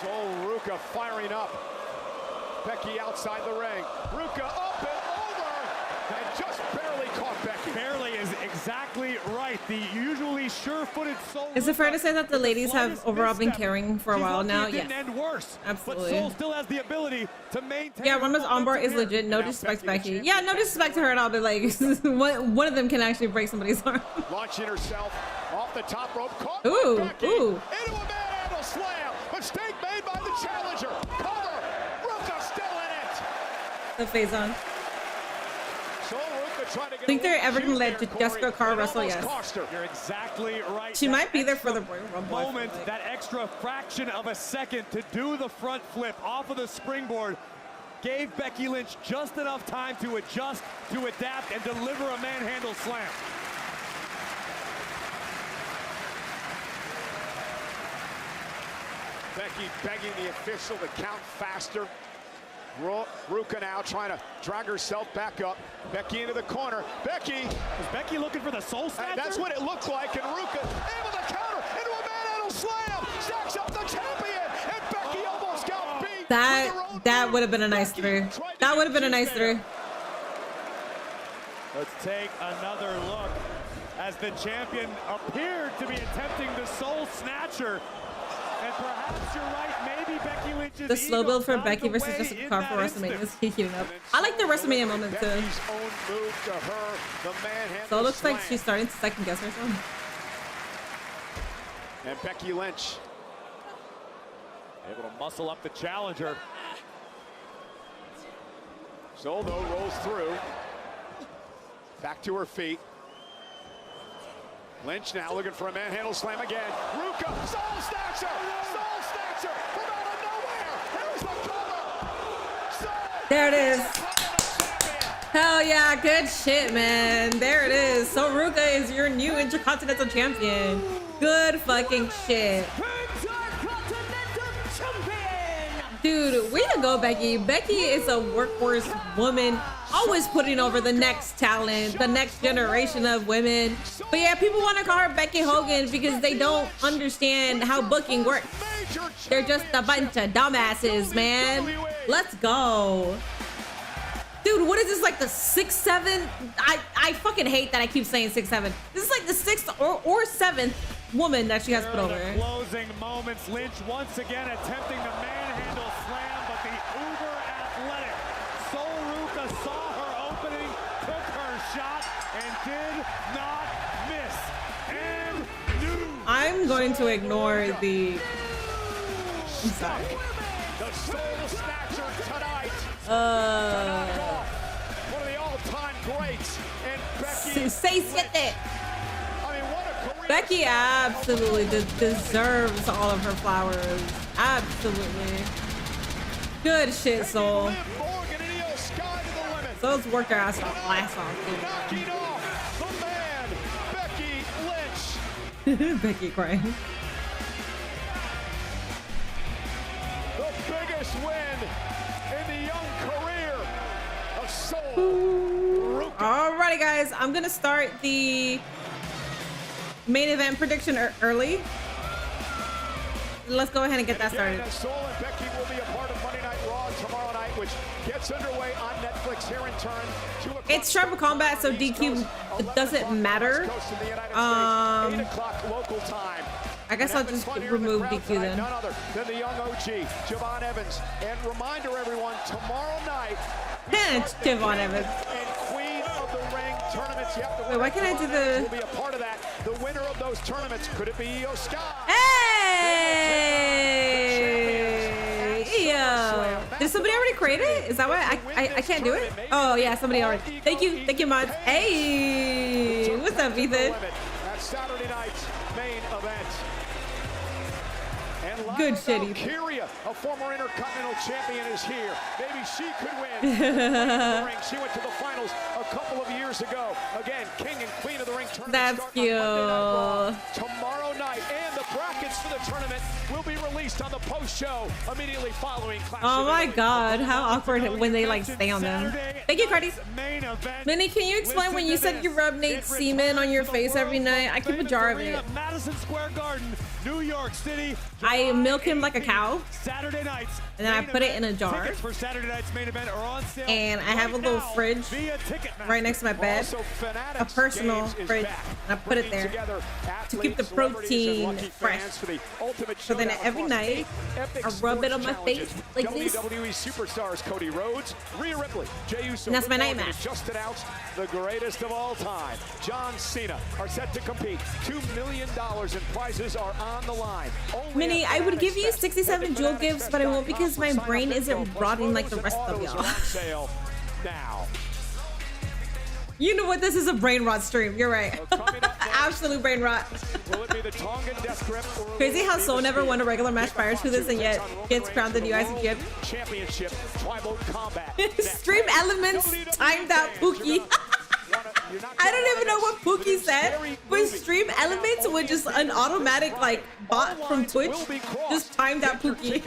Soul Ruka firing up. Becky outside the ring. Ruka up and over, and just barely caught Becky. Barely is exactly right. The usually sure-footed Soul. Is it fair to say that the ladies have overall been carrying for a while now? Yes. Yes. End worse, absolutely. But Soul still has the ability to maintain. Yeah, Ronda's armbar is legit. No disrespect to Becky. Yeah, no disrespect to her at all, but like one of them can actually break somebody's arm. Launching herself off the top rope. Caught ooh, by Becky ooh. Into a manhandle slam. Mistake made by the challenger. Cover. Ruka still in it. The phase on. So Ruka trying to get Think they're ever gonna let Jessica Carr wrestle? Yes. You're exactly right. She might be there for the Royal Rumble. Moment, that extra fraction of a second to do the front flip off of the springboard gave Becky Lynch just enough time to adjust, to adapt, and deliver a manhandle slam. Becky begging the official to count faster. Ruka now trying to drag herself back up. Becky into the corner. Becky. Is Becky looking for the soul snatcher? That's what it looked like. And Ruka able to counter into a manhandle slam. Stacks up the champion. And Becky almost got beat. That would have been a nice three. That would have been a nice three. Let's take another look as the champion appeared to be attempting the soul snatcher. And perhaps you're right, maybe Becky Lynch's the slow build for Becky versus Jessica Carr for WrestleMania is heating up. I like the WrestleMania moment too. So it looks like she's starting to second guess herself. And Becky Lynch able to muscle up the challenger. Soul though rolls through. Back to her feet. Lynch now looking for a manhandle slam again. Ruka, Soul Snatcher! Soul Snatcher from out of nowhere! Here's the cover! There it is. Hell yeah, good shit, man. There it is. So Ruka is your new Intercontinental Champion. Good fucking shit. Dude, way to go, Becky. Becky is a workhorse woman, always putting over the next talent, the next generation of women. But yeah, people want to call her Becky Hogan because they don't understand how booking works. They're just a bunch of dumbasses, man. Let's go. Dude, what is this, like the 6'7"? I fucking hate that I keep saying 6'7". This is like the 6th or 7th woman that she has put over. Closing moments, Lynch once again attempting the manhandle slam, but the uber athletic Soul Ruka saw her opening, took her shot, and did not miss. And knew. I'm going to ignore the. I'm sorry. The Soul Snatcher tonight. One of the all-time greats, and Becky. Say it. Becky absolutely deserves all of her flowers. Absolutely. Good shit, Soul. Soul's worked her ass off. Knocking off the man Becky crying. The biggest win in the young career of Sol Ruca. Alrighty, guys, I'm gonna start the main event prediction early. Let's go ahead and get that started. Sol and Becky will be a part of Monday Night Raw tomorrow night, which gets underway on Netflix here in turn. It's Tribal Combat, so DQ doesn't matter. 8 o'clock local time. I guess I'll just remove DQ then. None other than the young OG, Javon Evans. And reminder, everyone, tomorrow night, Javon Evans. And Queen of the Ring tournaments. You have to wait, why can't I do the? Will be a part of that. The winner of those tournaments. Could it be Io Sky? Hey! Yo! Did somebody already create it? Is that why I can't do it? Oh yeah, somebody already. Thank you, mods. Hey! What's up, Ethan? That's Saturday night's main event. And good shit, Ethan. Kyria, a former Intercontinental Champion, is here. Maybe she could win. She went to the finals a couple of years ago. Again, King and Queen of the Ring tournament. That's cute. Tomorrow night, and the brackets for the tournament will be released on the post show immediately following Clash. Oh my God, how awkward when they like stay on them. Thank you, Cardi. Minnie, can you explain when you said you rub Nate's semen on your face every night? I keep a jar of it. Madison Square Garden, New York City. I milk him like a cow. Saturday nights. And then I put it in a jar. Tickets for Saturday night's main event are on sale. And I have a little fridge right next to my bed. A personal fridge. And I put it there to keep the protein fresh. So then every night I rub it on my face like this. WWE superstars Cody Rhodes, Rhea Ripley, Jey Uso. And that's my night match. Just announced the greatest of all time, John Cena, are set to compete. $2 million in prizes are on the line. Minnie, I would give you 67 jewel gifts, but I won't because my brain isn't rotting like the rest of y'all. Now. You know what? This is a brain rot stream. You're right. Absolute brain rot. Crazy how Soul never won a regular match prior to this and yet gets crowned the new IC Championship. Tribal Combat. Stream Elements timed out Pookie. I don't even know what Pookie said, but Stream Elements was just an automatic like bot from Twitch just timed out Pookie.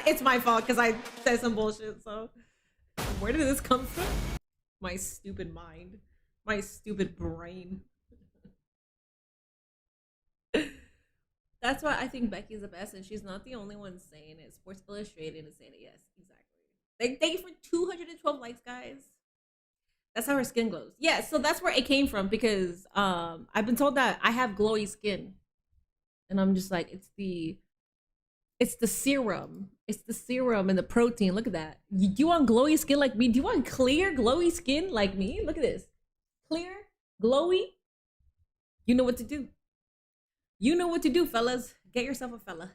It's my fault because I said some bullshit. So where did this come from? My stupid mind, my stupid brain. That's why I think Becky's the best, and she's not the only one saying it. Sports Illustrated is saying it. Yes, exactly. Thank you for 212 likes, guys. That's how her skin glows. Yeah, so that's where it came from because I've been told that I have glowy skin, and I'm just like, it's the serum. It's the serum and the protein. Look at that. You want glowy skin like me? Do you want clear, glowy skin like me? Look at this. Clear, glowy. You know what to do. You know what to do, fellas. Get yourself a fella.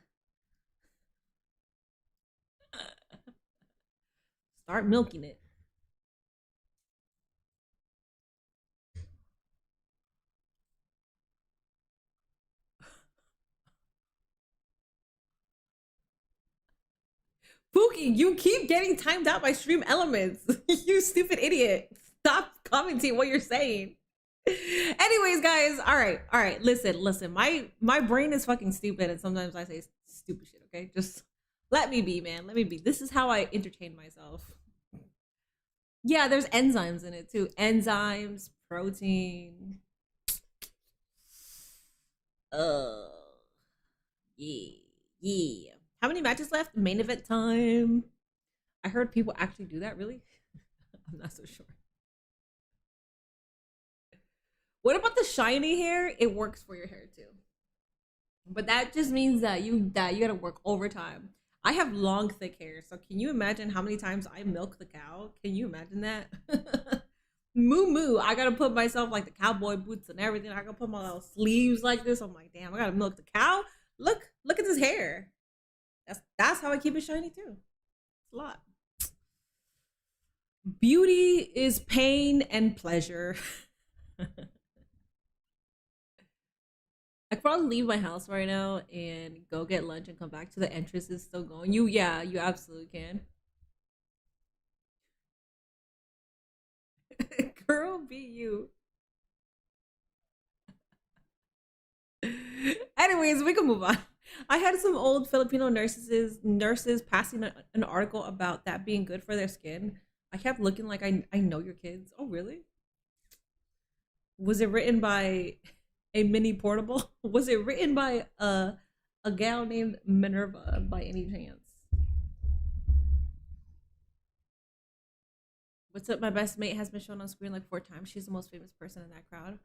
Start milking it. Pookie, you keep getting timed out by Stream Elements. You stupid idiot. Stop commenting what you're saying. Anyways, guys, all right. Listen. My brain is fucking stupid, and sometimes I say stupid shit. Okay, just let me be, man. Let me be. This is how I entertain myself. Yeah, there's enzymes in it too. Enzymes, protein. Yeah. How many matches left? Main event time. I heard people actually do that. Really? I'm not so sure. What about the shiny hair? It works for your hair too. But that just means that you gotta work overtime. I have long, thick hair, so can you imagine how many times I milk the cow? Can you imagine that? Moo. I gotta put myself like the cowboy boots and everything. I gotta put my little sleeves like this. I'm like, damn, I gotta milk the cow. Look at this hair. That's how I keep it shiny too. It's a lot. Beauty is pain and pleasure. I could probably leave my house right now and go get lunch and come back to the entrance is still going. You absolutely can. Girl, be you. Anyways, we can move on. I had some old Filipino nurses passing an article about that being good for their skin. I kept looking like I know your kids. Oh, really? Was it written by a mini portable? Was it written by a gal named Minerva by any chance? What's up? My best mate has been shown on screen like 4 times. She's the most famous person in that crowd.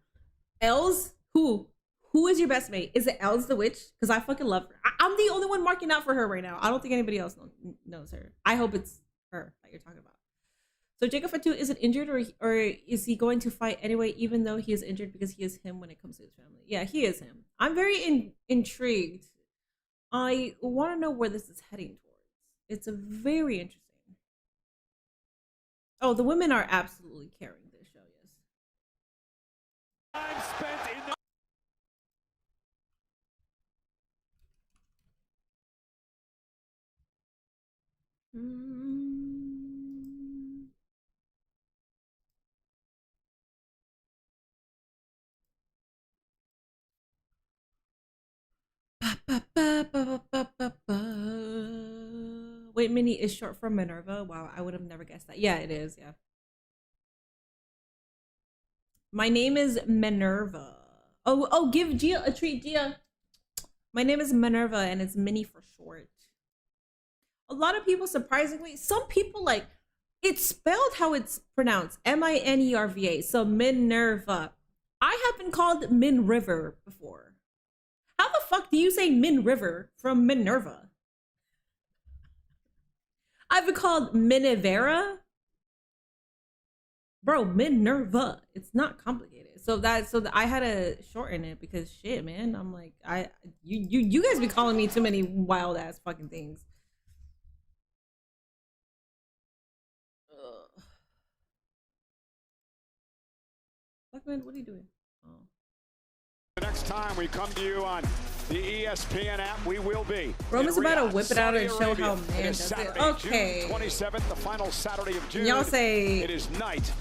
Els? Who is your best mate? Is it Els the witch? Because I fucking love her. I'm the only one marking out for her right now. I don't think anybody else knows her. I hope it's her that you're talking about. So Jacob Fatu isn't injured, or is he going to fight anyway, even though he is injured, because he is him when it comes to his family? Yeah, he is him. I'm very intrigued. I want to know where this is heading towards. It's a very interesting. Oh, the women are absolutely carrying this show, yes. Time spent in the Wait, Minnie is short for Minerva. Wow, I would have never guessed that. Yeah, it is. Yeah. My name is Minerva. Oh, give Gia a treat, Gia. My name is Minerva, and it's Minnie for short. A lot of people, surprisingly, some people like it's spelled how it's pronounced, Minerva. So Minerva. I have been called Min River before. How the fuck do you say Min River from Minerva? I've been called Minivera. Bro, Minerva. It's not complicated. So I had to shorten it because shit, man. I'm like, you guys be calling me too many wild ass fucking things. Fuckman, what are you doing? Oh. The next time we come to you on the ESPN app, we will be. Roman's about to whip it out and show how man does Saturday, it. Okay. June 27th, the final Saturday of June. Y'all say it is night.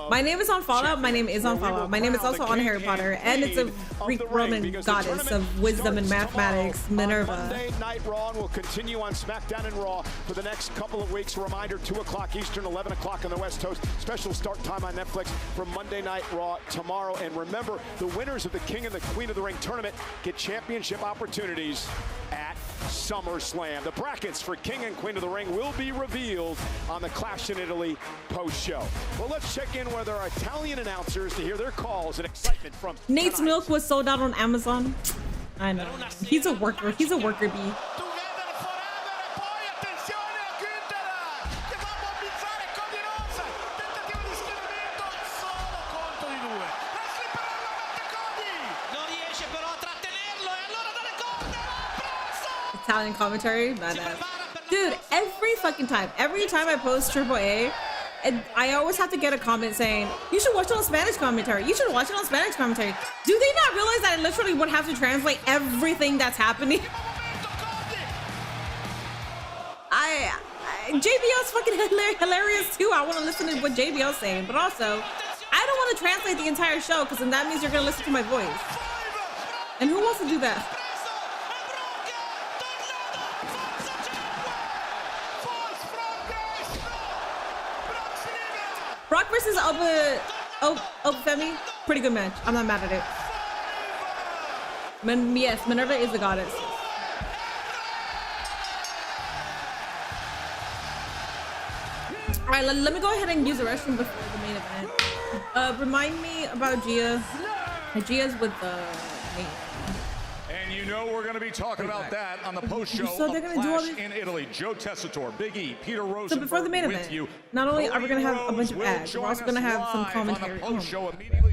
My name is on Fallout. My name is on Fallout. My name is also on Harry Potter, and it's a Greek Roman goddess of wisdom and mathematics, Minerva. Monday Night Raw will continue on SmackDown and Raw for the next couple of weeks. A reminder: 2 o'clock Eastern, 11 o'clock on the West Coast. Special start time on Netflix for Monday Night Raw tomorrow. And remember, the winners of the King and the Queen of the Ring tournament get championship opportunities at SummerSlam. The brackets for King and Queen of the Ring will be revealed on the Clash in Italy post-show. Well, let's check in with our Italian announcers to hear their calls and excitement from Nate's tonight. milk was sold out on Amazon. I know. He's a worker. He's a worker bee. Italian commentary, badass. Dude, every time I post Triple A, and I always have to get a comment saying, you should watch it on Spanish commentary. You should watch it on Spanish commentary. Do they not realize that I literally would have to translate everything that's happening? JBL's fucking hilarious too. I want to listen to what JBL's saying, but also, I don't want to translate the entire show because then that means you're going to listen to my voice. And who wants to do that? Brock versus Femi, pretty good match. I'm not mad at it. Yes, Minerva is the goddess. All right, let me go ahead and use the restroom before the main event. Remind me about Gia. Gia's with the main. And you know we're going to be talking about that on the post-show So they're gonna do all Clash these... in Italy. Joe Tessitore, Big E, Peter Rosenberg. So before the main event, not only are we going to have a bunch of ads, we're also going to have some commentary.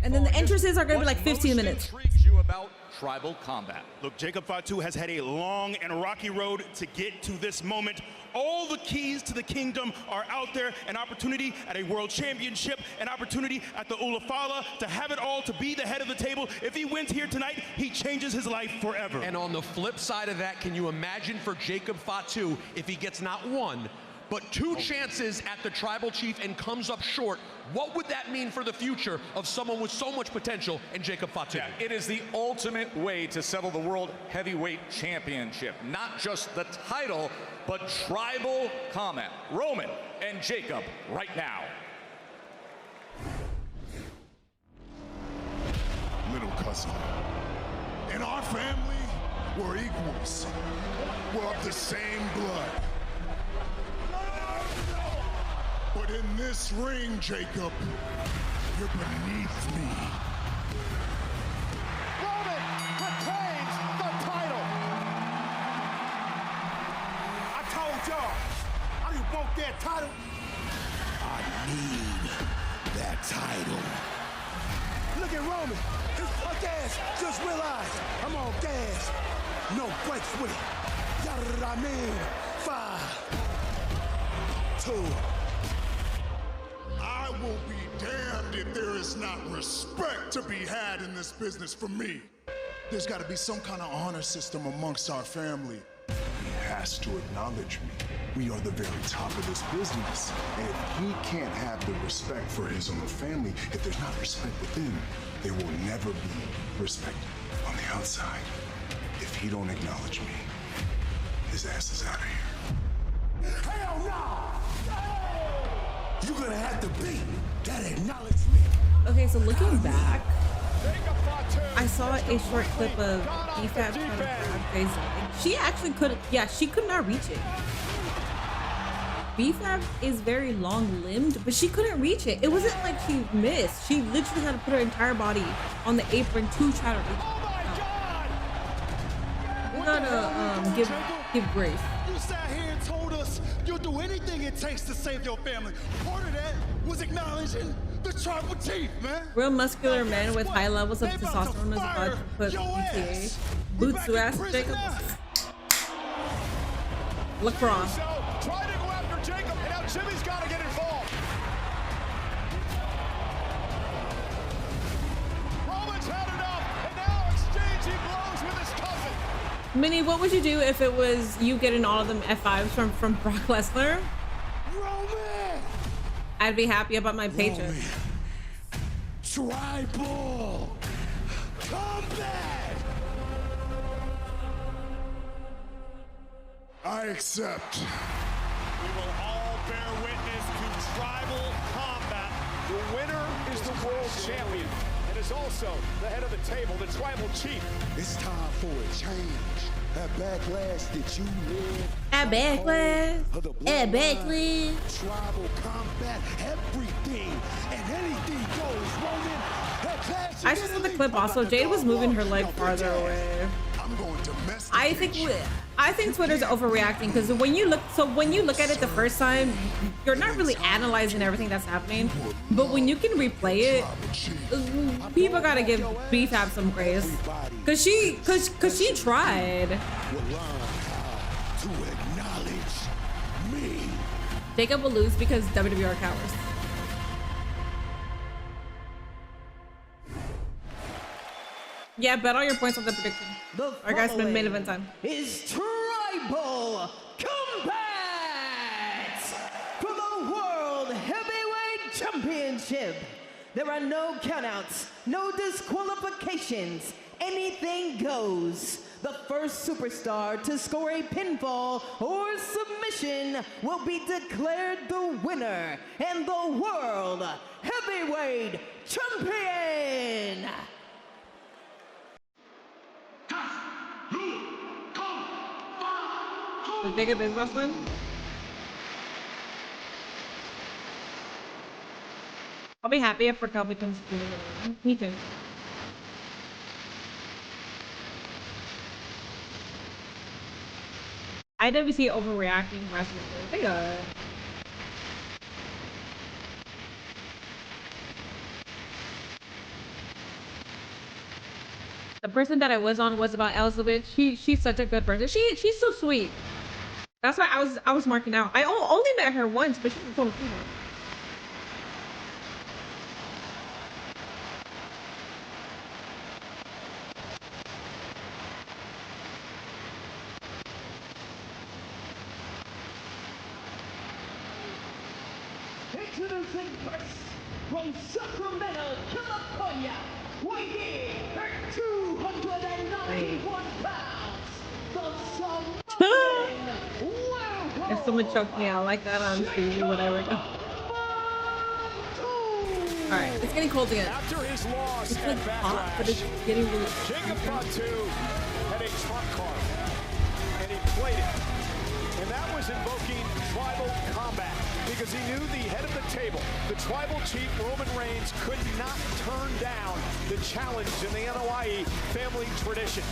And then the entrances are going to be like 15 minutes. You about tribal combat. Look, Jacob Fatu has had a long and rocky road to get to this moment. All the keys to the kingdom are out there. An opportunity at a world championship, an opportunity at the Ulafala to have it all, to be the head of the table. If he wins here tonight, he changes his life forever. And on the flip side of that, can you imagine for Jacob Fatu if he gets not one, but 2 chances at the Tribal Chief and comes up short. What would that mean for the future of someone with so much potential in Jacob Fatu? Yeah, it is the ultimate way to settle the World Heavyweight Championship. Not just the title, but Tribal Combat. Roman and Jacob right now. Little cousin, in our family, we're equals. We're of the same blood. But in this ring, Jacob, you're beneath me. Roman retains the title. I told y'all, I didn't want that title. I need that title. Look at Roman. His fuck ass just realized I'm on gas. No breaks with it. Yada I mean. 5, 2. I will be damned if there is not respect to be had in this business for me. There's got to be some kind of honor system amongst our family. He has to acknowledge me. We are the very top of this business. And if he can't have the respect for his own family, if there's not respect within, there will never be respect on the outside. If he don't acknowledge me, his ass is out of here. Hell no! You're gonna have to be that acknowledgement. Okay, so looking back, I saw a short clip of BFAB trying to grab Gray's leg. She actually could, yeah, she could not reach it. BFAB is very long-limbed, but she couldn't reach it. It wasn't like she missed. She literally had to put her entire body on the apron to try to reach it. We gotta give grace. You sat here and told us you'll do anything it takes to save your family. Part of that was acknowledging the Tribal Chief, man. Real muscular men with high levels of testosterone is about to put BTA. Boots to ass Jacob. Lacrosse. Try to go after Jacob, and now Jimmy's got to get involved. Roman's had enough, and now exchanging blows with his cousin. Minnie, what would you do if it was you getting all of them F5s from Brock Lesnar? Roman! I'd be happy about my paycheck. Tribal Combat! I accept. We will all bear witness to Tribal Combat. The winner is the world champion and is also the head of the table, the Tribal Chief. It's time for a change. That backlash that you live. At Backlash. At Backlash. Tribal Combat, everything and anything goes, Roman. I just saw the clip also. Jade was moving her leg farther away. I'm going to I think Twitter's overreacting because when you look at it the first time, you're not really analyzing everything that's happening. But when you can replay it, people gotta give BFAB some grace. Cause she tried. To acknowledge me. Jacob will lose because WWE are cowards. Yeah, bet all your points on the prediction. Alright guys, been main event time. Is Tribal Combat for the World Heavyweight Championship. There are no countouts, no disqualifications. Anything goes. The first superstar to score a pinfall or submission will be declared the winner and the World Heavyweight Champion. The bigger big wrestling. I'll be happy if Raquel becomes me too. IWC overreacting wrestling. They got it. The person that I was on was about Elizabeth. She's such a good person. She's so sweet. That's why I was marking out. I only met her once, but she's a total sweetheart. Introducing first, from Sacramento, California, weighing at 291 pounds, the Samoan werewolf. If someone choked me out like that on TV or whatever. Alright, it's getting cold again. After his loss it's at like hot, but it's getting really Jacob Fatu had a trump card, and he played it. And that was invoking tribal combat, because he knew the head of the table, the tribal chief Roman Reigns, could not turn down the challenge in the NOIE family tradition.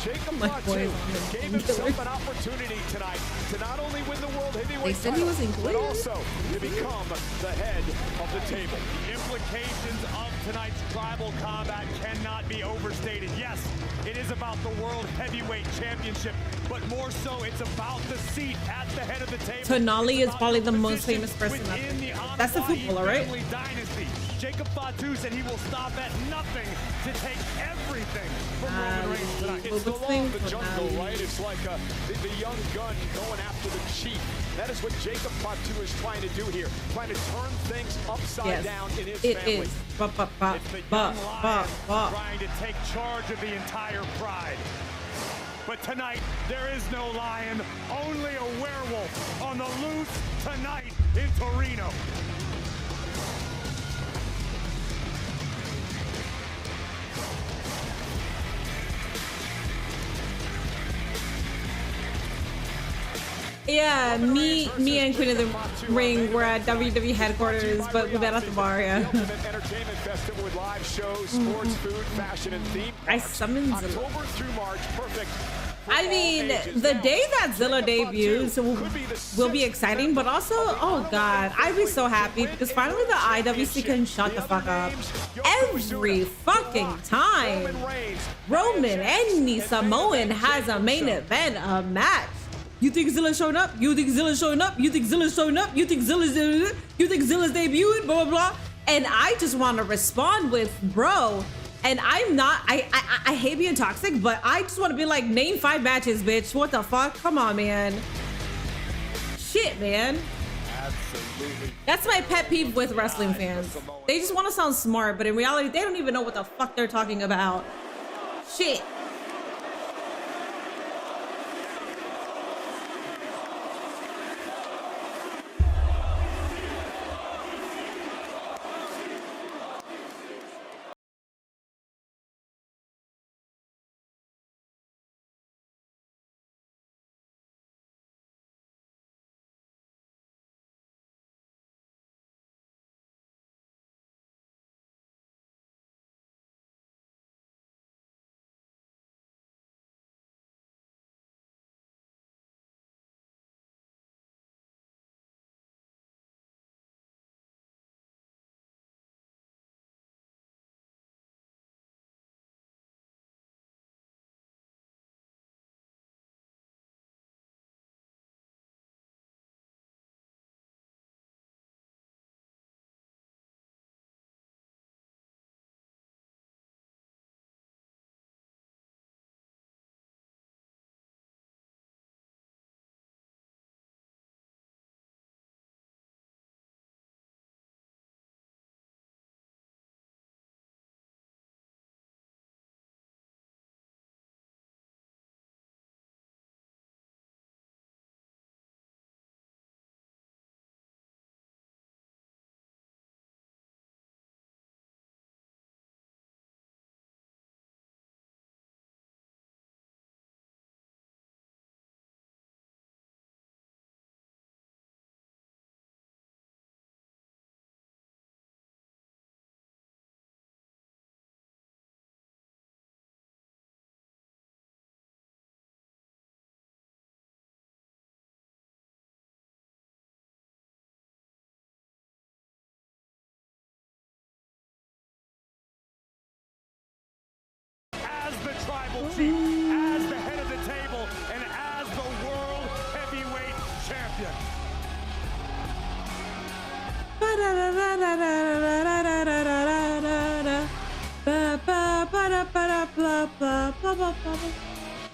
Jacob Fatu gave himself an opportunity tonight to not only win the World Heavyweight title, but also to become the head of the table. The implications of tonight's tribal combat cannot be overstated. Yes, it is about the World Heavyweight Championship, but more so it's about the seat at the head of the table. Tonali is probably the most famous person up there. That's the footballer, right? Dynasty. Jacob Fatu said he will stop at nothing to take everything from Roman Reigns tonight. It's the law of the jungle, right? It's like the young gun going after the chief. That is what Jacob Fatu is trying to do here, trying to turn things upside down in his family. It is. It's the young lion trying to take charge of the entire pride. But tonight, there is no lion, only a werewolf on the loose tonight in Torino. Yeah, me and Queen of the Ring were at WWE headquarters, but we met at the bar, yeah. Entertainment festival with live shows, sports, food, fashion, and theme. I summoned Zilla. October through March, perfect. I mean, the day that Zilla debuts will be exciting, but also, oh god, I'd be so happy because finally the IWC can shut the fuck up. Every fucking time Roman, any Samoan has a main event, a match. You think Zilla's showing up? You think Zilla's showing up? You think Zilla's showing up? You think Zilla's debuting? Blah, blah, blah. And I just want to respond with, bro, and I'm not, I hate being toxic, but I just want to be like, name 5 matches, bitch. What the fuck? Come on, man. Shit, man. Absolutely. That's my pet peeve with wrestling fans. They just want to sound smart, but in reality, they don't even know what the fuck they're talking about. Shit. Tribal chief, as the head of the table, and as the World Heavyweight Champion.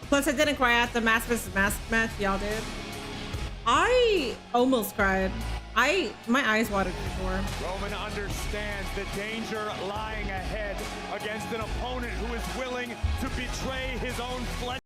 Plus, I didn't cry at the Mask vs. Mask match. Y'all did. I almost cried. My eyes watered for sure. Roman understands the danger lying ahead against an opponent who is willing to betray his own flesh.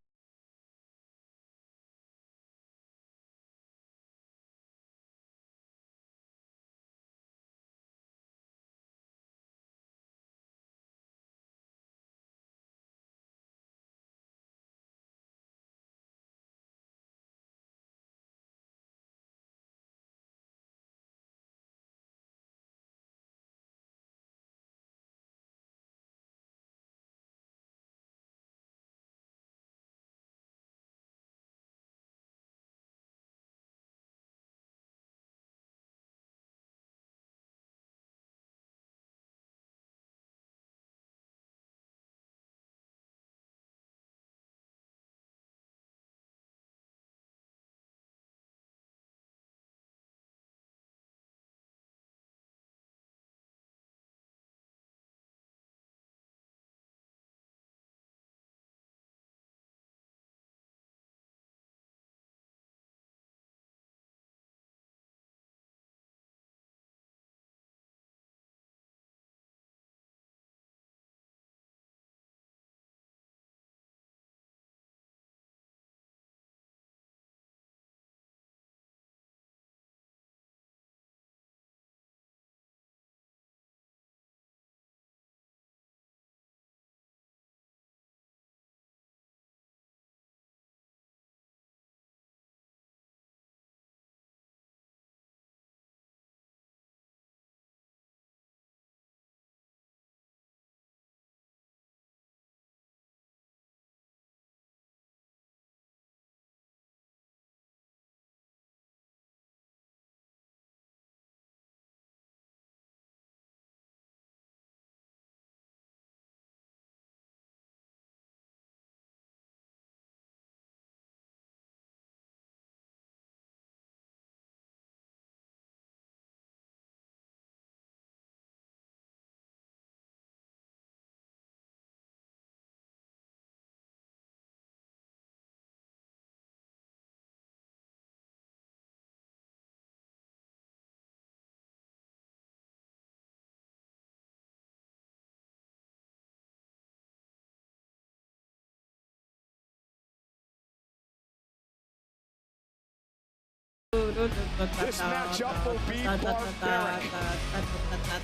This matchup will be barbaric. It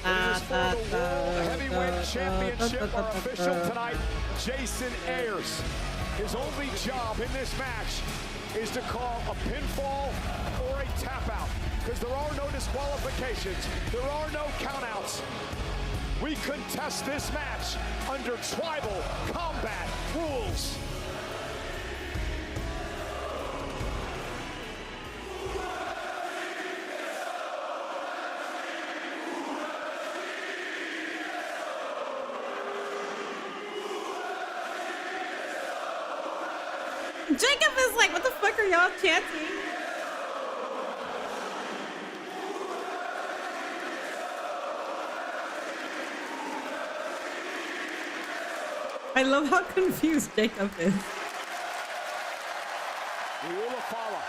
is for the World Heavyweight Championship. Our official tonight, Jason Ayers. His only job in this match is to call a pinfall or a tap out, because there are no disqualifications, there are no countouts. We contest this match under tribal combat rules. Jacob is like, what the fuck are y'all chanting? I love how confused Jacob is. The Ulafala,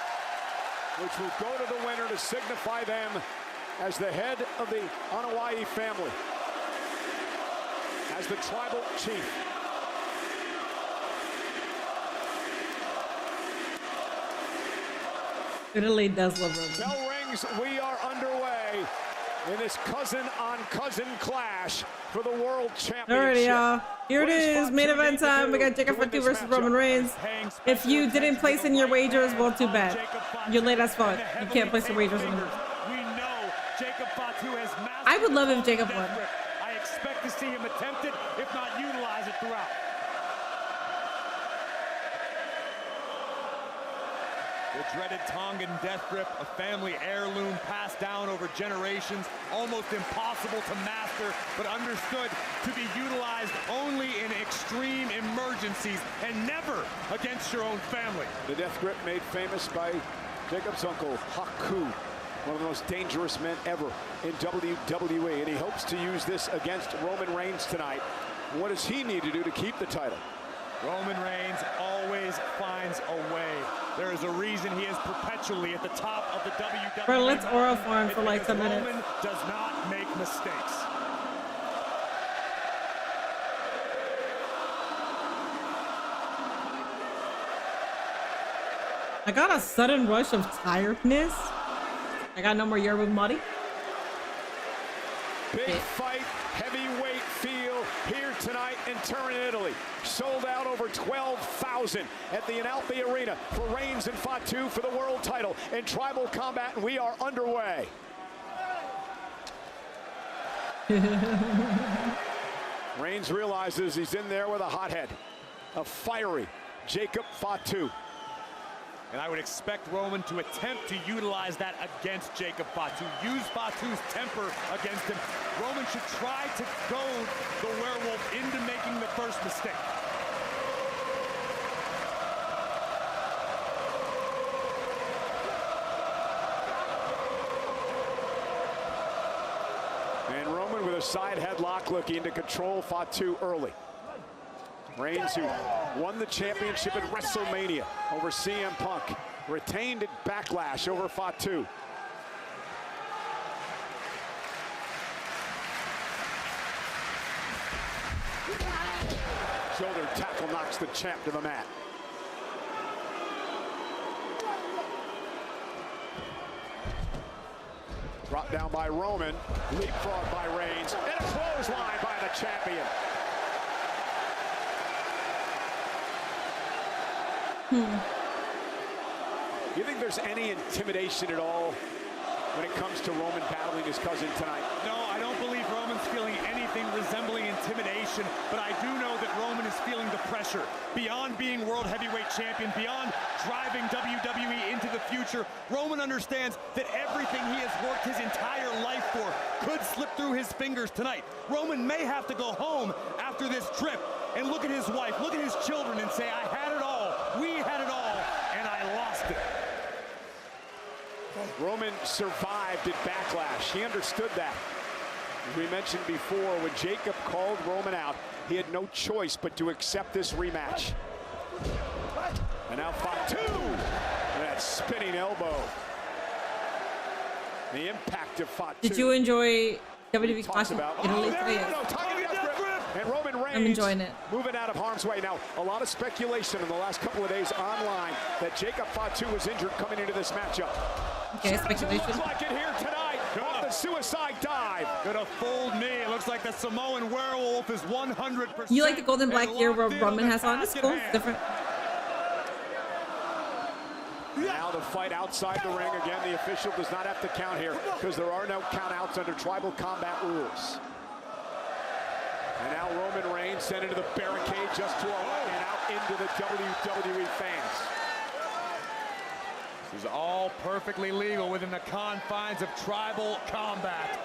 which will go to the winner to signify them as the head of the Anoa'i family, as the tribal chief. Italy does love Roman. Bell rings, we are underway in this cousin-on-cousin clash for the World Championship. Alrighty, y'all. Here it is, main event time. We got Jacob Fatu versus Roman Reigns. If you didn't place in your wagers, well, too bad. You're late as fuck. You can't place your wagers anymore. I would love if Jacob won. I expect to see him attempt it, if not utilize it throughout. The dreaded Tongan death grip, a family heirloom passed down over generations, almost impossible to master, but understood to be utilized only in extreme emergencies and never against your own family. The death grip made famous by Jacob's uncle, Haku, one of the most dangerous men ever in WWE, and he hopes to use this against Roman Reigns tonight. What does he need to do to keep the title? Roman Reigns always finds a way. There is a reason he is perpetually at the top of the WWE. Bro, let's aura farm for like 10 minutes. Roman does not make mistakes. I got a sudden rush of tiredness. I got no more year with Muddy. Big fight, heavyweight feel here tonight in Turin, Italy. Sold out over 12,000 at the Analpi Arena for Reigns and Fatu for the world title in Tribal Combat, and we are underway. Reigns realizes he's in there with a hothead, a fiery Jacob Fatu. And I would expect Roman to attempt to utilize that against Jacob Fatu. Use Fatu's temper against him. Roman should try to goad the werewolf into making the first mistake. And Roman with a side headlock looking to control Fatu early. Reigns, who won the championship at WrestleMania over CM Punk, retained at Backlash over Fatu. Shoulder tackle knocks the champ to the mat. Dropped down by Roman, leapfrog by Reigns, and a clothesline by the champion. Do you think there's any intimidation at all when it comes to Roman battling his cousin tonight? No, I don't believe Roman's feeling anything resembling intimidation, but I do know that Roman is feeling the pressure. Beyond being World Heavyweight Champion, beyond driving WWE into the future, Roman understands that everything he has worked his entire life for could slip through his fingers tonight. Roman may have to go home after this trip and look at his wife, look at his children and say, I had it all, we had it all, and I lost it. Roman survived at Backlash. He understood that. As we mentioned before, when Jacob called Roman out, he had no choice but to accept this rematch. And now Fatu, that spinning elbow. The impact of Fatu. Did you enjoy WWE Clash of Italy today? And Roman Reigns I'm enjoying it. Moving out of harm's way. Now, a lot of speculation in the last couple of days online that Jacob Fatu was injured coming into this matchup. Okay, speculation. Looks like it here tonight. Off the suicide dive. Gonna fold knee. It looks like the Samoan werewolf is 100%. You like the golden black gear where Roman has on? It's cool. It's different. Now the fight outside the ring. Again, the official does not have to count here because there are no countouts under Tribal Combat rules. And now Roman Reigns sent into the barricade just to allow and out into the WWE fans. This is all perfectly legal within the confines of Tribal Combat.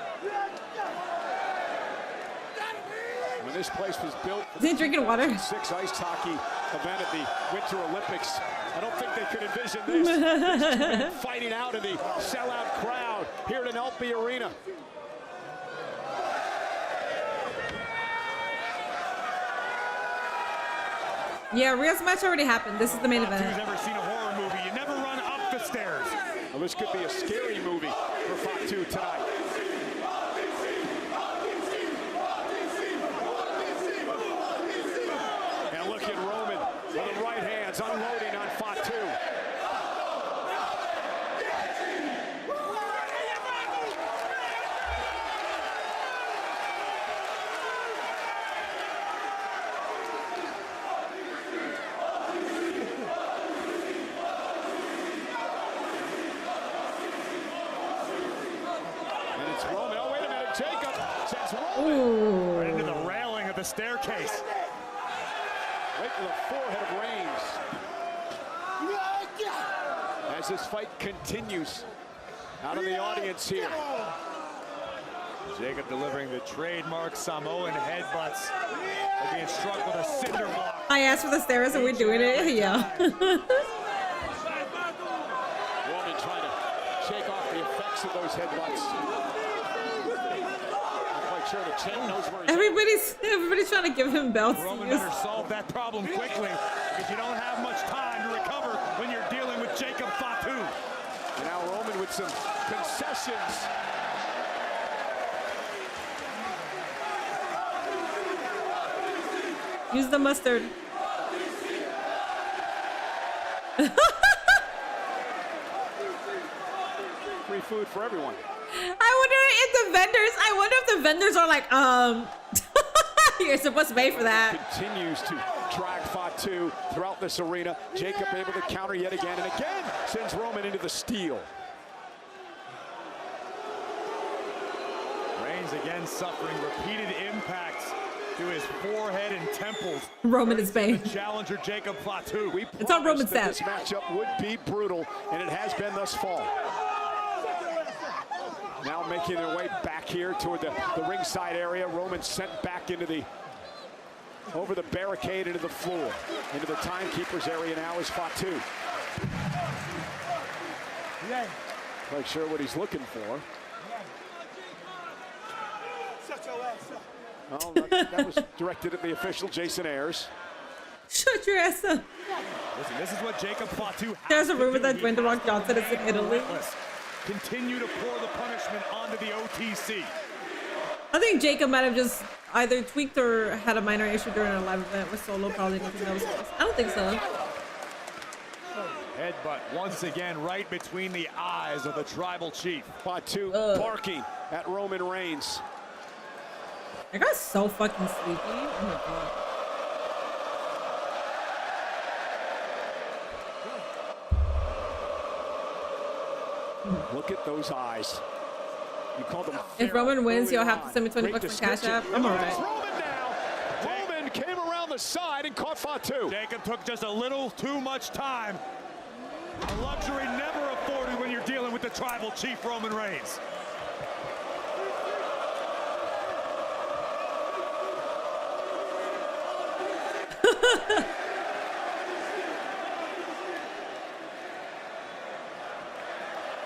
When this place was built for the drinking water? 6 ice hockey event at the Winter Olympics, I don't think they could envision this. Fighting out in the sellout crowd here at Analpi Arena. Yeah, Rhea's match already happened. This is the main event. Who's ever seen a horror movie? You never run up the stairs. Well, this could be a scary movie for Fatu tonight. And look at Roman with the right hands unloading on Fatu. Ooh. Right into the railing of the staircase. Right to the forehead of Reigns. As this fight continues out in the audience here. Jacob delivering the trademark Samoan headbutts. They're being struck with a cinder block. I asked for the stairs and we're doing it. Yeah. Roman trying to shake off the effects of those headbutts. Sure, the Everybody's trying to give him belts. Roman better solve that problem quickly because you don't have much time to recover when you're dealing with Jacob Fatu. And now Roman with some concessions. Use the mustard. Free food for everyone. I wonder if the vendors are like, you're supposed to pay for that. Continues to drag Fatu throughout this arena. Jacob able to counter yet again, and again sends Roman into the steel. Reigns again suffering repeated impacts to his forehead and temples. Roman is paying. Challenger Jacob Fatu. It's on Roman's side. This matchup would be brutal, and it has been thus far. Now making their way back here toward the ringside area. Roman sent back into over the barricade into the floor. Into the timekeeper's area now is Fatu. Quite sure what he's looking for. Oh, that was directed at the official, Jason Ayers. Shut your ass up. Listen, this is what Jacob Fatu has. There's a rumor that Dwayne The Rock Johnson is in Italy. Continue to pour the punishment onto the OTC. I think Jacob might have just either tweaked or had a minor issue during a live event with Solo. Probably nothing that was close. I don't think so. Headbutt once again right between the eyes of the tribal chief. Fatu barking at Roman Reigns. I got so fucking sleepy. Oh my god. Look at those eyes. You call them. If Roman wins, you'll have to send me $20 for Cash App. I'm alright. Roman now. Roman came around the side and caught Fatu. Jacob took just a little too much time. A luxury never afforded when you're dealing with the tribal chief Roman Reigns.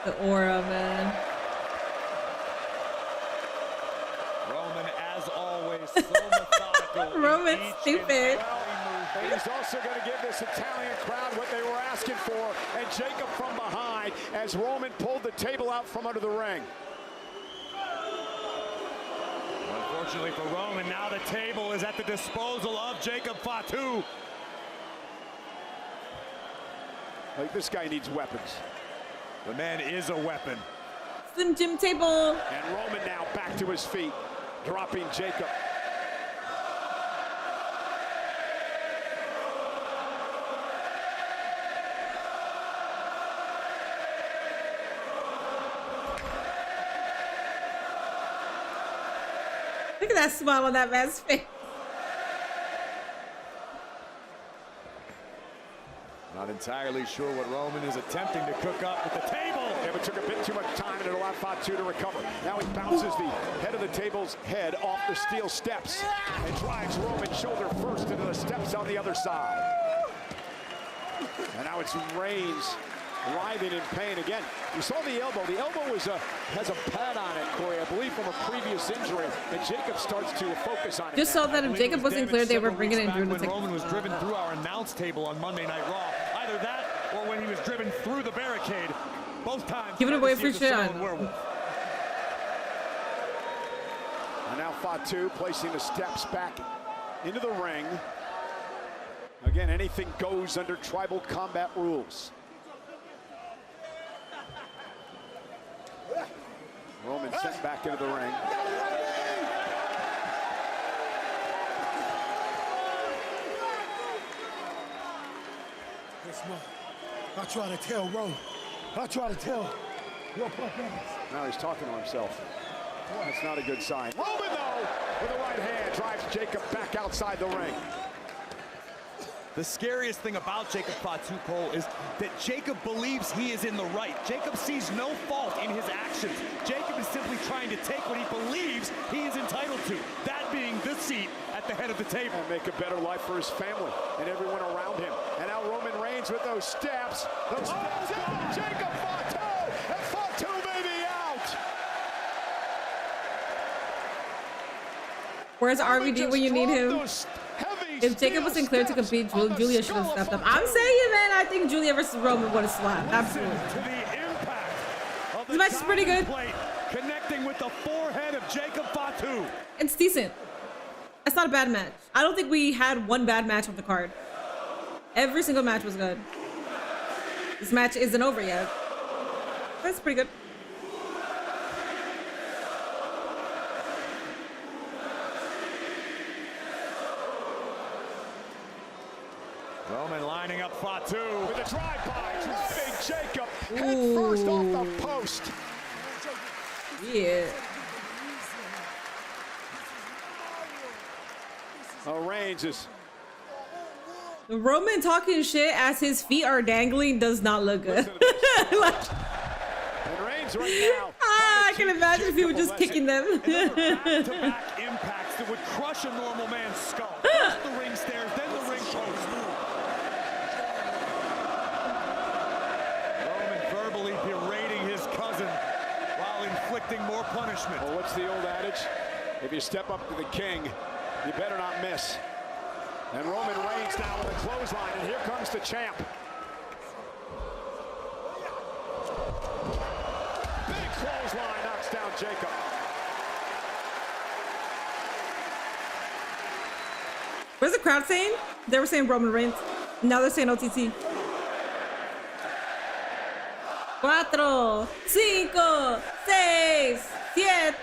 The aura, man. Roman, as always, so methodical. Roman's stupid. And he's also going to give this Italian crowd what they were asking for. And Jacob from behind as Roman pulled the table out from under the ring. Unfortunately for Roman, now the table is at the disposal of Jacob Fatu. Like, this guy needs weapons. The man is a weapon. Slim Jim table. And Roman now back to his feet, dropping Jacob. Look at that smile on that man's face. Not entirely sure what Roman is attempting to cook up at the table. Yeah, but took a bit too much time and it allowed Fatu to recover. Now he bounces the head of the table's head off the steel steps and drives Roman shoulder first into the steps on the other side. And now it's Reigns writhing in pain again. You saw the elbow. The elbow has a pad on it, Corey, I believe from a previous injury. And Jacob starts to focus on it. Just saw that if Jacob wasn't clear, they were bringing in Drew to take. Roman was driven through our announce table on Monday Night Raw. Either that or when he was driven through the barricade. Both times. Giving away free shit. And now Fatu placing the steps back into the ring. Again, anything goes under tribal combat rules. Roman sent back into the ring. This month, I try to tell Roman. I try to tell your punk ass. Now he's talking to himself. That's not a good sign. Roman, though, with the right hand, drives Jacob back outside the ring. The scariest thing about Jacob Fatu, Cole, is that Jacob believes he is in the right. Jacob sees no fault in his actions. Jacob is simply trying to take what he believes he is entitled to, that being the seat at the head of the table. And make a better life for his family and everyone around him. And now Roman Reigns with those steps. Those steps out, Jacob Fatu, and Fatu may be out. Where's RVD when you need him? If Jacob wasn't cleared to compete, Julia should have stepped up. I'm saying, man, I think Julia versus Roman would have slapped. Absolutely. This match is pretty good. Connecting with the forehead of Jacob Fatu. It's decent. It's not a bad match. I don't think we had one bad match on the card. Every single match was good. This match isn't over yet. That's pretty good. Roman lining up Fatu with a drive-by, driving Jacob head first off the post. Yeah. Reigns is... Roman talking shit as his feet are dangling does not look good. Like, and Reigns right now. I can imagine if he was just kicking them. Back-to-back impacts that would crush a normal man's skull. First the ring stairs, then the ring post. Roman verbally berating his cousin while inflicting more punishment. Well, what's the old adage? If you step up to the king, you better not miss. And Roman Reigns now with a clothesline, and here comes the champ. Big clothesline knocks down Jacob. What's the crowd saying? They were saying Roman Reigns. Now they're saying OTC. 4, 5, 6, 7, 8, 9,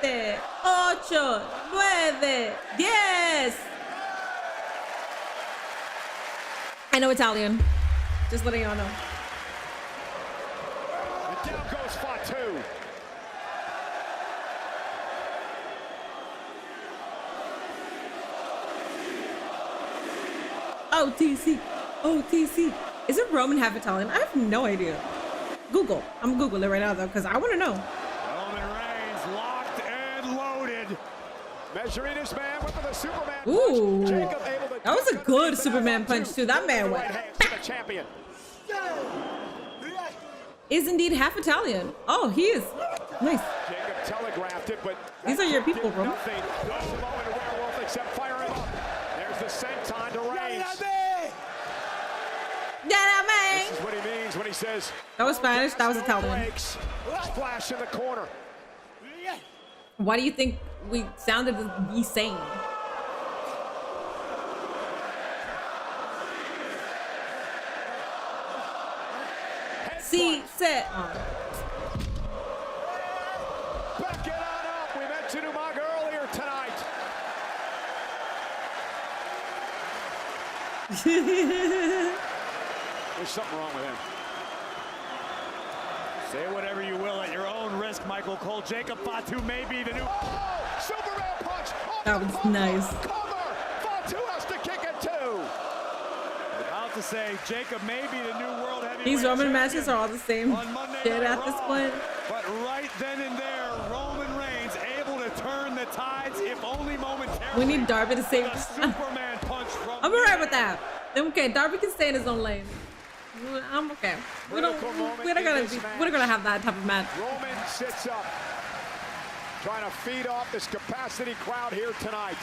10. I know Italian. Just letting y'all know. And down goes Fatu. OTC. OTC. Isn't Roman half Italian? I have no idea. Google. I'm gonna Google it right now though, because I want to know. Roman Reigns locked and loaded. Measuring his man with the Superman Ooh. punch. Jacob able to That was a good Superman punch too. That man went. Champion. Is indeed half Italian. Oh, he is. Nice. Jacob telegraphed it, but these are your people, bro. nothing. No Samoan werewolf except fire him up. There's the senton to Reigns. This is what he means when he says that was Spanish. That was Italian. Breaks. Splash in the corner. Why do you think we sounded the same? See, set. Back it on up. We mentioned Umaga earlier tonight. There's something wrong with him. Say whatever you will at your own risk, Michael Cole. Jacob Fatu may be the new... Oh, Superman punch. That was nice. Cover. Fatu has to kick it too. About to say, Jacob may be the new world heavyweight These Roman champion matches are all the same shit at this point. But right then and there, Roman Reigns able to turn the tides, if only momentarily. We need Darby to save us. Superman punch from I'm alright with that. I'm okay. Darby can stay in his own lane. I'm okay. We're not gonna have that type of match. Roman sits up, trying to feed off this capacity crowd here tonight.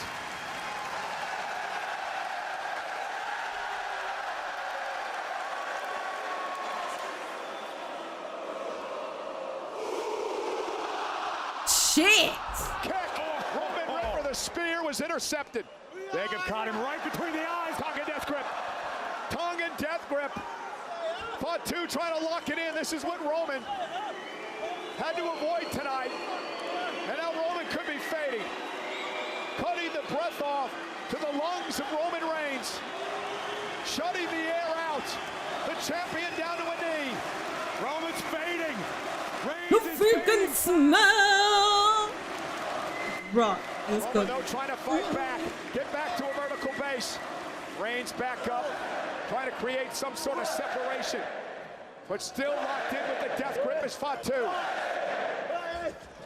Shit! Kick. Roman right for the spear was intercepted. Jacob caught him right between the eyes. Tongan death grip. Tongan death grip. Fatu trying to lock it in. This is what Roman had to avoid tonight. And now Roman could be fading. Cutting the breath off to the lungs of Roman Reigns. Shutting the air out. The champion down to a knee. Roman's fading. You freaking smell. Rock. Let's go. Roman, though, trying to fight back. Get back to a vertical base. Reigns back up. Trying to create some sort of separation. But still locked in with the death grip is Fatu.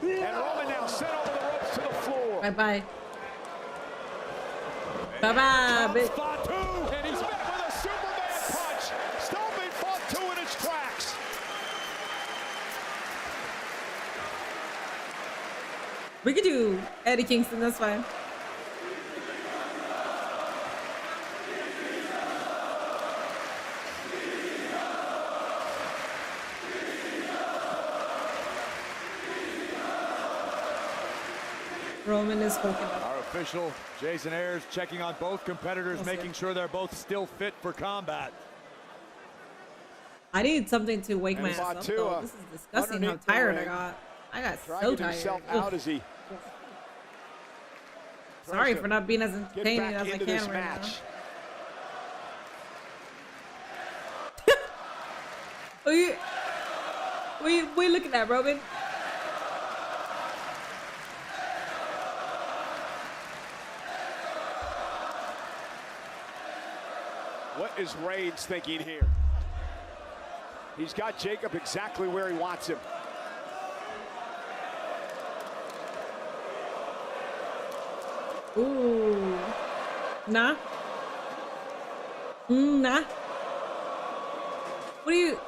And Roman now sent over the ropes to the floor. Bye-bye. Bye-bye, bitch. Fatu, and he's met with a Superman punch. Stomping Fatu in his tracks. We could do Eddie Kingston, that's fine. Roman is hulking up. Our official, Jason Ayers, checking on both competitors, making sure they're both still fit for combat. I need something to wake my ass up, though. This is disgusting how tired I got. I got so tired. Out as he Sorry for not being as entertaining as I can right now. What are you looking at, Roman? What is Reigns thinking here? He's got Jacob exactly where he wants him. Ooh. Nah. Nah. What are you?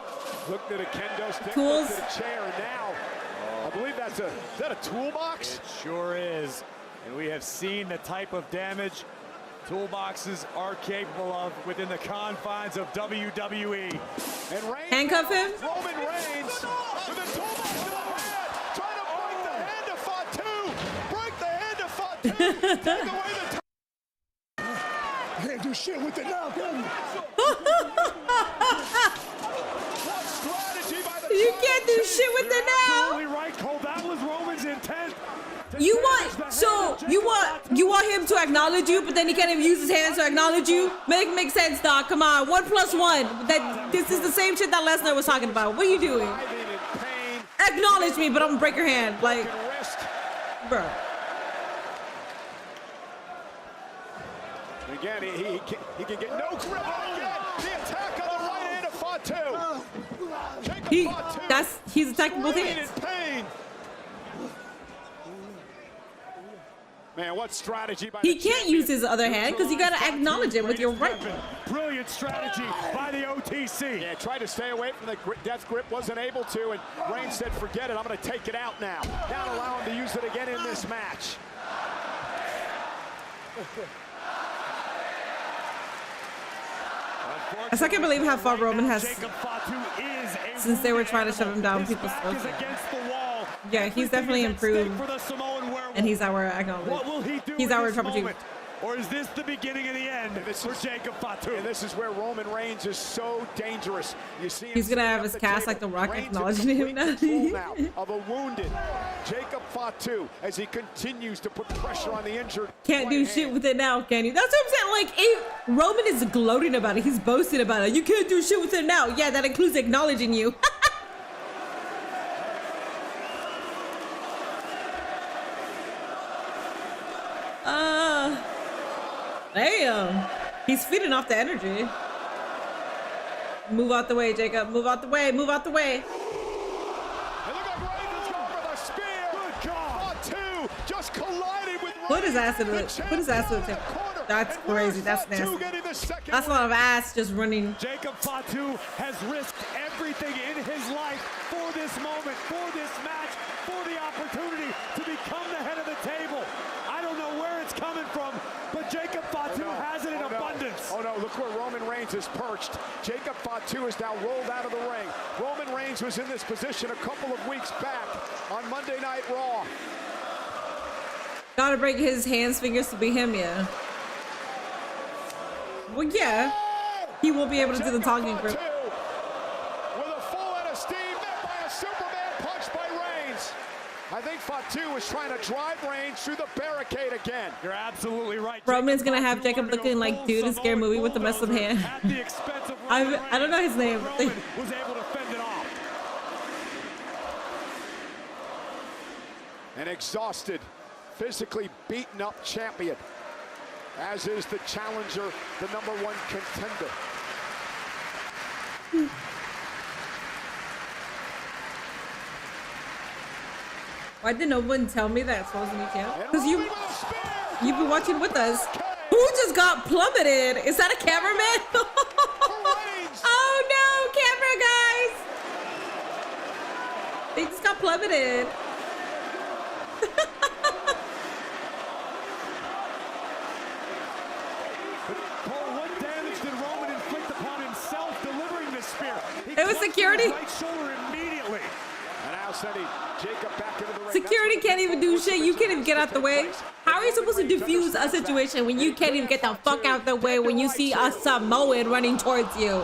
Looked at a kendo stick, tools? looked at a chair, and now I believe is that a toolbox? It sure is. And we have seen the type of damage toolboxes are capable of within the confines of WWE. And Reigns, handcuff him? Roman Reigns with a toolbox to the head, trying to break the hand of Fatu. Break the hand of Fatu. Take away the can't do shit with it now, can you? You can't do shit with it now. Absolutely right, Cole. That was Roman's intent. You want him to acknowledge you, but then he can't even use his hands to acknowledge you. Make sense, Doc. Come on, 1 + 1. This is the same shit that Lesnar was talking about. What are you doing? Acknowledge me, but I'm gonna break your hand, like, bro. Again, he can get no grip again. The attack on the right hand of Fatu. He's attacking both hands. Man, what strategy by he can't use his other hand because you got to acknowledge it with your right. Brilliant strategy by the OTC. Yeah, tried to stay away from the death grip, wasn't able to, and Reigns said, forget it, I'm going to take it out now. Now allow him to use it again in this match. I still can't believe how far Roman has, since they were trying to shove him down people's throats. Yeah, he's definitely improved, and he's our acknowledged. He's our Triple Chief. Or is this the beginning of the end for Jacob Fatu? And this is where Roman Reigns is so dangerous. You see him he's gonna have his cast like The Rock acknowledging him now. Of a wounded Jacob Fatu as he continues to put pressure on the injured. Can't do shit with it now, can you? That's what I'm saying. Like, Roman is gloating about it. He's boasting about it. You can't do shit with it now. Yeah, that includes acknowledging you. Damn. He's feeding off the energy. Move out the way, Jacob. Move out the way. Move out the way. And look at Reigns going for the spear. Good God. Fatu just collided with Reigns. Put his ass to the table. That's crazy. That's nasty. That's a lot of ass just running. Jacob Fatu has risked everything in his life for this moment, for this match, for the opportunity to become the head of the table. I don't know where it's coming from, but Jacob Fatu has it in abundance. Oh no, look where Roman Reigns is perched. Jacob Fatu is now rolled out of the ring. Roman Reigns was in this position a couple of weeks back on Monday Night Raw. Gotta break his hands, fingers to be him, yeah. Well, yeah. He won't be able to do the talking grip. With a full head of steam, met by a Superman punch by Reigns. I think Fatu was trying to drive Reigns through the barricade again. You're absolutely right. Roman's gonna have Jacob looking like dude in Scary Movie with the messed up hand. I don't know his name. Roman was able to fend it off. An exhausted, physically beaten up champion, as is the challenger, the #1 contender. Why did no one tell me that it's Frozen camp? Because you've been watching with us. Who just got plummeted? Is that a cameraman? Oh no, camera guys! They just got plummeted. What damage did Roman inflict upon himself delivering this spear? It was security. Right shoulder immediately. And now sending Jacob back into the ring. Security can't even do shit. You can't even get out the way. How are you supposed to defuse a situation when you can't even get the fuck out the way when you see a Samoan running towards you?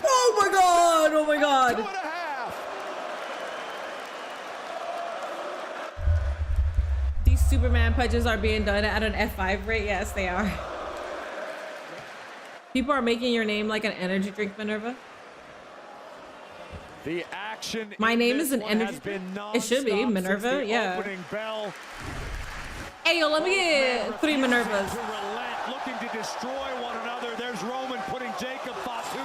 Oh my god! Oh my god! These Superman punches are being done at an F5 rate. Yes, they are. People are making your name like an energy drink, Minerva. The action. My name is an energy drink. It should be Minerva. Yeah. Hey, yo, let me get 3 Minervas. Looking to destroy one another. There's Roman putting Jacob Fatu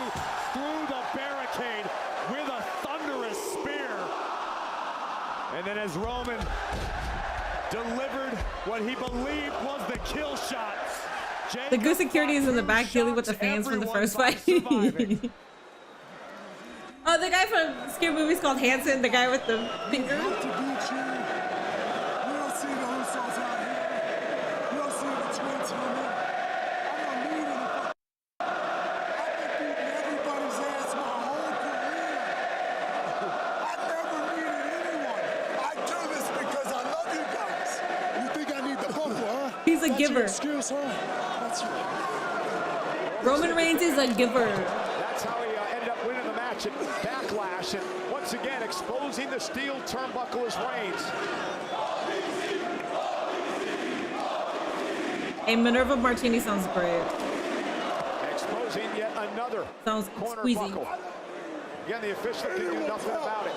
through the barricade with a thunderous spear. And then as Roman delivered what he believed was the kill shot. The good security is in the back dealing with the fans from the first fight. Oh, the guy from scary movies called Hanson, the guy with the finger. He's a giver. Roman Reigns is a giver. That's how he ended up winning the match at Backlash, and once again exposing the steel turnbuckle as Reigns. A Minerva Martini sounds great. Exposing yet another sounds corner squeezy. buckle. Again, the official can do nothing about it.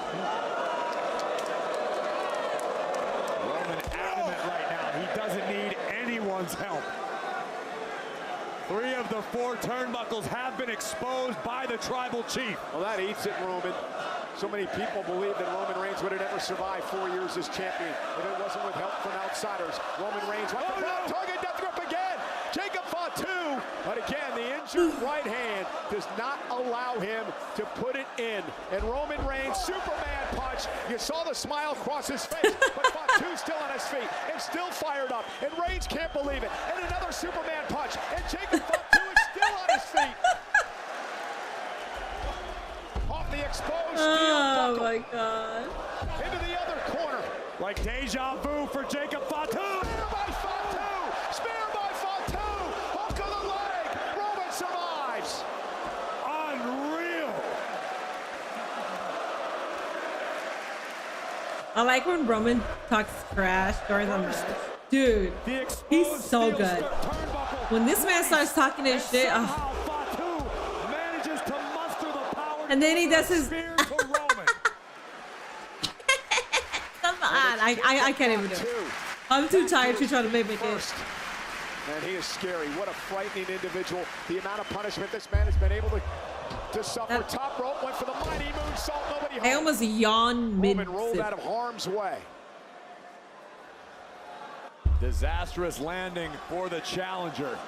Roman adamant right now. He doesn't need anyone's help. 3 of the 4 turnbuckles have been exposed by the Tribal Chief. Well, that eats it, Roman. So many people believe that Roman Reigns would have never survived 4 years as champion if it wasn't with help from outsiders. Roman Reigns went for the target death grip again. Jacob Fatu, but again, the injured right hand does not allow him to put it in. And Roman Reigns, Superman punch. You saw the smile across his face, but Fatu's still on his feet and still fired up. And Reigns can't believe it. And another Superman punch. And Jacob Fatu is still on his feet. Off the exposed steel buckle. My god. Into the other corner. Like deja vu for Jacob Fatu. Spear by Fatu. Spear by Fatu. Hook of the leg. Roman survives. Unreal. I like when Roman talks trash during the match. Dude, he's so good. When this man starts talking his shit, and then he does his. Come on, I can't even do it. I'm too tired to try to make it. And he is scary. What a frightening individual. The amount of punishment this man has been able to suffer. Top rope went for the mighty moonsault. Nobody home. I almost yawned mid. Roman rolled out of harm's way. Disastrous landing for the challenger.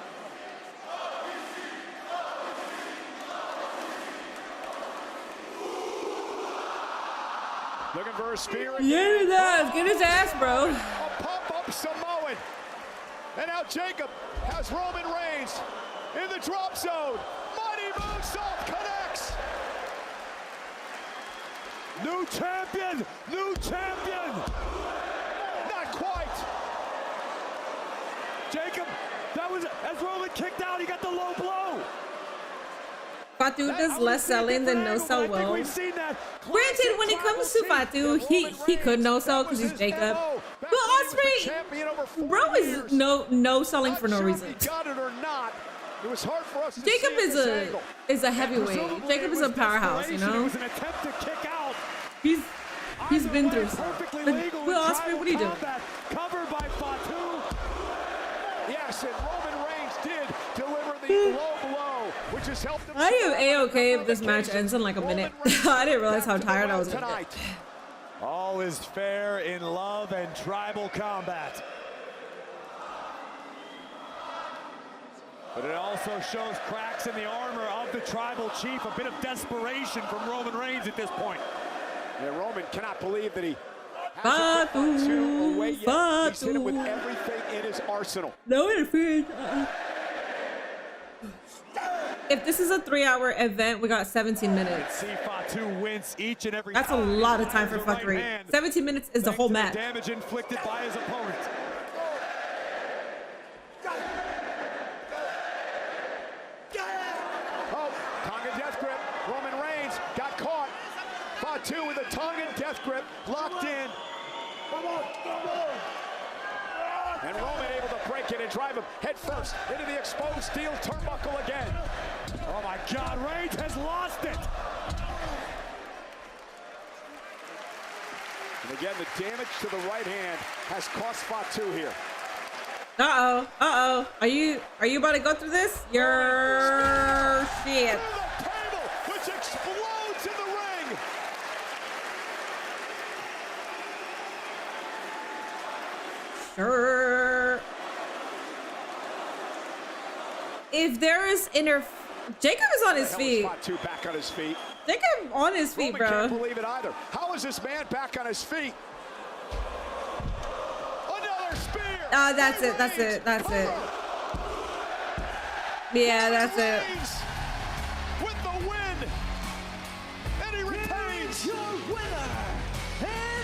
Looking for a spear again. Get his ass. Get his ass, bro. A pump-up Samoan. And now Jacob has Roman Reigns in the drop zone. Mighty moonsault connects. New champion! New champion! Not quite. Jacob, that was, as Roman kicked out, he got the low blow. Fatu does less selling than no sell well. Granted, when it comes to Fatu, he could no sell because he's Jacob. But Ospreay, bro, is no selling for no reason. It was hard for us to Jacob is a heavyweight. Jacob is a powerhouse, you know. He's been through stuff. But Ospreay, what are you doing? Covered by Fatu. Yes, and Roman Reigns did deliver the low blow, which has helped him. I am A-okay if this match ends in like a minute. I didn't realize how tired I was gonna get. All is fair in love and tribal combat. But it also shows cracks in the armor of the Tribal Chief. A bit of desperation from Roman Reigns at this point. Yeah, Roman cannot believe that he Fatu, away yet. He's hit it with everything in his arsenal. No interference. If this is a 3-hour event, we got 17 minutes. See Fatu wins each and every That's a lot of time for fuckery. 17 minutes is the whole match. Damage inflicted by his opponent. Oh, Tongan death grip. Roman Reigns got caught. Fatu with a Tongan death grip, locked in. And Roman able to break it and drive him head first into the exposed steel turnbuckle again. Oh my God, Reigns has lost it. And again, the damage to the right hand has cost Fatu here. Uh-oh, uh-oh. Are you about to go through this? Your shit. The table, which explodes in the ring. Sure. If there is Jacob is on his feet. Fatu back on his feet. Jacob on his feet, Roman bro. can't believe it either. How is this man back on his feet? Another spear. That's it. That's it. That's it. Yeah, that's it. With the win. And he retains. Your winner. And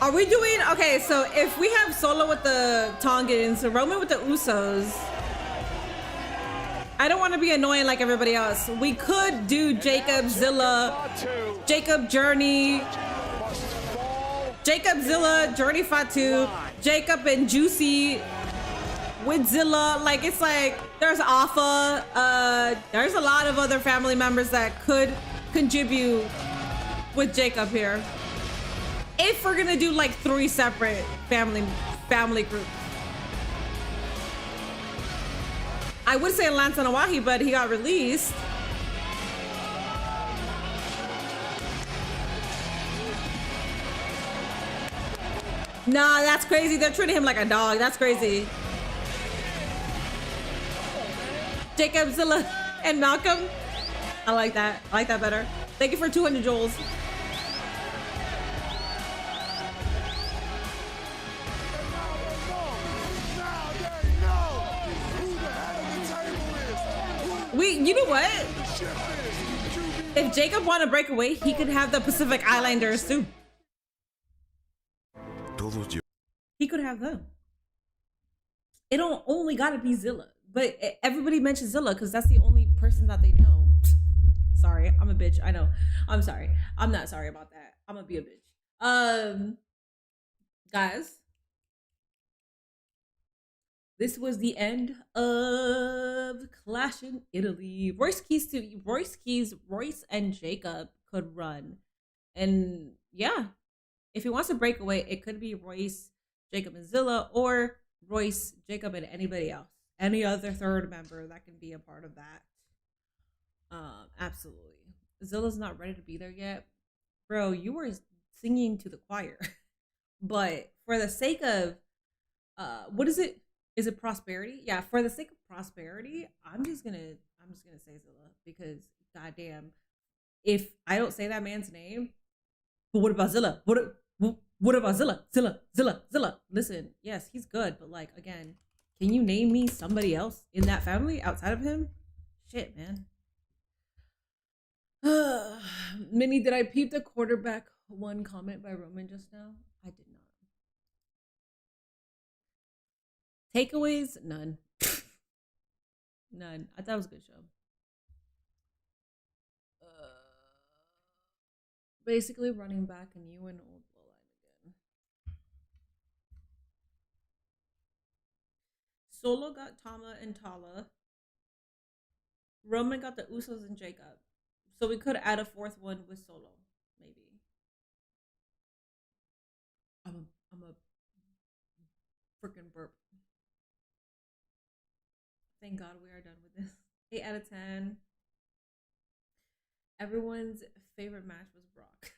Are we doing okay? So if we have Solo with the Tongans, Roman with the Usos, I don't want to be annoying like everybody else. We could do Jacob, Zilla, Jacob, Journey, Jacob, Zilla, Journey, Fatu, Jacob and Juicy with Zilla. Like, it's like there's Alpha. There's a lot of other family members that could contribute with Jacob here. If we're gonna do like 3 separate family groups. I would say Lance and Awahi, but he got released. Nah, that's crazy. They're treating him like a dog. That's crazy. Jacob, Zilla, and Malcolm. I like that. I like that better. Thank you for 200 joules. You know what? If Jacob want to break away, he could have the Pacific Islanders too. He could have them. It don't only gotta be Zilla, but everybody mentions Zilla because that's the only person that they know. Sorry, I'm a bitch. I know. I'm sorry. I'm not sorry about that. I'm gonna be a bitch. Guys, this was the end of Clash in Italy. Royce and Jacob could run, and yeah, if he wants to break away, it could be Royce, Jacob, and Zilla, or Royce, Jacob, and anybody else, any other third member that can be a part of that. Absolutely. Zilla's not ready to be there yet, bro. You were singing to the choir, but for the sake of what is it? Is it prosperity? Yeah, for the sake of prosperity, I'm just gonna say Zilla, because goddamn, if I don't say that man's name, but what about Zilla? What about Zilla? Zilla. Listen, yes, he's good, but like, again, can you name me somebody else in that family outside of him? Shit, man. Minnie, did I peep the quarterback one comment by Roman just now? I did not. Takeaways? None. None. I thought it was a good show. Basically running back a new and old bloodline again. Solo got Tama and Tala. Roman got the Usos and Jacob. So we could add a 4th one with Solo, maybe. I'm a freaking burp. Thank God we are done with this. 8 out of 10. Everyone's favorite match was Brock.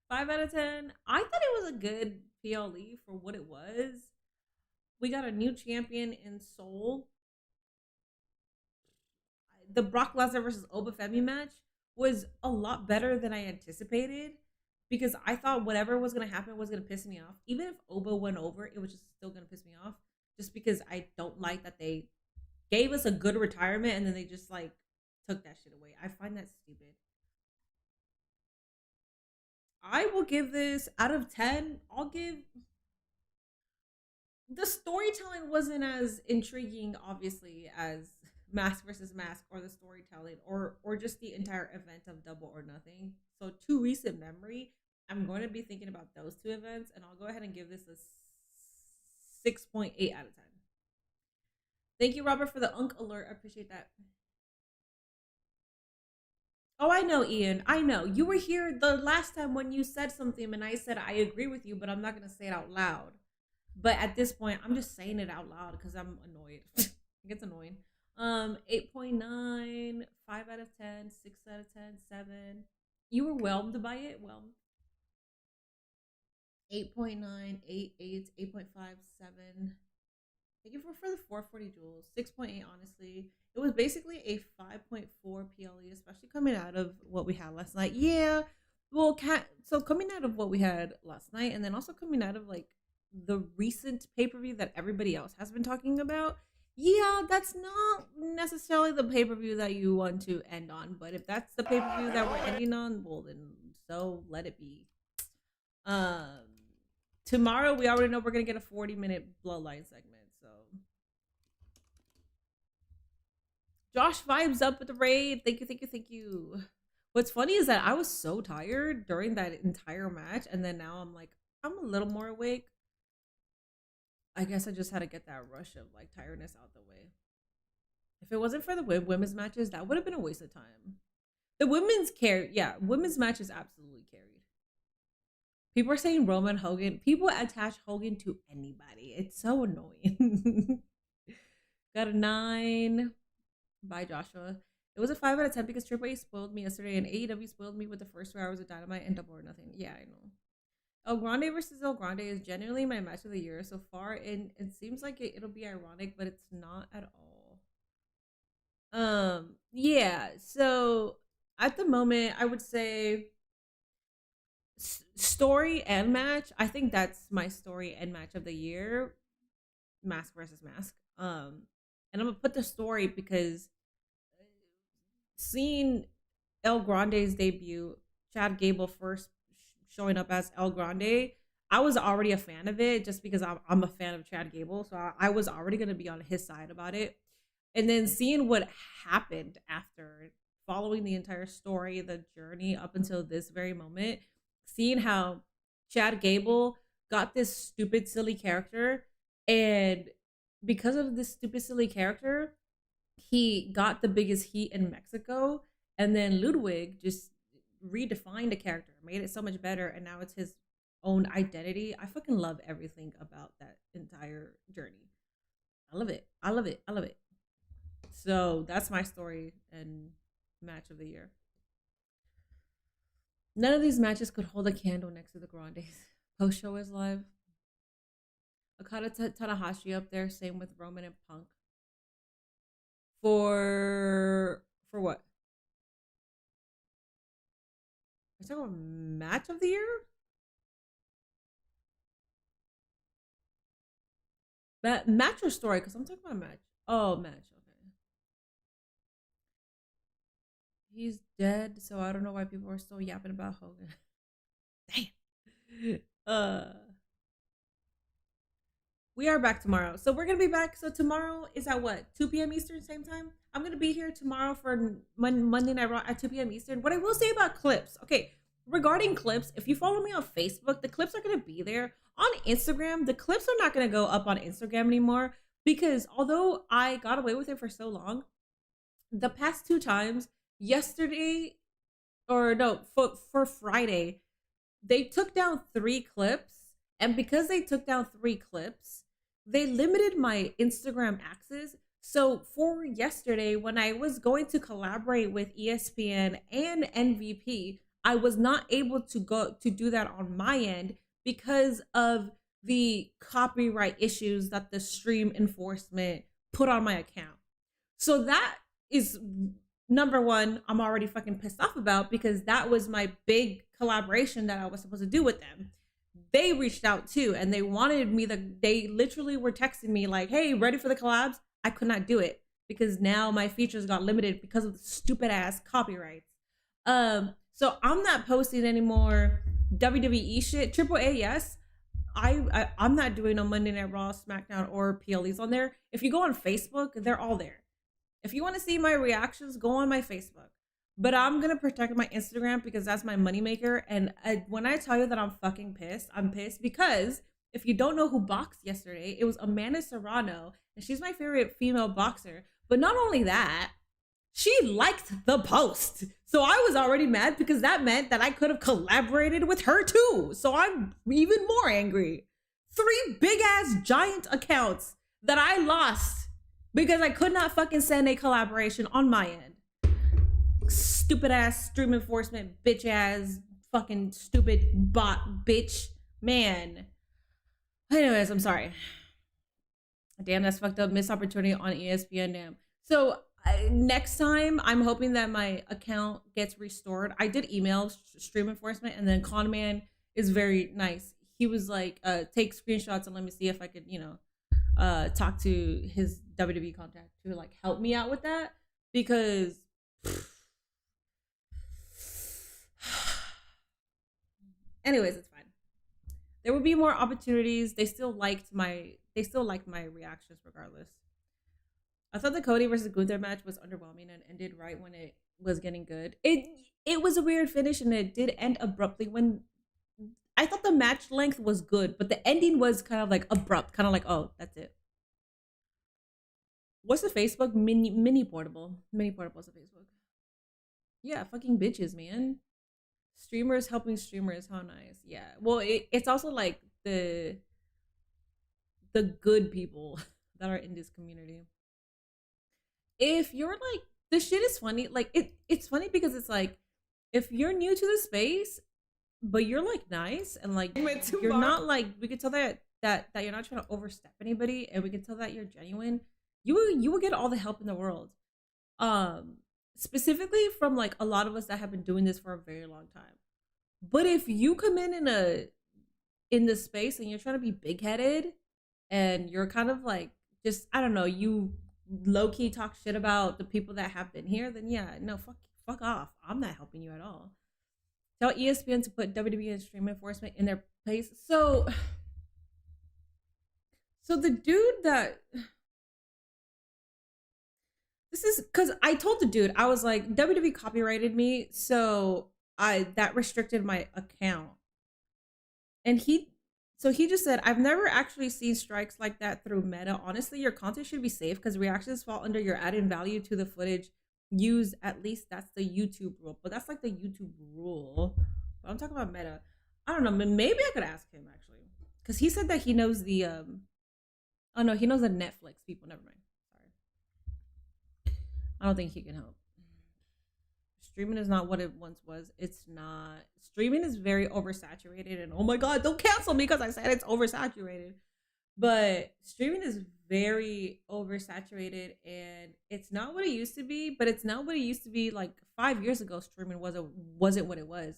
5 out of 10. I thought it was a good PLE for what it was. We got a new champion in Seoul. The Brock Lesnar versus Oba Femi match was a lot better than I anticipated, because I thought whatever was going to happen was going to piss me off. Even if Oba went over, it was just still going to piss me off, just because I don't like that they gave us a good retirement and then they just like took that shit away. I find that stupid. I will give this, out of 10, I'll give, the storytelling wasn't as intriguing, obviously, as Mask versus Mask, or the storytelling, or just the entire event of Double or Nothing. So to recent memory, I'm going to be thinking about those 2 events, and I'll go ahead and give this a 6.8 out of 10. Thank you, Robert, for the Unk alert. I appreciate that. Oh, I know, Ian. I know. You were here the last time when you said something and I said I agree with you, but I'm not going to say it out loud. But at this point, I'm just saying it out loud because I'm annoyed. It gets annoying. 8.9, 5 out of 10, 6 out of 10, 7. You were whelmed by it? Whelmed. 8.9, 8, 8.5, 7. Thank you for the 440 joules. 6.8, honestly. It was basically a 5.4 PLE, especially coming out of what we had last night. Yeah, well, so coming out of what we had last night, and then also coming out of like the recent pay-per-view that everybody else has been talking about. Yeah, that's not necessarily the pay-per-view that you want to end on, but if that's the pay-per-view that we're ending on, well then, so let it be. Tomorrow, we already know we're going to get a 40-minute Bloodline segment, so. Josh vibes up with the raid. Thank you. What's funny is that I was so tired during that entire match, and then now I'm like, I'm a little more awake. I guess I just had to get that rush of like tiredness out the way. If it wasn't for the women's matches, that would have been a waste of time. The women's women's matches absolutely carried. People are saying Roman Hogan. People attach Hogan to anybody. It's so annoying. Got a 9 by Joshua. It was a 5 out of 10 because Triple H spoiled me yesterday and AEW spoiled me with the first 2 hours of Dynamite and Double or Nothing. Yeah, I know. El Grande versus El Grande is genuinely my match of the year so far, and it seems like it'll be ironic, but it's not at all. Yeah, so at the moment, I would say story and match. I think that's my story and match of the year. Mask versus Mask. And I'm gonna put the story because seeing El Grande's debut, Chad Gable first showing up as El Grande, I was already a fan of it just because I'm a fan of Chad Gable. So I was already going to be on his side about it. And then seeing what happened after, following the entire story, the journey up until this very moment, seeing how Chad Gable got this stupid, silly character. And because of this stupid, silly character, he got the biggest heat in Mexico. And then Ludwig just redefined the character, made it so much better, and now it's his own identity. I fucking love everything about that entire journey. I love it. I love it. I love it. So that's my story and match of the year. None of these matches could hold a candle next to the Grandes. Post show is live. Okada Tanahashi up there, same with Roman and Punk. For what? Are you talking about match of the year? Match or story? Because I'm talking about match. Oh, match. Okay. He's dead, so I don't know why people are still yapping about Hogan. Damn. We are back tomorrow. So we're going to be back. So tomorrow is at what? 2 p.m. Eastern, same time? I'm going to be here tomorrow for Monday Night Raw at 2 p.m. Eastern. What I will say about clips. Okay, regarding clips, if you follow me on Facebook, the clips are going to be there. On Instagram, the clips are not going to go up on Instagram anymore because although I got away with it for so long, the past 2 times, yesterday, or no, for Friday, they took down 3 clips. And because they took down 3 clips, they limited my Instagram access. So for yesterday, when I was going to collaborate with ESPN and MVP, I was not able to go to do that on my end because of the copyright issues that the stream enforcement put on my account. So that is number one, I'm already fucking pissed off about because that was my big collaboration that I was supposed to do with them. They reached out too and they wanted me they literally were texting me like, hey, ready for the collabs? I could not do it because now my features got limited because of the stupid ass copyrights. So I'm not posting anymore WWE shit. Triple A, yes. I'm not doing no Monday Night Raw, SmackDown, or PLEs on there. If you go on Facebook, they're all there. If you want to see my reactions, go on my Facebook. But I'm going to protect my Instagram because that's my moneymaker. And when I tell you that I'm fucking pissed, I'm pissed because if you don't know who boxed yesterday, it was Amanda Serrano. And she's my favorite female boxer. But not only that, she liked the post. So I was already mad because that meant that I could have collaborated with her too. So I'm even more angry. 3 big ass giant accounts that I lost because I could not fucking send a collaboration on my end. Stupid ass stream enforcement, bitch ass, fucking stupid bot bitch. Man. Anyways, I'm sorry. Damn, that's fucked up. Missed opportunity on ESPN, damn. So next time, I'm hoping that my account gets restored. I did email stream enforcement and then Conman is very nice. He was like, take screenshots and let me see if I could, talk to his WWE contact to like help me out with that because anyways, it's fine. There will be more opportunities. They still liked my reactions regardless. I thought the Cody versus Gunther match was underwhelming and ended right when it was getting good. It was a weird finish and it did end abruptly when I thought the match length was good, but the ending was kind of like abrupt, kind of like, oh, that's it. What's the Facebook? Mini portable. Mini portable's a Facebook. Yeah, fucking bitches, man. Streamers helping streamers, how nice. Yeah. Well, it's also like the good people that are in this community. If you're like, the shit is funny. Like it's funny because it's like, if you're new to the space, but you're like nice and like you're not like, we could tell that you're not trying to overstep anybody, and we can tell that you're genuine, you will get all the help in the world. Specifically from like a lot of us that have been doing this for a very long time. But if you come in the space and you're trying to be big-headed and you're kind of like, just, I don't know, you low-key talk shit about the people that have been here, then yeah, no, fuck off. I'm not helping you at all. Tell ESPN to put WWE and stream enforcement in their place. So the dude that, this is because I told the dude, I was like, WWE copyrighted me, so that restricted my account. And he just said, I've never actually seen strikes like that through Meta. Honestly, your content should be safe because reactions fall under your adding value to the footage used. At least that's the YouTube rule. But that's like the YouTube rule. But I'm talking about Meta. I don't know. Maybe I could ask him actually. Because he said that he knows the oh no, he knows the Netflix people. Never mind. Sorry. I don't think he can help. Streaming is not what it once was. It's not. Streaming is very oversaturated, and oh my god, don't cancel me because I said it's oversaturated. But streaming is very oversaturated, and it's not what it used to be. But it's not what it used to be. Like 5 years ago, streaming wasn't what it was.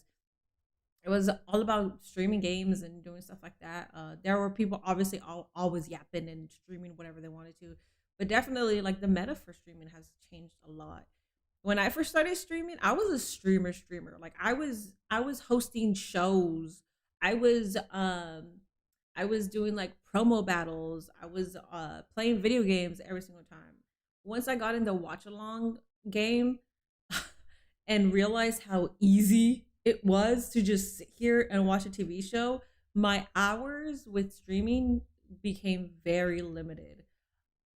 It was all about streaming games and doing stuff like that. There were people obviously always yapping and streaming whatever they wanted to, but definitely like the meta for streaming has changed a lot. When I first started streaming, I was a streamer. Like I was hosting shows. I was doing like promo battles. I was playing video games every single time. Once I got into watch along game and realized how easy it was to just sit here and watch a TV show, my hours with streaming became very limited.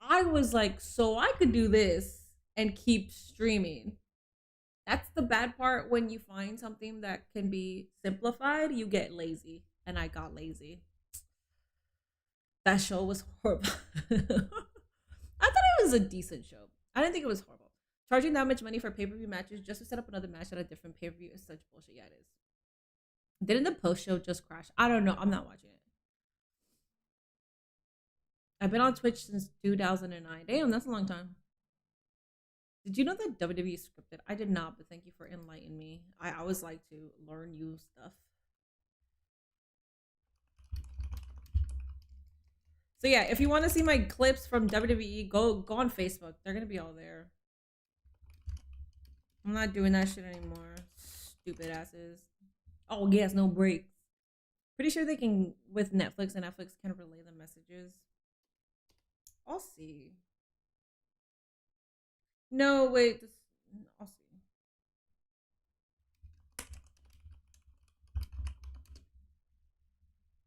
I was like, so I could do this and keep streaming. That's the bad part. When you find something that can be simplified, you get lazy. And I got lazy. That show was horrible. I thought it was a decent show. I didn't think it was horrible. Charging that much money for pay-per-view matches just to set up another match at a different pay-per-view is such bullshit. Yeah, it is. Didn't the post-show just crash? I don't know. I'm not watching it. I've been on Twitch since 2009. Damn, that's a long time. Did you know that WWE is scripted? I did not, but thank you for enlightening me. I always like to learn new stuff. So yeah, if you want to see my clips from WWE, go on Facebook. They're gonna be all there. I'm not doing that shit anymore. Stupid asses. Oh yes, no breaks. Pretty sure they can with Netflix, and Netflix can relay the messages. I'll see. No, wait. I'll see.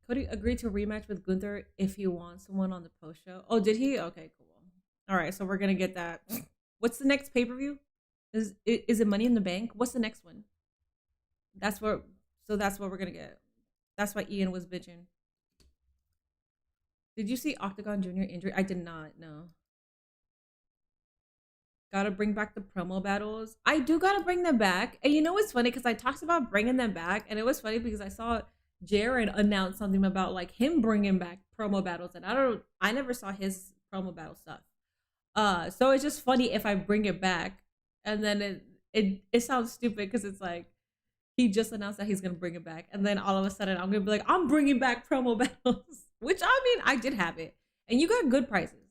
Cody agreed to rematch with Gunther if he wants someone on the post show. Oh, did he? Okay, cool. All right, so we're gonna get that. What's the next pay-per-view? Is it Money in the Bank? What's the next one? That's what we're gonna get. That's why Ian was bitching. Did you see Octagon Jr. injury? I did not. No. Gotta bring back the promo battles. I do gotta bring them back. And you know what's funny? Because I talked about bringing them back, and it was funny because I saw Jared announced something about like him bringing back promo battles, and I never saw his promo battle stuff. So it's just funny if I bring it back, and then it sounds stupid because it's like he just announced that he's gonna bring it back, and then all of a sudden I'm gonna be like, I'm bringing back promo battles, which I mean I did have it, and you got good prices.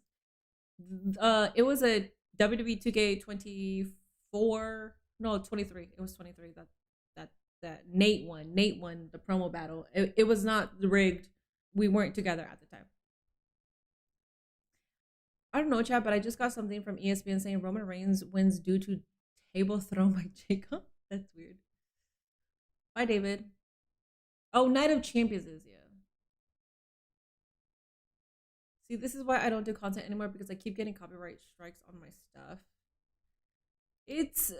It was a WWE 2K24, no 23. It was 23. That Nate won the promo battle. It was not rigged. We weren't together at the time. I don't know, chat, but I just got something from ESPN saying Roman Reigns wins due to table thrown by Jacob. That's weird. Bye, David. Oh, Night of Champions is, yeah. See, this is why I don't do content anymore, because I keep getting copyright strikes on my stuff. It's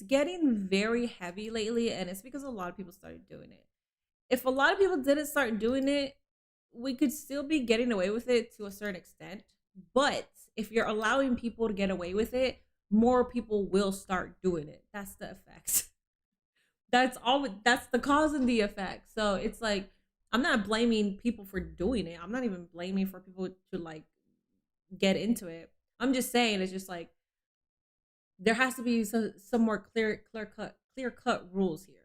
getting very heavy lately, and it's because a lot of people started doing it. If a lot of people didn't start doing it, we could still be getting away with it to a certain extent. But if you're allowing people to get away with it, more people will start doing it. That's the effects. That's the cause and the effect. So it's like, I'm not blaming people for doing it. I'm not even blaming for people to like get into it. I'm just saying, it's just like, there has to be some more clear cut rules here.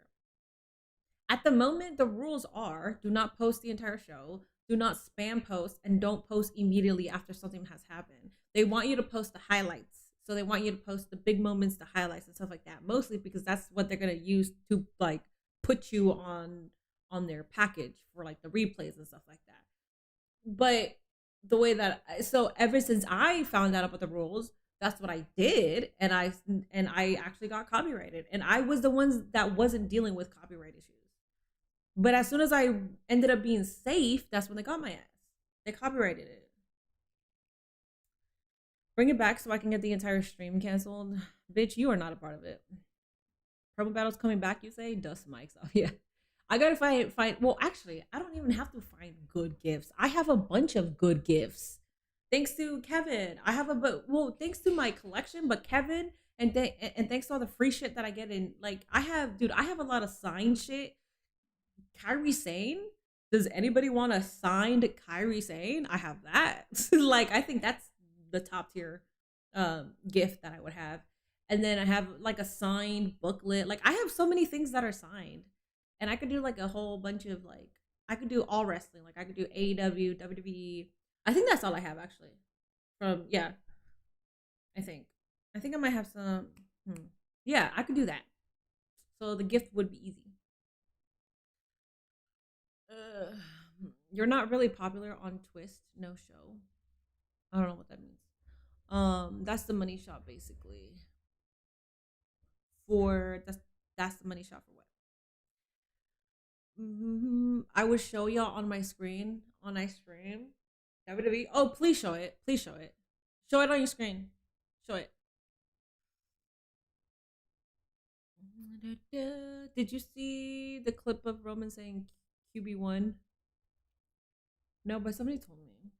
At the moment, the rules are: do not post the entire show, do not spam post, and don't post immediately after something has happened. They want you to post the highlights. So they want you to post the big moments, the highlights and stuff like that, mostly because that's what they're going to use to like put you on their package for like the replays and stuff like that. But the way that, so ever since I found out about the rules, that's what I did, and I actually got copyrighted, and I was the ones that wasn't dealing with copyright issues. But as soon as I ended up being safe, that's when they got my ass. They copyrighted it. Bring it back so I can get the entire stream canceled. Bitch, you are not a part of it. Promo battle's coming back, you say? Dust mics off. Yeah. I gotta find, well, actually, I don't even have to find good gifts. I have a bunch of good gifts. Thanks to Kevin. I have thanks to my collection, but Kevin, and thanks to all the free shit that I get in, like, I have a lot of signed shit. Kairi Sane? Does anybody want a signed Kairi Sane? I have that. Like, I think that's the top tier gift that I would have. And then I have like a signed booklet. Like, I have so many things that are signed, and I could do like a whole bunch of like, I could do all wrestling. Like, I could do AEW, WWE. I think that's all I have actually. From, yeah, I think I might have some. Yeah, I could do that. So the gift would be easy. You're not really popular on Twist, no show. I don't know what that means. That's the money shot basically. That's the money shot for what? I would show y'all on my screen on my stream. WWE. Oh, please show it. Please show it. Show it on your screen. Show it. Did you see the clip of Roman saying QB1? No, but somebody told me.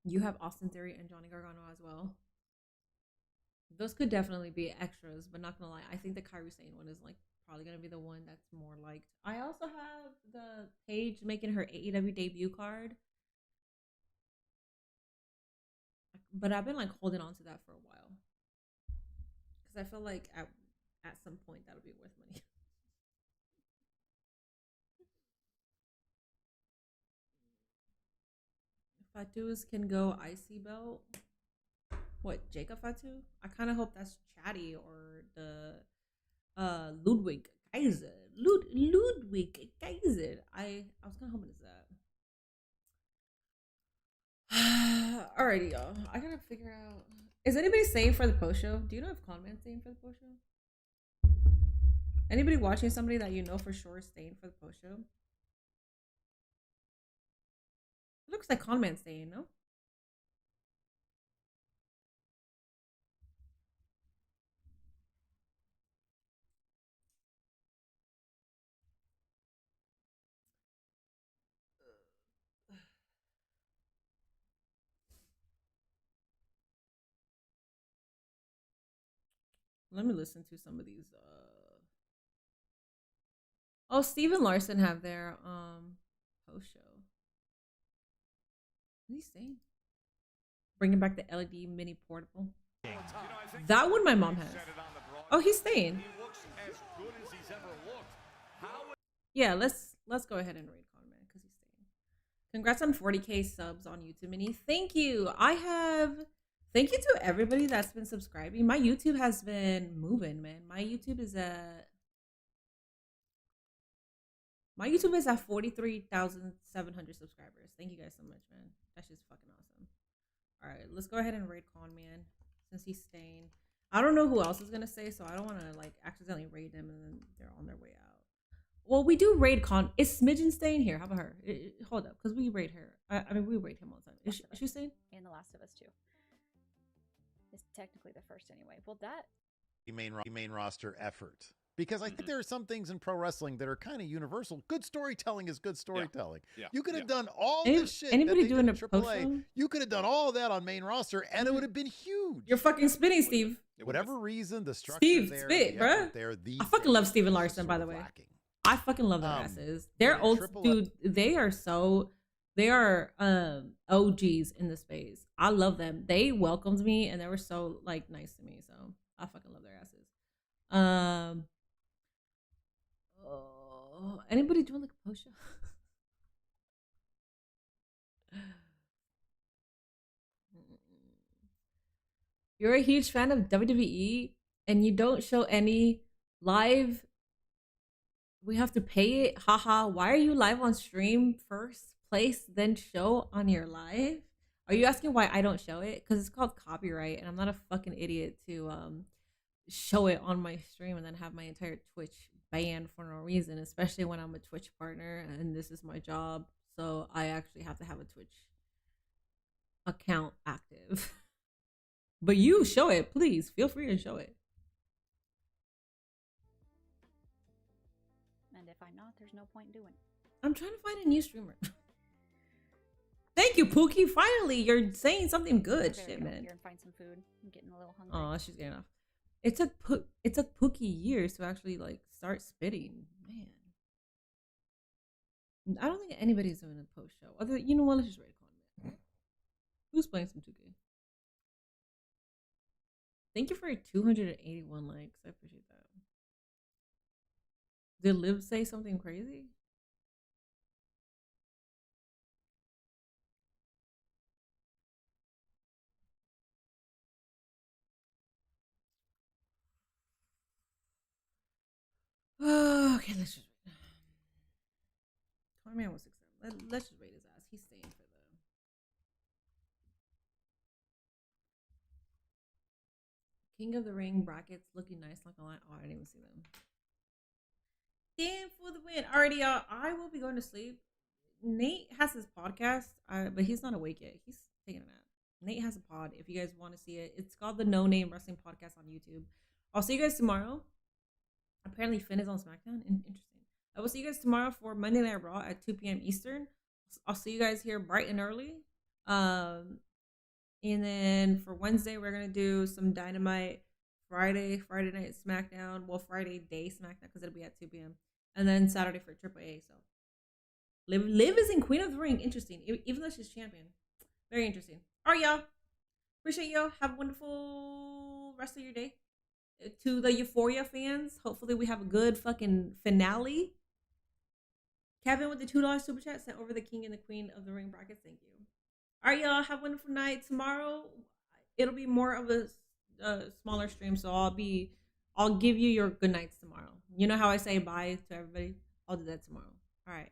You have Austin Theory and Johnny Gargano as well. Those could definitely be extras, but not gonna lie, I think the Kairi Sane one is like probably gonna be the one that's more liked. I also have the Paige making her AEW debut card, but I've been like holding on to that for a while because I feel like at some point that'll be worth money. Fatu's can go IC belt. What, Jacob Fatu? I kind of hope that's Chatty or the Ludwig Kaiser. Ludwig Kaiser. I was kind of hoping it's that. Alrighty, y'all. I gotta figure out. Is anybody staying for the post show? Do you know if Conman's staying for the post show? Anybody watching somebody that you know for sure is staying for the post show? It looks like Conman's staying, no? Let me listen to some of these. Oh, Steven Larson have their post show. What are you saying? Bringing back the LED mini portable. That one my mom has. Oh, he's staying. Yeah, let's go ahead and rate Conman because he's staying. Congrats on 40K subs on YouTube Mini. Thank you. Thank you to everybody that's been subscribing. My YouTube has been moving, man. My YouTube is at 43,700 subscribers. Thank you guys so much, man. That's just fucking awesome. All right, let's go ahead and raid Conman since he's staying. I don't know who else is gonna stay, so I don't want to like accidentally raid them and then they're on their way out. Well, we do raid con. Is Smidgen staying here? How about her? Hold up, because we raid her. I mean, we raid him all the time. Is she staying? And The Last of Us 2. It's technically the first anyway. Well, that main roster effort. Because I think there are some things in pro wrestling that are kind of universal. Good storytelling is good storytelling. Yeah. You could have done all Any- this shit. anybody that they doing did in a post show? AAA. You could have done all that on main roster, and it would have been huge. You're fucking spinning, Steve. Whatever reason, the structure Steve, there, spit, the bruh. effort there, I fucking love Steven Larson, by the way. I fucking love their asses. They're old, dude. They are OGs in the space. I love them. They welcomed me and they were so like nice to me. So I fucking love their asses. Anybody doing like a post show? You're a huge fan of WWE and you don't show any live. We have to pay it. Haha. Why are you live on stream first place, then show on your live? Are you asking why I don't show it? Because it's called copyright and I'm not a fucking idiot to show it on my stream and then have my entire Twitch banned for no reason, especially when I'm a Twitch partner and this is my job. So I actually have to have a Twitch account active. But you show it, please. Feel free to show it. and if I'm not, there's no point doing it. I'm trying to find a new streamer. Thank you, Pookie. Finally, you're saying something good. There Shit, we go. man. Here and find some food. I'm getting a little hungry. Oh, she's getting off. It took Pookie years to actually like start spitting. Man, I don't think anybody's doing a post show. Other, you know what? Let's just raid Con. Who's playing some 2K? Thank you for 281 likes. I appreciate that. Did Liv say something crazy? Okay, let's just wait. Carman was 6. Let's just rate his ass. He's staying for the King of the Ring brackets. Looking nice, not gonna lie. Oh, I didn't even see them. Damn for the win. Alrighty, y'all. I will be going to sleep. Nate has his podcast, but he's not awake yet. He's taking a nap. Nate has a pod. If you guys want to see it, it's called the No Name Wrestling Podcast on YouTube. I'll see you guys tomorrow. Apparently, Finn is on SmackDown. Interesting. I will see you guys tomorrow for Monday Night Raw at 2 p.m. Eastern. I'll see you guys here bright and early. And then for Wednesday, we're gonna do some Dynamite. Friday night SmackDown. Well, Friday day SmackDown because it'll be at 2 p.m. And then Saturday for AAA. So Liv is in Queen of the Ring. Interesting. Even though she's champion. Very interesting. All right, y'all. Appreciate y'all. Have a wonderful rest of your day. To the Euphoria fans, hopefully we have a good fucking finale. Kevin with the $2 super chat sent over the King and the Queen of the Ring brackets. Thank you. All right, y'all. Have a wonderful night. Tomorrow, it'll be more of a smaller stream, so I'll give you your good nights tomorrow. You know how I say bye to everybody? I'll do that tomorrow. All right.